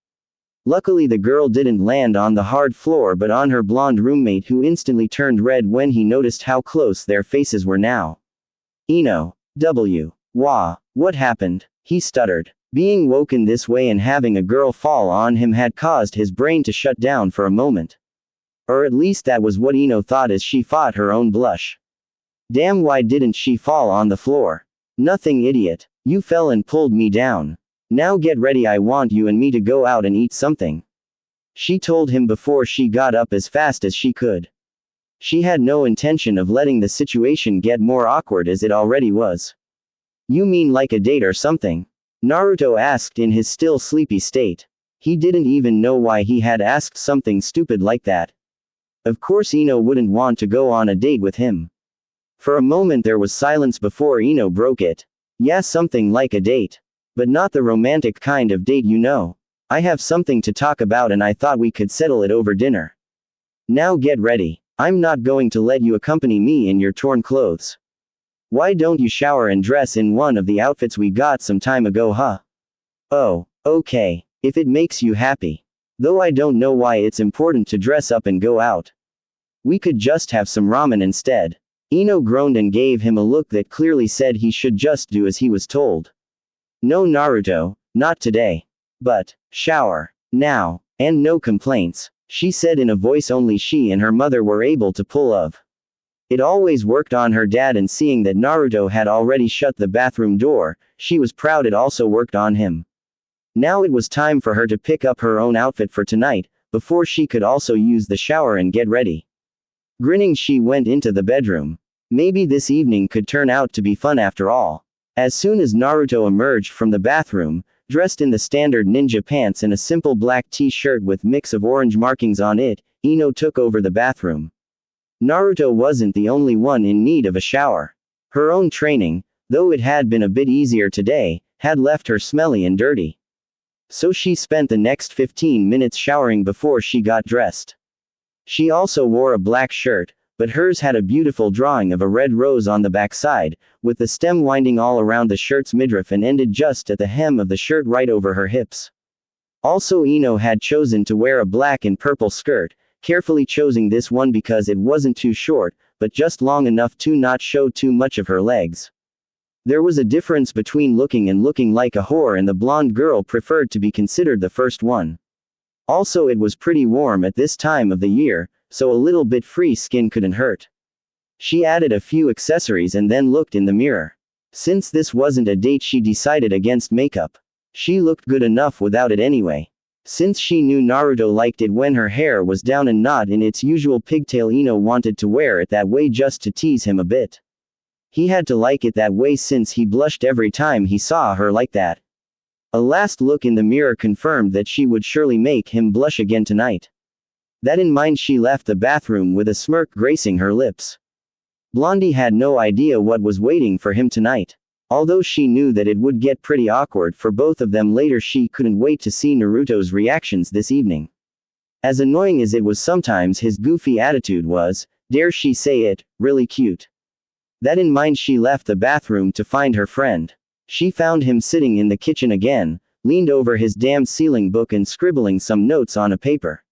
[SPEAKER 1] Luckily the girl didn't land on the hard floor but on her blonde roommate, who instantly turned red when he noticed how close their faces were now. Ino. Wah. What happened? He stuttered. Being woken this way and having a girl fall on him had caused his brain to shut down for a moment. Or at least that was what Ino thought as she fought her own blush. Damn, why didn't she fall on the floor? Nothing, idiot. You fell and pulled me down. Now get ready, I want you and me to go out and eat something. She told him before she got up as fast as she could. She had no intention of letting the situation get more awkward as it already was. You mean like a date or something? Naruto asked in his still sleepy state. He didn't even know why he had asked something stupid like that. Of course Ino wouldn't want to go on a date with him. For a moment there was silence before Ino broke it. Yeah, something like a date. But not the romantic kind of date, you know. I have something to talk about and I thought we could settle it over dinner. Now get ready. I'm not going to let you accompany me in your torn clothes. Why don't you shower and dress in one of the outfits we got some time ago, huh? Oh, okay. If it makes you happy. Though I don't know why it's important to dress up and go out. We could just have some ramen instead. Ino groaned and gave him a look that clearly said he should just do as he was told. No, Naruto, not today. But, shower. Now. And no complaints, she said in a voice only she and her mother were able to pull of. It always worked on her dad, and seeing that Naruto had already shut the bathroom door, she was proud it also worked on him. Now it was time for her to pick up her own outfit for tonight, before she could also use the shower and get ready. Grinning, she went into the bedroom. Maybe this evening could turn out to be fun after all. As soon as Naruto emerged from the bathroom, dressed in the standard ninja pants and a simple black t-shirt with mix of orange markings on it, Ino took over the bathroom. Naruto wasn't the only one in need of a shower. Her own training, though it had been a bit easier today, had left her smelly and dirty. So she spent the next 15 minutes showering before she got dressed. She also wore a black shirt, but hers had a beautiful drawing of a red rose on the backside, with the stem winding all around the shirt's midriff and ended just at the hem of the shirt right over her hips. Also, Ino had chosen to wear a black and purple skirt, carefully choosing this one because it wasn't too short, but just long enough to not show too much of her legs. There was a difference between looking and looking like a whore, and the blonde girl preferred to be considered the first one. Also, it was pretty warm at this time of the year, so a little bit free skin couldn't hurt. She added a few accessories and then looked in the mirror. Since this wasn't a date, she decided against makeup. She looked good enough without it anyway. Since she knew Naruto liked it when her hair was down and not in its usual pigtail, Ino wanted to wear it that way just to tease him a bit. He had to like it that way since he blushed every time he saw her like that. A last look in the mirror confirmed that she would surely make him blush again tonight. That in mind, she left the bathroom with a smirk gracing her lips. Blondie had no idea what was waiting for him tonight. Although she knew that it would get pretty awkward for both of them later, she couldn't wait to see Naruto's reactions this evening. As annoying as it was sometimes, his goofy attitude was, dare she say it, really cute. That in mind, she left the bathroom to find her friend. She found him sitting in the kitchen again, leaned over his damn ceiling book and scribbling some notes on a paper.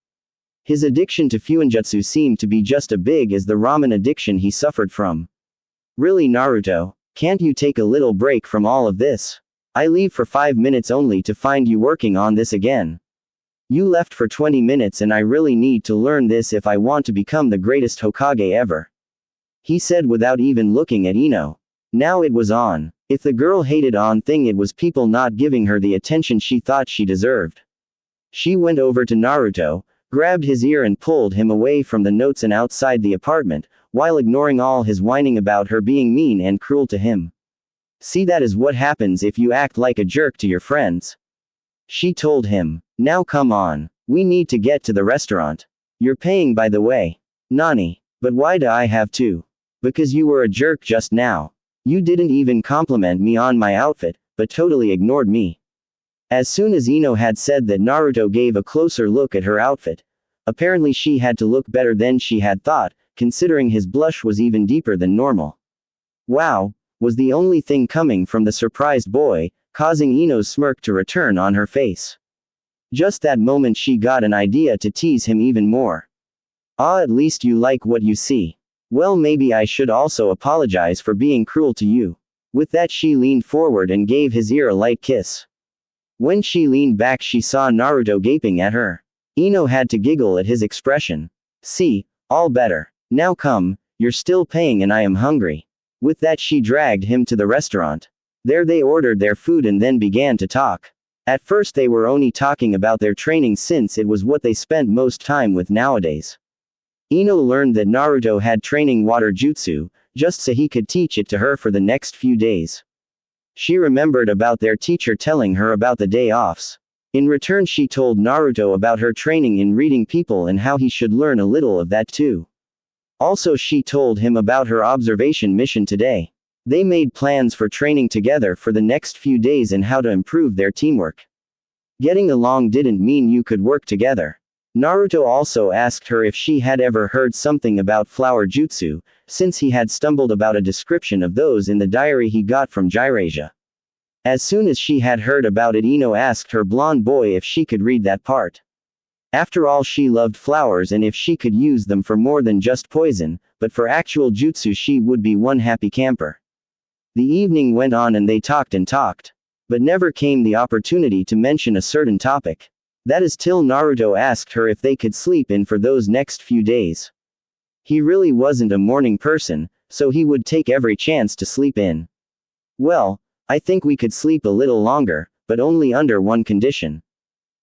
[SPEAKER 1] His addiction to fuinjutsu seemed to be just as big as the ramen addiction he suffered from. Really, Naruto? Can't you take a little break from all of this? I leave for 5 minutes only to find you working on this again. You left for 20 minutes and I really need to learn this if I want to become the greatest Hokage ever. He said without even looking at Ino. Now it was on. If the girl hated on thing, it was people not giving her the attention she thought she deserved. She went over to Naruto, grabbed his ear and pulled him away from the notes and outside the apartment, while ignoring all his whining about her being mean and cruel to him. See, that is what happens if you act like a jerk to your friends. She told him. Now come on. We need to get to the restaurant. You're paying, by the way. Nani? But why do I have to? Because you were a jerk just now. You didn't even compliment me on my outfit, but totally ignored me. As soon as Ino had said that, Naruto gave a closer look at her outfit. Apparently she had to look better than she had thought, considering his blush was even deeper than normal. Wow, was the only thing coming from the surprised boy, causing Ino's smirk to return on her face. Just that moment she got an idea to tease him even more. Ah, at least you like what you see. Well, maybe I should also apologize for being cruel to you. With that, she leaned forward and gave his ear a light kiss. When she leaned back, she saw Naruto gaping at her. Ino had to giggle at his expression. See, all better. Now come, you're still paying and I am hungry. With that, she dragged him to the restaurant. There they ordered their food and then began to talk. At first they were only talking about their training, since it was what they spent most time with nowadays. Ino learned that Naruto had training water jutsu, just so he could teach it to her for the next few days. She remembered about their teacher telling her about the day offs. In return, she told Naruto about her training in reading people and how he should learn a little of that too. Also, she told him about her observation mission today. They made plans for training together for the next few days and how to improve their teamwork. Getting along didn't mean you could work together. Naruto also asked her if she had ever heard something about flower jutsu, since he had stumbled about a description of those in the diary he got from Jiraiya. As soon as she had heard about it, Ino asked her blonde boy if she could read that part. After all, she loved flowers, and if she could use them for more than just poison, but for actual jutsu, she would be one happy camper. The evening went on and they talked and talked. But never came the opportunity to mention a certain topic. That is till Naruto asked her if they could sleep in for those next few days. He really wasn't a morning person, so he would take every chance to sleep in. Well, I think we could sleep a little longer, but only under one condition.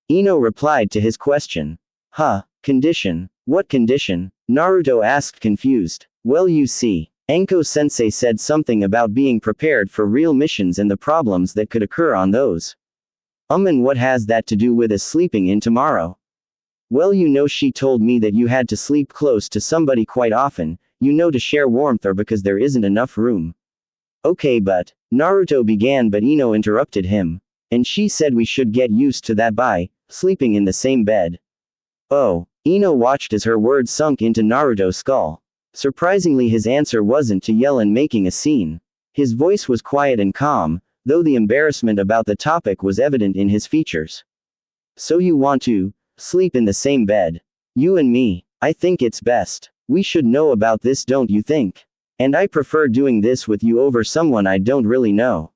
[SPEAKER 1] Ino replied to his question. Huh, condition? What condition? Naruto asked, confused. Well, you see, Enko-sensei said something about being prepared for real missions and the problems that could occur on those. And what has that to do with us sleeping in tomorrow? Well, you know, she told me that you had to sleep close to somebody quite often, you know, to share warmth, or because there isn't enough room. Okay, but, Naruto began, but Ino interrupted him. And she said we should get used to that by sleeping in the same bed. Oh, Ino watched as her words sunk into Naruto's skull. Surprisingly, his answer wasn't to yell and making a scene. His voice was quiet and calm, though the embarrassment about the topic was evident in his features. So you want to sleep in the same bed? You and me? I think it's best. We should know about this, don't you think? And I prefer doing this with you over someone I don't really know.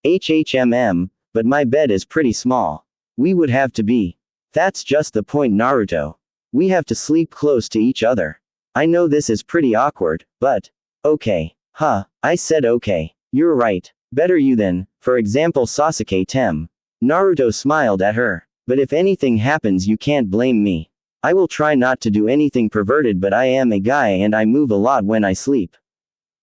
[SPEAKER 1] But my bed is pretty small. We would have to be. That's just the point, Naruto. We have to sleep close to each other. I know this is pretty awkward, but okay. Huh, I said okay. You're right. Better you than, for example, Sasuke Tem. Naruto smiled at her. But if anything happens, you can't blame me. I will try not to do anything perverted, but I am a guy and I move a lot when I sleep.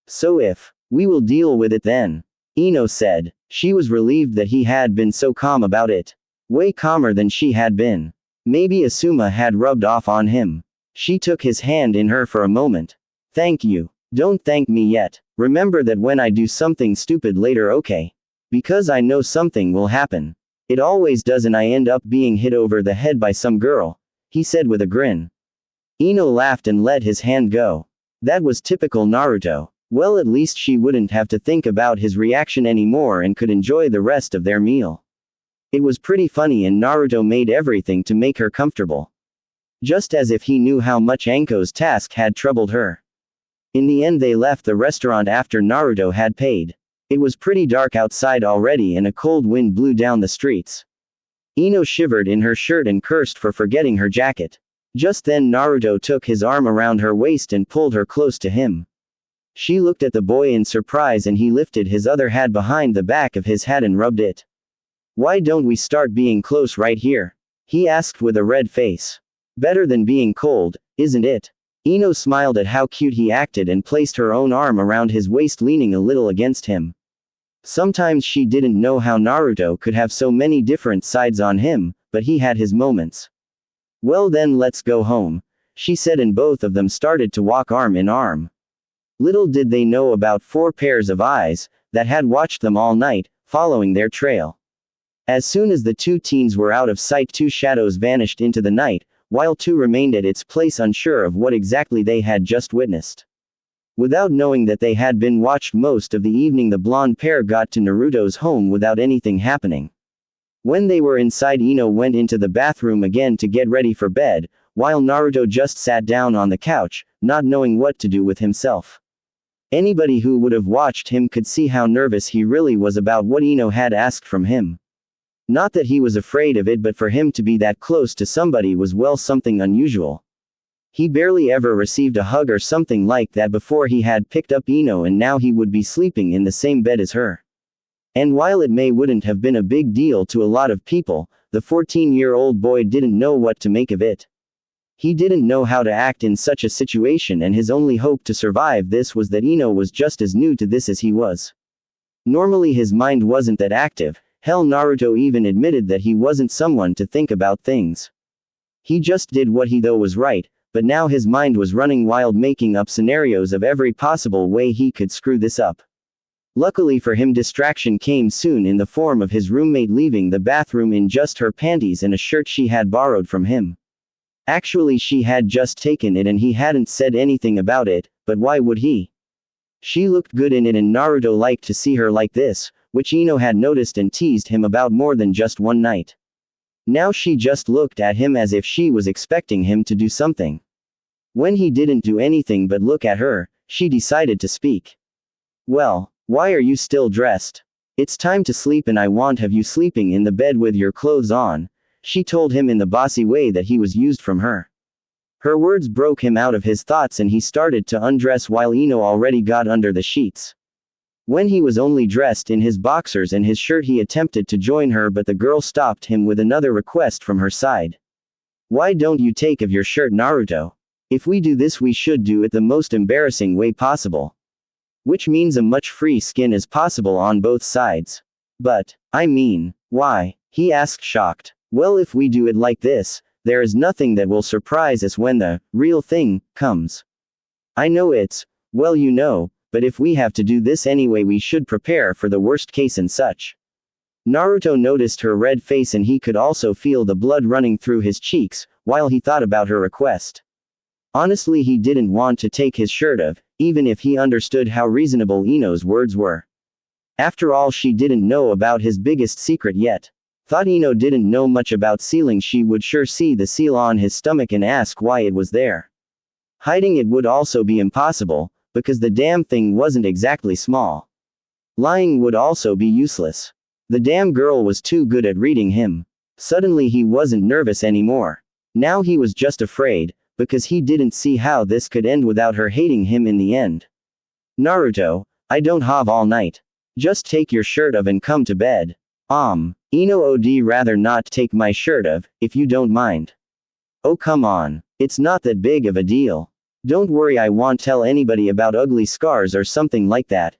[SPEAKER 1] So if we will deal with it then. Ino said. She was relieved that he had been so calm about it. Way calmer than she had been. Maybe Asuma had rubbed off on him. She took his hand in her for a moment. Thank you. Don't thank me yet. Remember that when I do something stupid later, okay? Because I know something will happen. It always does, and I end up being hit over the head by some girl, he said with a grin. Ino laughed and let his hand go. That was typical Naruto. Well, at least she wouldn't have to think about his reaction anymore and could enjoy the rest of their meal. It was pretty funny, and Naruto made everything to make her comfortable. Just as if he knew how much Anko's task had troubled her. In the end, they left the restaurant after Naruto had paid. It was pretty dark outside already, and a cold wind blew down the streets. Ino shivered in her shirt and cursed for forgetting her jacket. Just then Naruto took his arm around her waist and pulled her close to him. She looked at the boy in surprise, and he lifted his other hand behind the back of his hat and rubbed it. Why don't we start being close right here? He asked with a red face. Better than being cold, isn't it? Ino smiled at how cute he acted and placed her own arm around his waist, leaning a little against him. Sometimes she didn't know how Naruto could have so many different sides on him, but he had his moments. Well then, let's go home, she said, and both of them started to walk arm in arm. Little did they know about 4 pairs of eyes that had watched them all night, following their trail. As soon as the 2 teens were out of sight, 2 shadows vanished into the night, while 2 remained at its place, unsure of what exactly they had just witnessed. Without knowing that they had been watched most of the evening, the blonde pair got to Naruto's home without anything happening. When they were inside, Ino went into the bathroom again to get ready for bed, while Naruto just sat down on the couch, not knowing what to do with himself. Anybody who would have watched him could see how nervous he really was about what Ino had asked from him. Not that he was afraid of it, but for him to be that close to somebody was, well, something unusual. He barely ever received a hug or something like that before he had picked up Ino, and now he would be sleeping in the same bed as her. And while it wouldn't have been a big deal to a lot of people, the 14-year-old boy didn't know what to make of it. He didn't know how to act in such a situation, and his only hope to survive this was that Ino was just as new to this as he was. Normally his mind wasn't that active. Hell, Naruto even admitted that he wasn't someone to think about things. He just did what he thought was right, but now his mind was running wild, making up scenarios of every possible way he could screw this up. Luckily for him, distraction came soon in the form of his roommate leaving the bathroom in just her panties and a shirt she had borrowed from him. Actually, she had just taken it and he hadn't said anything about it, but why would he? She looked good in it, and Naruto liked to see her like this, which Ino had noticed and teased him about more than just one night. Now she just looked at him as if she was expecting him to do something. When he didn't do anything but look at her, she decided to speak. Well, why are you still dressed? It's time to sleep, and I won't have you sleeping in the bed with your clothes on, she told him in the bossy way that he was used from her. Her words broke him out of his thoughts, and he started to undress while Ino already got under the sheets. When he was only dressed in his boxers and his shirt, he attempted to join her, but the girl stopped him with another request from her side. Why don't you take off your shirt, Naruto? If we do this, we should do it the most embarrassing way possible. Which means a much free skin as possible on both sides. But, I mean, why? He asked, shocked. Well, if we do it like this, there is nothing that will surprise us when the real thing comes. I know it's, well, you know, but if we have to do this anyway, we should prepare for the worst case and such. Naruto noticed her red face, and he could also feel the blood running through his cheeks, while he thought about her request. Honestly, he didn't want to take his shirt off, even if he understood how reasonable Ino's words were. After all, she didn't know about his biggest secret yet. Thought Ino didn't know much about sealing, she would sure see the seal on his stomach and ask why it was there. Hiding it would also be impossible, because the damn thing wasn't exactly small. Lying would also be useless. The damn girl was too good at reading him. Suddenly he wasn't nervous anymore. Now he was just afraid, because he didn't see how this could end without her hating him in the end. Naruto, I don't have all night. Just take your shirt off and come to bed. Ino would rather not take my shirt off, if you don't mind. Oh come on. It's not that big of a deal. Don't worry, I won't tell anybody about ugly scars or something like that.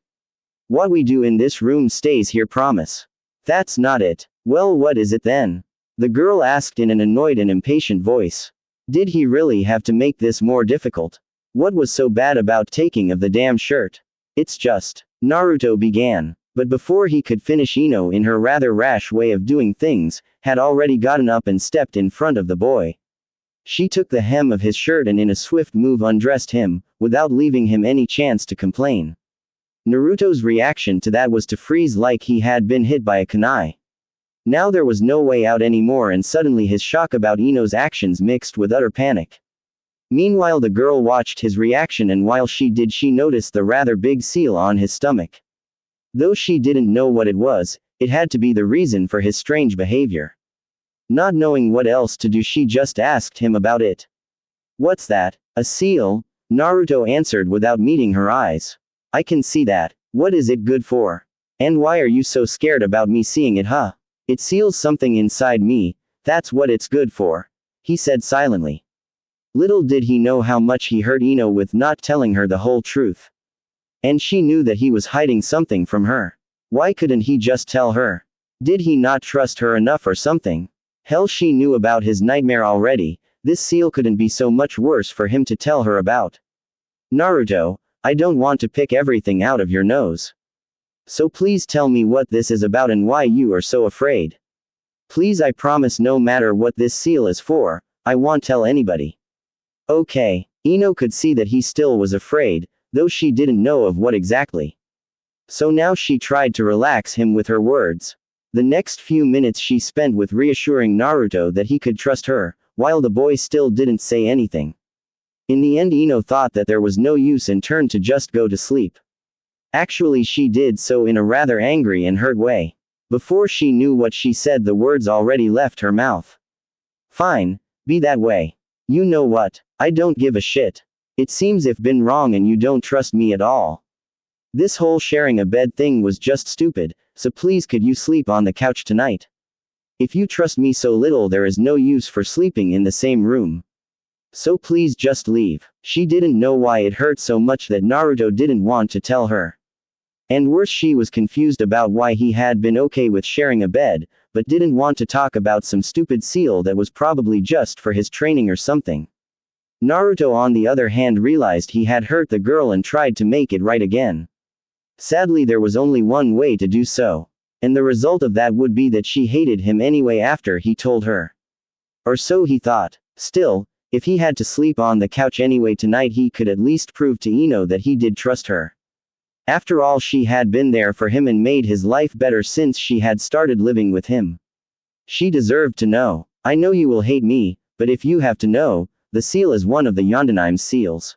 [SPEAKER 1] What we do in this room stays here, promise. That's not it. Well, what is it then? The girl asked in an annoyed and impatient voice. Did he really have to make this more difficult? What was so bad about taking of the damn shirt? It's just. Naruto began. But before he could finish, Ino, in her rather rash way of doing things, had already gotten up and stepped in front of the boy. She took the hem of his shirt and in a swift move undressed him, without leaving him any chance to complain. Naruto's reaction to that was to freeze like he had been hit by a kunai. Now there was no way out anymore, and suddenly his shock about Ino's actions mixed with utter panic. Meanwhile the girl watched his reaction, and while she did, she noticed the rather big seal on his stomach. Though she didn't know what it was, it had to be the reason for his strange behavior. Not knowing what else to do, she just asked him about it. What's that? A seal? Naruto answered without meeting her eyes. I can see that. What is it good for? And why are you so scared about me seeing it, huh? It seals something inside me, that's what it's good for, he said silently. Little did he know how much he hurt Ino with not telling her the whole truth. And she knew that he was hiding something from her. Why couldn't he just tell her? Did he not trust her enough or something? Hell, she knew about his nightmare already. This seal couldn't be so much worse for him to tell her about. Naruto, I don't want to pick everything out of your nose. So please tell me what this is about and why you are so afraid. Please, I promise no matter what this seal is for, I won't tell anybody. Okay. Ino could see that he still was afraid, though she didn't know of what exactly. So now she tried to relax him with her words. The next few minutes she spent with reassuring Naruto that he could trust her, while the boy still didn't say anything. In the end, Ino thought that there was no use and turned to just go to sleep. Actually, she did so in a rather angry and hurt way. Before she knew what she said, the words already left her mouth. Fine, be that way. You know what? I don't give a shit. It seems I've been wrong and you don't trust me at all. This whole sharing a bed thing was just stupid, so please could you sleep on the couch tonight? If you trust me so little, there is no use for sleeping in the same room. So please just leave. She didn't know why it hurt so much that Naruto didn't want to tell her. And worse, she was confused about why he had been okay with sharing a bed, but didn't want to talk about some stupid seal that was probably just for his training or something. Naruto, on the other hand, realized he had hurt the girl and tried to make it right again. Sadly, there was only one way to do so. And the result of that would be that she hated him anyway after he told her. Or so he thought. Still, if he had to sleep on the couch anyway tonight, he could at least prove to Ino that he did trust her. After all, she had been there for him and made his life better since she had started living with him. She deserved to know. I know you will hate me, but if you have to know, the seal is one of the Yondaime seals.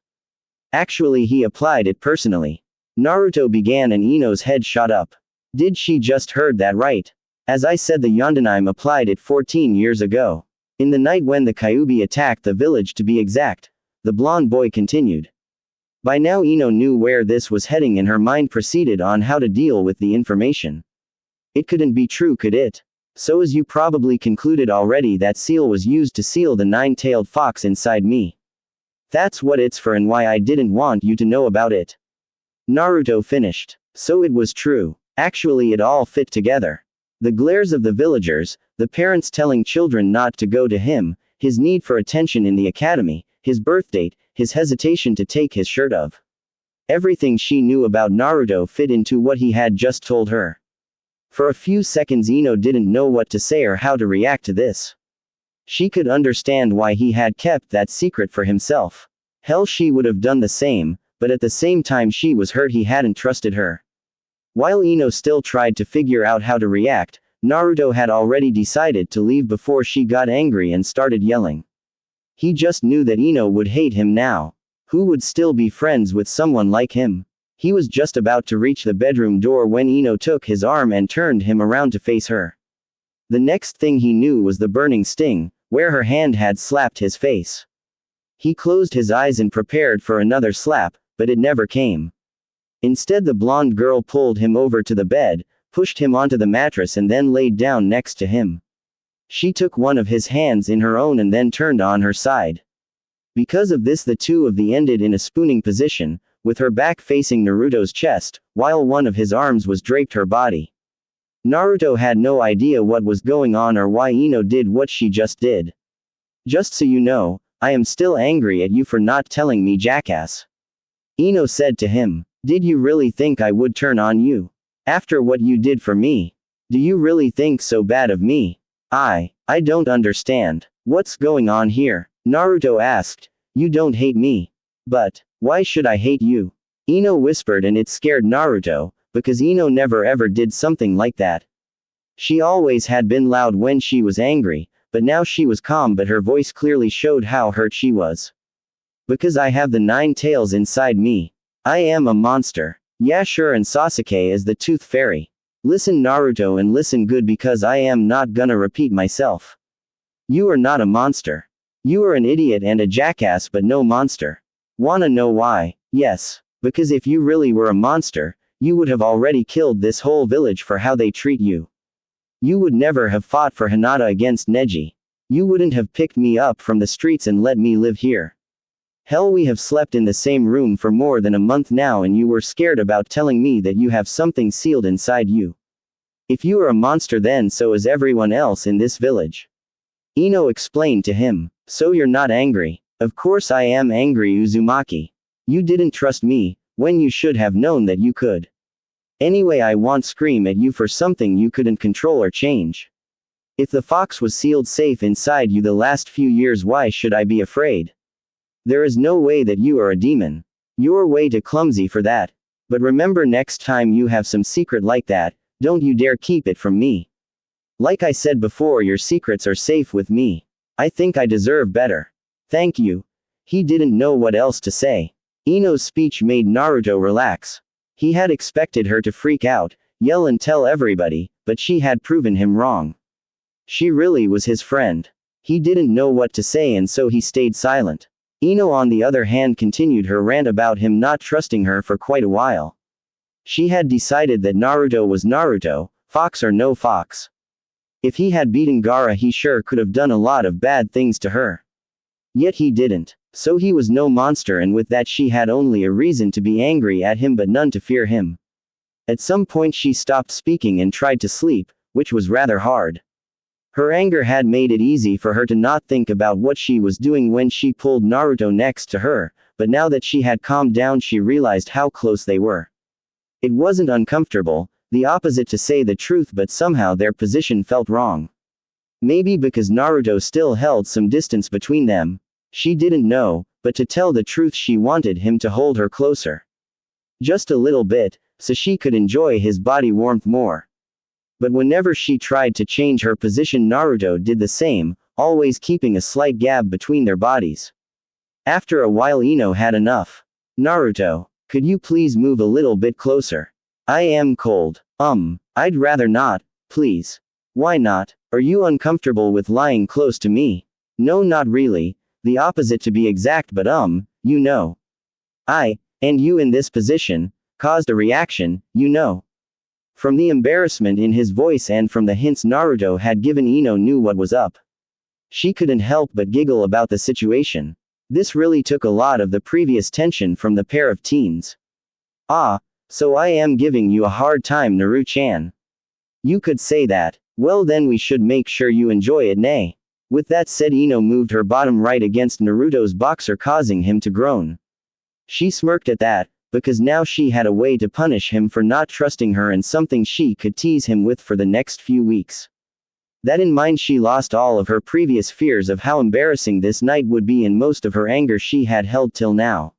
[SPEAKER 1] Actually, he applied it personally. Naruto began, and Ino's head shot up. Did she just heard that right? As I said, the Yondaime applied it 14 years ago. In the night when the Kyuubi attacked the village, to be exact. The blonde boy continued. By now Ino knew where this was heading and her mind proceeded on how to deal with the information. It couldn't be true, could it? So as you probably concluded already, that seal was used to seal the nine-tailed fox inside me. That's what it's for and why I didn't want you to know about it. Naruto finished. So it was true. Actually, it all fit together. The glares of the villagers, the parents telling children not to go to him, his need for attention in the academy, his birth date, his hesitation to take his shirt off. Everything she knew about Naruto fit into what he had just told her. For a few seconds Ino didn't know what to say or how to react to this. She could understand why he had kept that secret for himself. Hell, she would have done the same, but at the same time she was hurt he hadn't trusted her. While Ino still tried to figure out how to react, Naruto had already decided to leave before she got angry and started yelling. He just knew that Ino would hate him now. Who would still be friends with someone like him? He was just about to reach the bedroom door when Ino took his arm and turned him around to face her. The next thing he knew was the burning sting, where her hand had slapped his face. He closed his eyes and prepared for another slap, but it never came. Instead, the blonde girl pulled him over to the bed, pushed him onto the mattress and then laid down next to him. She took one of his hands in her own and then turned on her side. Because of this, the two of them ended in a spooning position, with her back facing Naruto's chest, while one of his arms was draped her body. Naruto had no idea what was going on or why Ino did what she just did. "Just so you know, I am still angry at you for not telling me, jackass," Ino said to him. "Did you really think I would turn on you? After what you did for me? Do you really think so bad of me?" I don't understand. What's going on here?" Naruto asked. "You don't hate me. But why should I hate you?" Ino whispered, and it scared Naruto, because Ino never ever did something like that. She always had been loud when she was angry, but now she was calm, but her voice clearly showed how hurt she was. "Because I have the 9 tails inside me. I am a monster. Yeah, sure, and Sasuke is the Tooth Fairy. Listen, Naruto, and listen good, because I am not gonna repeat myself. You are not a monster. You are an idiot and a jackass, but no monster. Wanna know why? Yes. Because if you really were a monster, you would have already killed this whole village for how they treat you. You would never have fought for Hinata against Neji. You wouldn't have picked me up from the streets and let me live here. Hell, we have slept in the same room for more than a month now, and you were scared about telling me that you have something sealed inside you. If you are a monster, then so is everyone else in this village." Ino explained to him. "So you're not angry?" "Of course I am angry, Uzumaki. You didn't trust me, when you should have known that you could. Anyway, I won't scream at you for something you couldn't control or change. If the fox was sealed safe inside you the last few years, why should I be afraid? There is no way that you are a demon. You're way too clumsy for that. But remember, next time you have some secret like that, don't you dare keep it from me. Like I said before, your secrets are safe with me. I think I deserve better. Thank you." He didn't know what else to say. Ino's speech made Naruto relax. He had expected her to freak out, yell and tell everybody, but she had proven him wrong. She really was his friend. He didn't know what to say, and so he stayed silent. Ino, on the other hand, continued her rant about him not trusting her for quite a while. She had decided that Naruto was Naruto, fox or no fox. If he had beaten Gaara, he sure could have done a lot of bad things to her. Yet he didn't. So he was no monster, and with that she had only a reason to be angry at him but none to fear him. At some point she stopped speaking and tried to sleep, which was rather hard. Her anger had made it easy for her to not think about what she was doing when she pulled Naruto next to her, but now that she had calmed down she realized how close they were. It wasn't uncomfortable, the opposite to say the truth, but somehow their position felt wrong. Maybe because Naruto still held some distance between them. She didn't know, but to tell the truth she wanted him to hold her closer. Just a little bit, so she could enjoy his body warmth more. But whenever she tried to change her position, Naruto did the same, always keeping a slight gap between their bodies. After a while Ino had enough. "Naruto, could you please move a little bit closer? I am cold." I'd rather not, please." "Why not? Are you uncomfortable with lying close to me?" "No, not really. The opposite to be exact, but you know. And you in this position, caused a reaction, you know." From the embarrassment in his voice and from the hints Naruto had given, Ino knew what was up. She couldn't help but giggle about the situation. This really took a lot of the previous tension from the pair of teens. So I am giving you a hard time, Naru-chan. You could say that. Well, then we should make sure you enjoy it, nay. With that said, Ino moved her bottom right against Naruto's boxer, causing him to groan. She smirked at that, because now she had a way to punish him for not trusting her and something she could tease him with for the next few weeks. That in mind, she lost all of her previous fears of how embarrassing this night would be, and most of her anger she had held till now.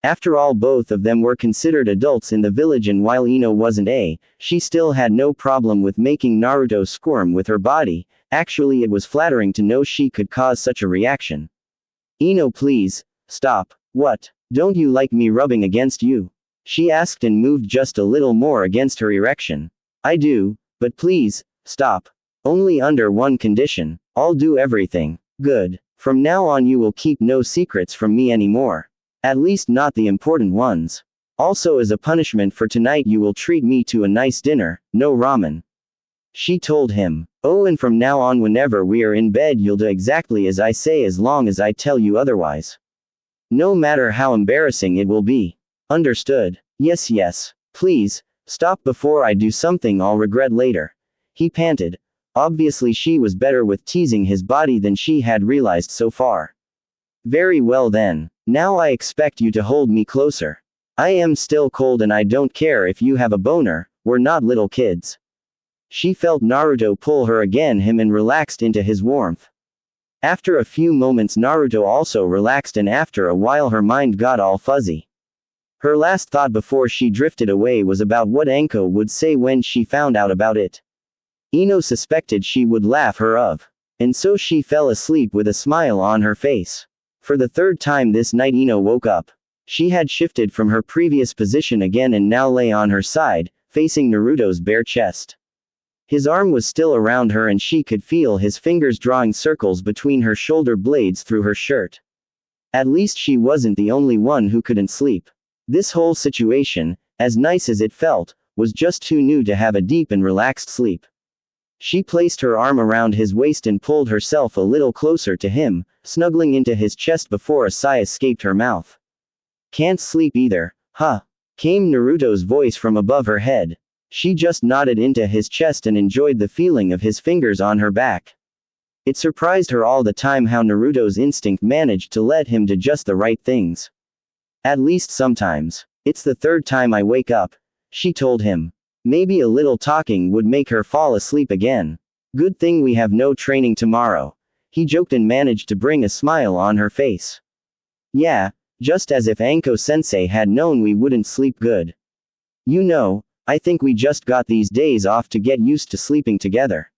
[SPEAKER 1] After all, both of them were considered adults in the village, and while Ino wasn't she still had no problem with making Naruto squirm with her body. Actually, it was flattering to know she could cause such a reaction. "Ino, please, stop." "What? Don't you like me rubbing against you?" she asked and moved just a little more against her erection. "I do, but please, stop. Only under one condition. I'll do everything." "Good. From now on you will keep no secrets from me anymore. At least not the important ones. Also, as a punishment for tonight, you will treat me to a nice dinner, no ramen," she told him. "Oh, and from now on whenever we are in bed you'll do exactly as I say, as long as I tell you otherwise. No matter how embarrassing it will be." Understood. Yes, yes. Please, stop before I do something I'll regret later. He panted. Obviously she was better with teasing his body than she had realized so far. Very well then. Now I expect you to hold me closer. I am still cold and I don't care if you have a boner, we're not little kids. She felt Naruto pull her again him and relaxed into his warmth. After a few moments Naruto also relaxed and after a while her mind got all fuzzy. Her last thought before she drifted away was about what Anko would say when she found out about it. Ino suspected she would laugh her of. And so she fell asleep with a smile on her face. For the third time this night Ino woke up. She had shifted from her previous position again and now lay on her side, facing Naruto's bare chest. His arm was still around her and she could feel his fingers drawing circles between her shoulder blades through her shirt. At least she wasn't the only one who couldn't sleep. This whole situation, as nice as it felt, was just too new to have a deep and relaxed sleep. She placed her arm around his waist and pulled herself a little closer to him, snuggling into his chest before a sigh escaped her mouth. Can't sleep either, huh? Came Naruto's voice from above her head. She just nodded into his chest and enjoyed the feeling of his fingers on her back. It surprised her all the time how Naruto's instinct managed to let him do just the right things. At least sometimes. It's the third time I wake up, she told him. Maybe a little talking would make her fall asleep again. Good thing we have no training tomorrow. He joked and managed to bring a smile on her face. Yeah, just as if Anko-sensei had known we wouldn't sleep good. You know, I think we just got these days off to get used to sleeping together.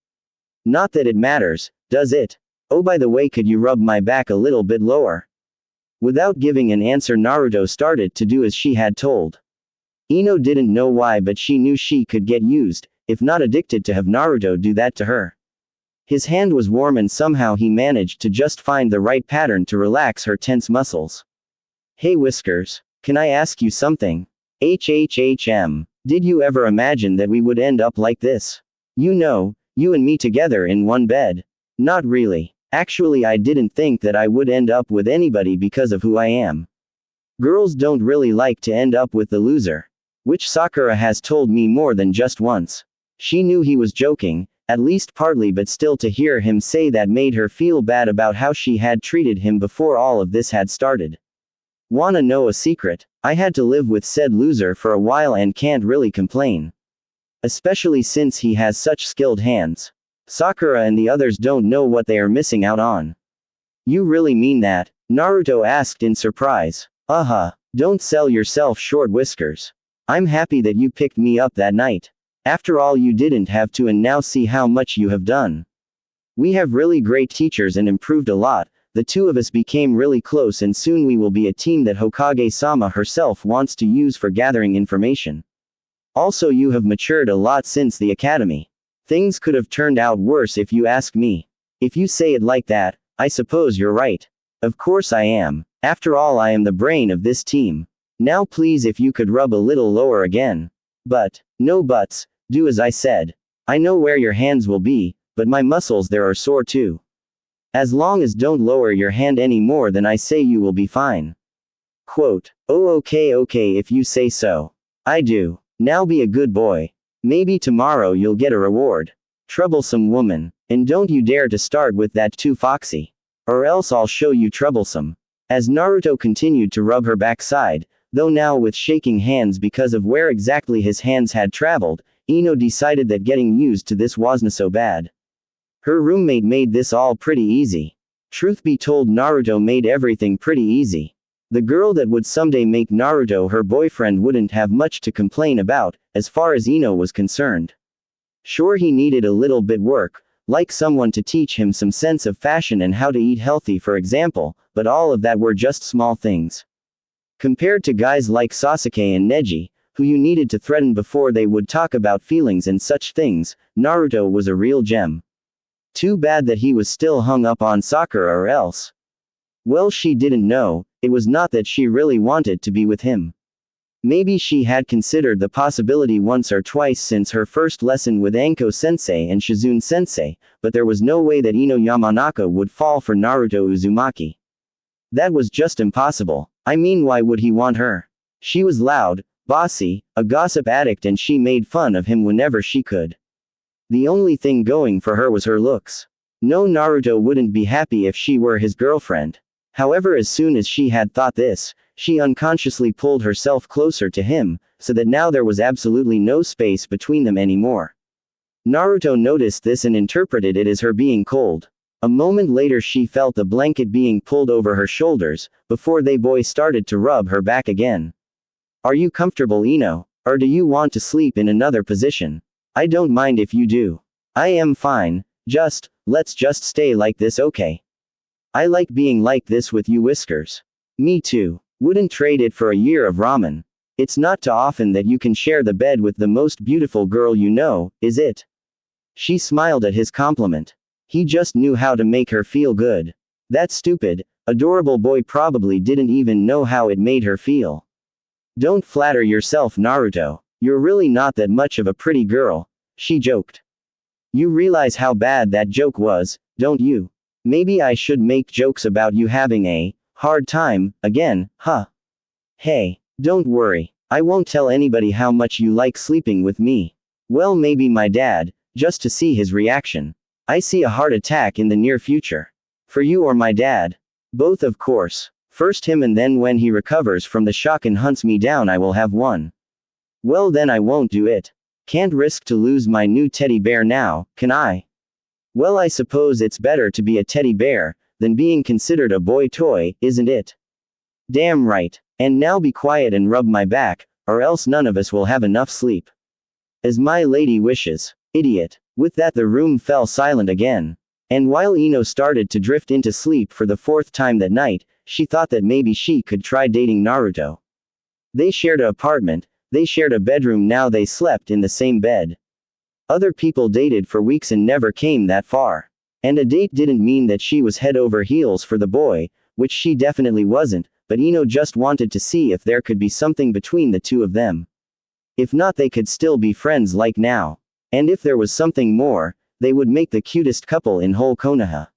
[SPEAKER 1] Not that it matters, does it? Oh, by the way, could you rub my back a little bit lower? Without giving an answer Naruto started to do as she had told. Ino didn't know why but she knew she could get used, if not addicted to have Naruto do that to her. His hand was warm and somehow he managed to just find the right pattern to relax her tense muscles. Hey Whiskers, can I ask you something? HHHM. Did you ever imagine that we would end up like this? You know, you and me together in one bed. Not really. Actually I didn't think that I would end up with anybody because of who I am. Girls don't really like to end up with the loser. Which Sakura has told me more than just once. She knew he was joking, at least partly, but still to hear him say that made her feel bad about how she had treated him before all of this had started. Wanna know a secret? I had to live with said loser for a while and can't really complain. Especially since he has such skilled hands. Sakura and the others don't know what they are missing out on. You really mean that? Naruto asked in surprise. Don't sell yourself short, Whiskers. I'm happy that you picked me up that night. After all you didn't have to and now see how much you have done. We have really great teachers and improved a lot, the two of us became really close and soon we will be a team that Hokage-sama herself wants to use for gathering information. Also you have matured a lot since the academy. Things could have turned out worse if you ask me. If you say it like that, I suppose you're right. Of course I am. After all I am the brain of this team. Now please if you could rub a little lower again. But, no buts, do as I said. I know where your hands will be, but my muscles there are sore too. As long as don't lower your hand any more than I say you will be fine. Quote, oh okay if you say so. I do. Now be a good boy. Maybe tomorrow you'll get a reward. Troublesome woman. And don't you dare to start with that too, Foxy. Or else I'll show you troublesome. As Naruto continued to rub her backside, though now with shaking hands because of where exactly his hands had traveled, Ino decided that getting used to this wasn't so bad. Her roommate made this all pretty easy. Truth be told, Naruto made everything pretty easy. The girl that would someday make Naruto her boyfriend wouldn't have much to complain about, as far as Ino was concerned. Sure, he needed a little bit work, like someone to teach him some sense of fashion and how to eat healthy for example, but all of that were just small things. Compared to guys like Sasuke and Neji, who you needed to threaten before they would talk about feelings and such things, Naruto was a real gem. Too bad that he was still hung up on Sakura or else. Well, she didn't know, it was not that she really wanted to be with him. Maybe she had considered the possibility once or twice since her first lesson with Anko-sensei and Shizune-sensei, but there was no way that Ino Yamanaka would fall for Naruto Uzumaki. That was just impossible. I mean, why would he want her? She was loud, bossy, a gossip addict, and she made fun of him whenever she could. The only thing going for her was her looks. No, Naruto wouldn't be happy if she were his girlfriend. However, as soon as she had thought this, she unconsciously pulled herself closer to him, so that now there was absolutely no space between them anymore. Naruto noticed this and interpreted it as her being cold. A moment later she felt the blanket being pulled over her shoulders, before they boy started to rub her back again. Are you comfortable, Ino? Or do you want to sleep in another position? I don't mind if you do. I am fine, let's just stay like this, okay? I like being like this with you, Whiskers. Me too. Wouldn't trade it for a year of ramen. It's not too often that you can share the bed with the most beautiful girl you know, is it? She smiled at his compliment. He just knew how to make her feel good. That stupid, adorable boy probably didn't even know how it made her feel. Don't flatter yourself, Naruto. You're really not that much of a pretty girl, she joked. You realize how bad that joke was, don't you? Maybe I should make jokes about you having a hard time again, huh? Hey, don't worry. I won't tell anybody how much you like sleeping with me. Well, maybe my dad, just to see his reaction. I see a heart attack in the near future. For you or my dad? Both, of course. First him, and then when he recovers from the shock and hunts me down, I will have one. Well, then I won't do it. Can't risk to lose my new teddy bear now, can I? Well, I suppose it's better to be a teddy bear than being considered a boy toy, isn't it? Damn right. And now be quiet and rub my back, or else none of us will have enough sleep. As my lady wishes. Idiot. With that, the room fell silent again. And while Ino started to drift into sleep for the fourth time that night, she thought that maybe she could try dating Naruto. They shared an apartment, they shared a bedroom, now they slept in the same bed. Other people dated for weeks and never came that far. And a date didn't mean that she was head over heels for the boy, which she definitely wasn't, but Ino just wanted to see if there could be something between the two of them. If not, they could still be friends like now. And if there was something more, they would make the cutest couple in whole Konoha.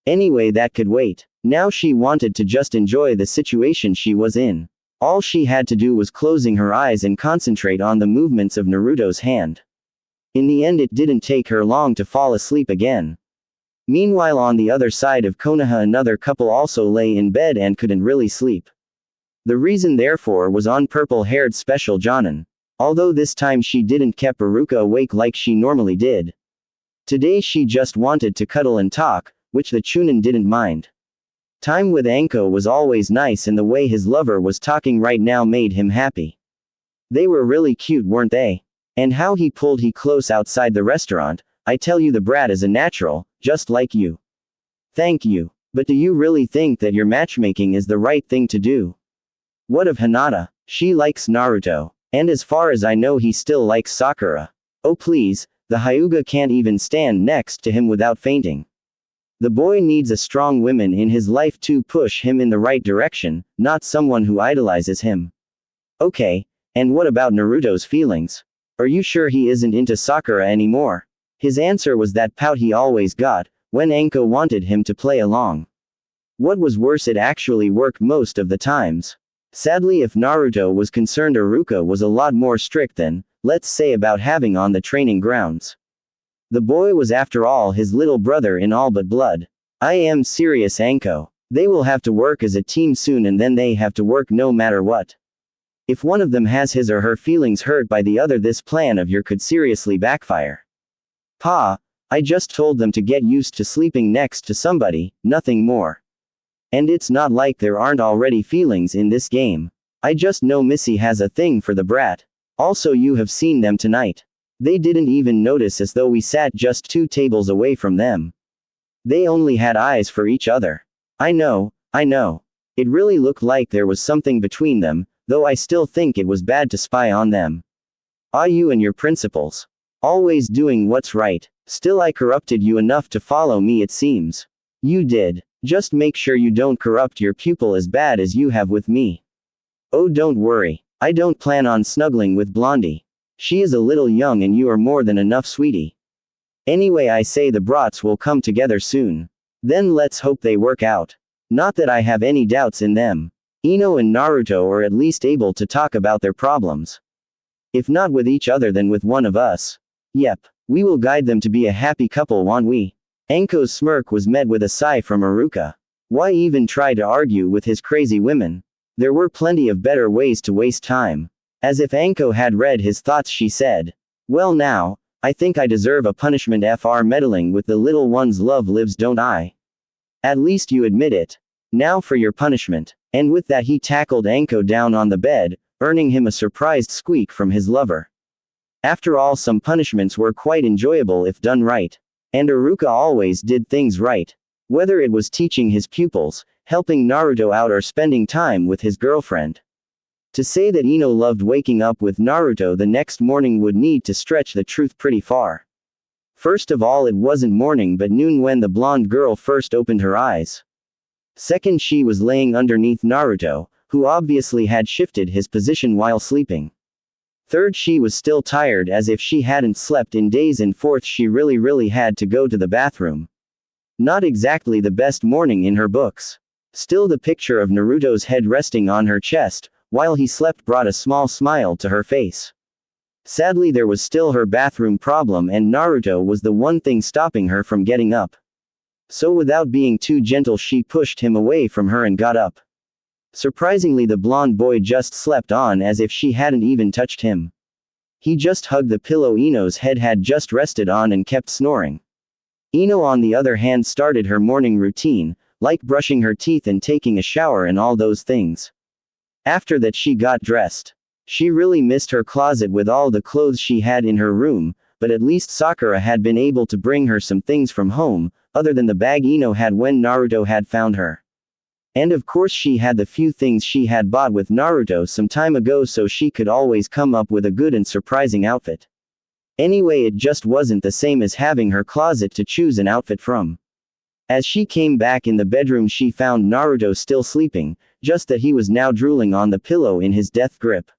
[SPEAKER 1] Anyway, that could wait. Now she wanted to just enjoy the situation she was in. All she had to do was closing her eyes and concentrate on the movements of Naruto's hand. In the end, it didn't take her long to fall asleep again. Meanwhile, on the other side of Konoha, another couple also lay in bed and couldn't really sleep. The reason therefore was on purple-haired Special Jonin. Although this time she didn't keep Iruka awake like she normally did. Today she just wanted to cuddle and talk, which the Chunin didn't mind. Time with Anko was always nice, and the way his lover was talking right now made him happy. They were really cute, weren't they? And how he pulled he close outside the restaurant. I tell you, the brat is a natural, just like you. Thank you. But do you really think that your matchmaking is the right thing to do? What of Hinata? She likes Naruto. And as far as I know, he still likes Sakura. Oh please, the Hyuga can't even stand next to him without fainting. The boy needs a strong woman in his life to push him in the right direction, not someone who idolizes him. Okay, and what about Naruto's feelings? Are you sure he isn't into Sakura anymore? His answer was that pout he always got when Anko wanted him to play along. What was worse, it actually worked most of the times. Sadly, if Naruto was concerned, Iruka was a lot more strict than, let's say, about having on the training grounds. The boy was after all his little brother in all but blood. I am serious, Anko. They will have to work as a team soon, and then they have to work no matter what. If one of them has his or her feelings hurt by the other, this plan of yours could seriously backfire. Pa, I just told them to get used to sleeping next to somebody, nothing more. And it's not like there aren't already feelings in this game. I just know Missy has a thing for the brat. Also, you have seen them tonight. They didn't even notice, as though we sat just 2 tables away from them. They only had eyes for each other. I know. It really looked like there was something between them, though I still think it was bad to spy on them. Ah, you and your principles. Always doing what's right. Still, I corrupted you enough to follow me, it seems. You did. Just make sure you don't corrupt your pupil as bad as you have with me. Oh, don't worry. I don't plan on snuggling with Blondie. She is a little young and you are more than enough, sweetie. Anyway, I say the brats will come together soon. Then let's hope they work out. Not that I have any doubts in them. Ino and Naruto are at least able to talk about their problems. If not with each other, then with one of us. Yep. We will guide them to be a happy couple, won't we? Anko's smirk was met with a sigh from Iruka. Why even try to argue with his crazy women? There were plenty of better ways to waste time. As if Anko had read his thoughts, she said. Well now, I think I deserve a punishment for meddling with the little one's love lives, don't I? At least you admit it. Now for your punishment. And with that he tackled Anko down on the bed, earning him a surprised squeak from his lover. After all, some punishments were quite enjoyable if done right. And Iruka always did things right. Whether it was teaching his pupils, helping Naruto out, or spending time with his girlfriend. To say that Ino loved waking up with Naruto the next morning would need to stretch the truth pretty far. First of all, it wasn't morning but noon when the blonde girl first opened her eyes. Second, she was laying underneath Naruto, who obviously had shifted his position while sleeping. Third, she was still tired as if she hadn't slept in days, and fourth, she really had to go to the bathroom. Not exactly the best morning in her books. Still, the picture of Naruto's head resting on her chest, while he slept, brought a small smile to her face. Sadly, there was still her bathroom problem, and Naruto was the one thing stopping her from getting up. So without being too gentle, she pushed him away from her and got up. Surprisingly, the blonde boy just slept on as if she hadn't even touched him. He just hugged the pillow Ino's head had just rested on and kept snoring. Ino, on the other hand, started her morning routine, like brushing her teeth and taking a shower and all those things. After that, she got dressed. She really missed her closet with all the clothes she had in her room, but at least Sakura had been able to bring her some things from home, other than the bag Ino had when Naruto had found her. And of course she had the few things she had bought with Naruto some time ago, so she could always come up with a good and surprising outfit. Anyway, it just wasn't the same as having her closet to choose an outfit from. As she came back in the bedroom, she found Naruto still sleeping, just that he was now drooling on the pillow in his death grip.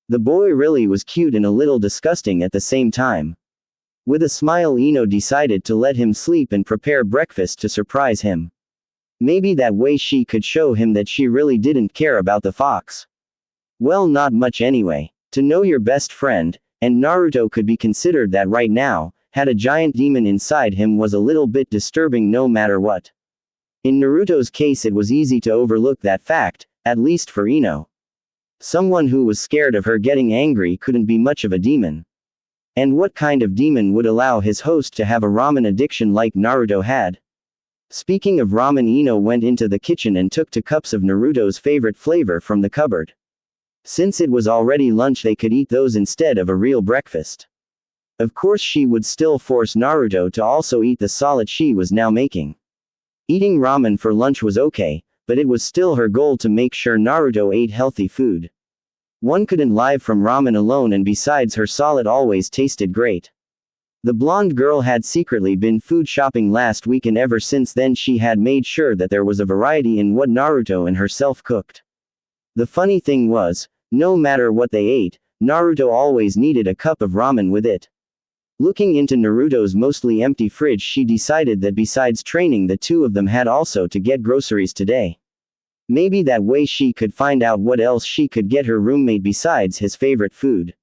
[SPEAKER 1] The boy really was cute and a little disgusting at the same time. With a smile, Ino decided to let him sleep and prepare breakfast to surprise him. Maybe that way she could show him that she really didn't care about the fox. Well, not much anyway. To know your best friend, and Naruto could be considered that right now, had a giant demon inside him was a little bit disturbing no matter what. In Naruto's case, it was easy to overlook that fact, at least for Ino. Someone who was scared of her getting angry couldn't be much of a demon. And what kind of demon would allow his host to have a ramen addiction like Naruto had? Speaking of ramen, Ino went into the kitchen and took 2 cups of Naruto's favorite flavor from the cupboard. Since it was already lunch, they could eat those instead of a real breakfast. Of course, she would still force Naruto to also eat the salad she was now making. Eating ramen for lunch was okay, but it was still her goal to make sure Naruto ate healthy food. One couldn't live from ramen alone, and besides, her salad always tasted great. The blonde girl had secretly been food shopping last week, and ever since then she had made sure that there was a variety in what Naruto and herself cooked. The funny thing was, no matter what they ate, Naruto always needed a cup of ramen with it. Looking into Naruto's mostly empty fridge, she decided that besides training, the two of them had also to get groceries today. Maybe that way she could find out what else she could get her roommate besides his favorite food.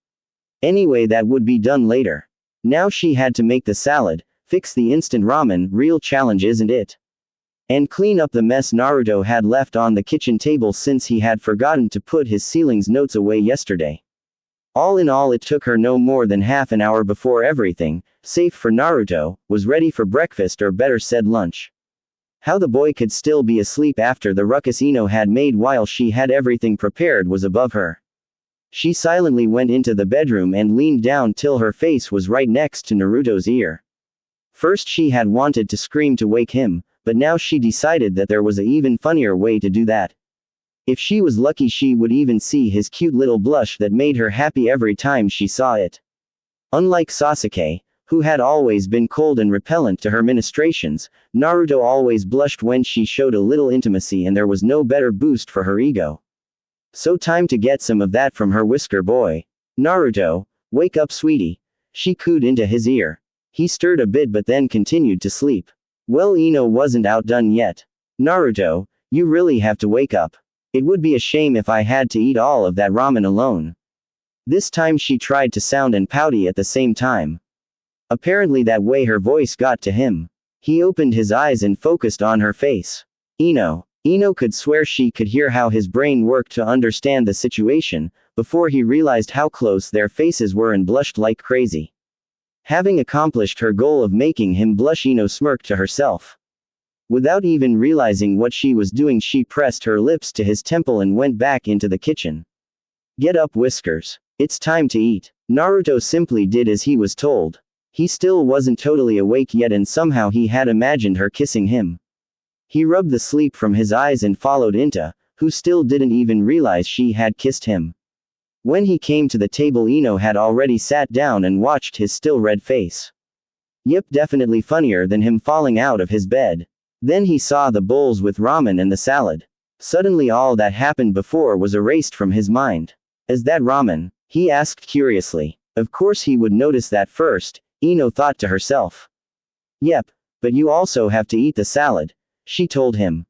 [SPEAKER 1] Anyway, that would be done later. Now she had to make the salad, fix the instant ramen, real challenge, isn't it? And clean up the mess Naruto had left on the kitchen table since he had forgotten to put his ceiling's notes away yesterday. All in all, it took her no more than half an hour before everything, safe for Naruto, was ready for breakfast, or better said lunch. How the boy could still be asleep after the ruckus Ino had made while she had everything prepared was above her. She silently went into the bedroom and leaned down till her face was right next to Naruto's ear. First she had wanted to scream to wake him, but now she decided that there was an even funnier way to do that. If she was lucky, she would even see his cute little blush that made her happy every time she saw it. Unlike Sasuke, who had always been cold and repellent to her ministrations, Naruto always blushed when she showed a little intimacy, and there was no better boost for her ego. So time to get some of that from her whisker boy. Naruto, wake up sweetie. She cooed into his ear. He stirred a bit but then continued to sleep. Well, Ino wasn't outdone yet. Naruto, you really have to wake up. It would be a shame if I had to eat all of that ramen alone. This time she tried to sound and pouty at the same time. Apparently that way her voice got to him. He opened his eyes and focused on her face. Ino could swear she could hear how his brain worked to understand the situation, before he realized how close their faces were and blushed like crazy. Having accomplished her goal of making him blush, Ino smirked to herself. Without even realizing what she was doing, she pressed her lips to his temple and went back into the kitchen. Get up, Whiskers. It's time to eat. Naruto simply did as he was told. He still wasn't totally awake yet, and somehow he had imagined her kissing him. He rubbed the sleep from his eyes and followed Inta, who still didn't even realize she had kissed him. When he came to the table, Ino had already sat down and watched his still red face. Yep, definitely funnier than him falling out of his bed. Then he saw the bowls with ramen and the salad. Suddenly all that happened before was erased from his mind. Is that ramen? He asked curiously. Of course he would notice that first, Ino thought to herself. Yep, but you also have to eat the salad, she told him.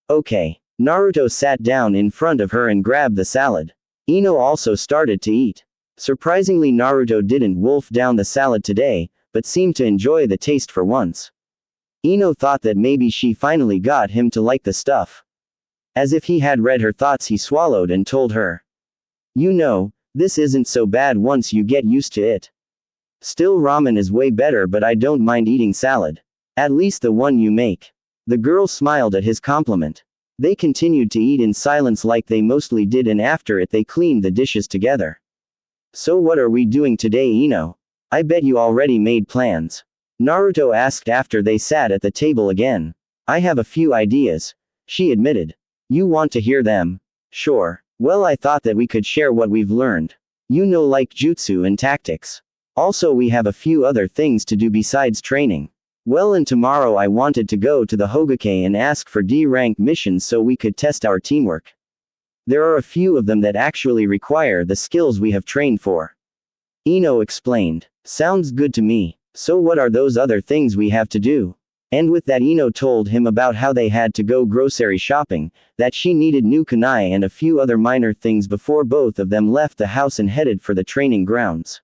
[SPEAKER 1] Okay. Naruto sat down in front of her and grabbed the salad. Ino also started to eat. Surprisingly, Naruto didn't wolf down the salad today, but seemed to enjoy the taste for once. Ino thought that maybe she finally got him to like the stuff. As if he had read her thoughts, he swallowed and told her. You know, this isn't so bad once you get used to it. Still, ramen is way better, but I don't mind eating salad. At least the one you make. The girl smiled at his compliment. They continued to eat in silence like they mostly did, and after it they cleaned the dishes together. So what are we doing today, Ino? I bet you already made plans. Naruto asked after they sat at the table again. I have a few ideas, she admitted. You want to hear them? Sure. Well, I thought that we could share what we've learned. You know, like jutsu and tactics. Also, we have a few other things to do besides training. Well, and tomorrow I wanted to go to the Hokage and ask for D-rank missions so we could test our teamwork. There are a few of them that actually require the skills we have trained for. Ino explained. Sounds good to me. So what are those other things we have to do? And with that, Ino told him about how they had to go grocery shopping, that she needed new kunai and a few other minor things before both of them left the house and headed for the training grounds.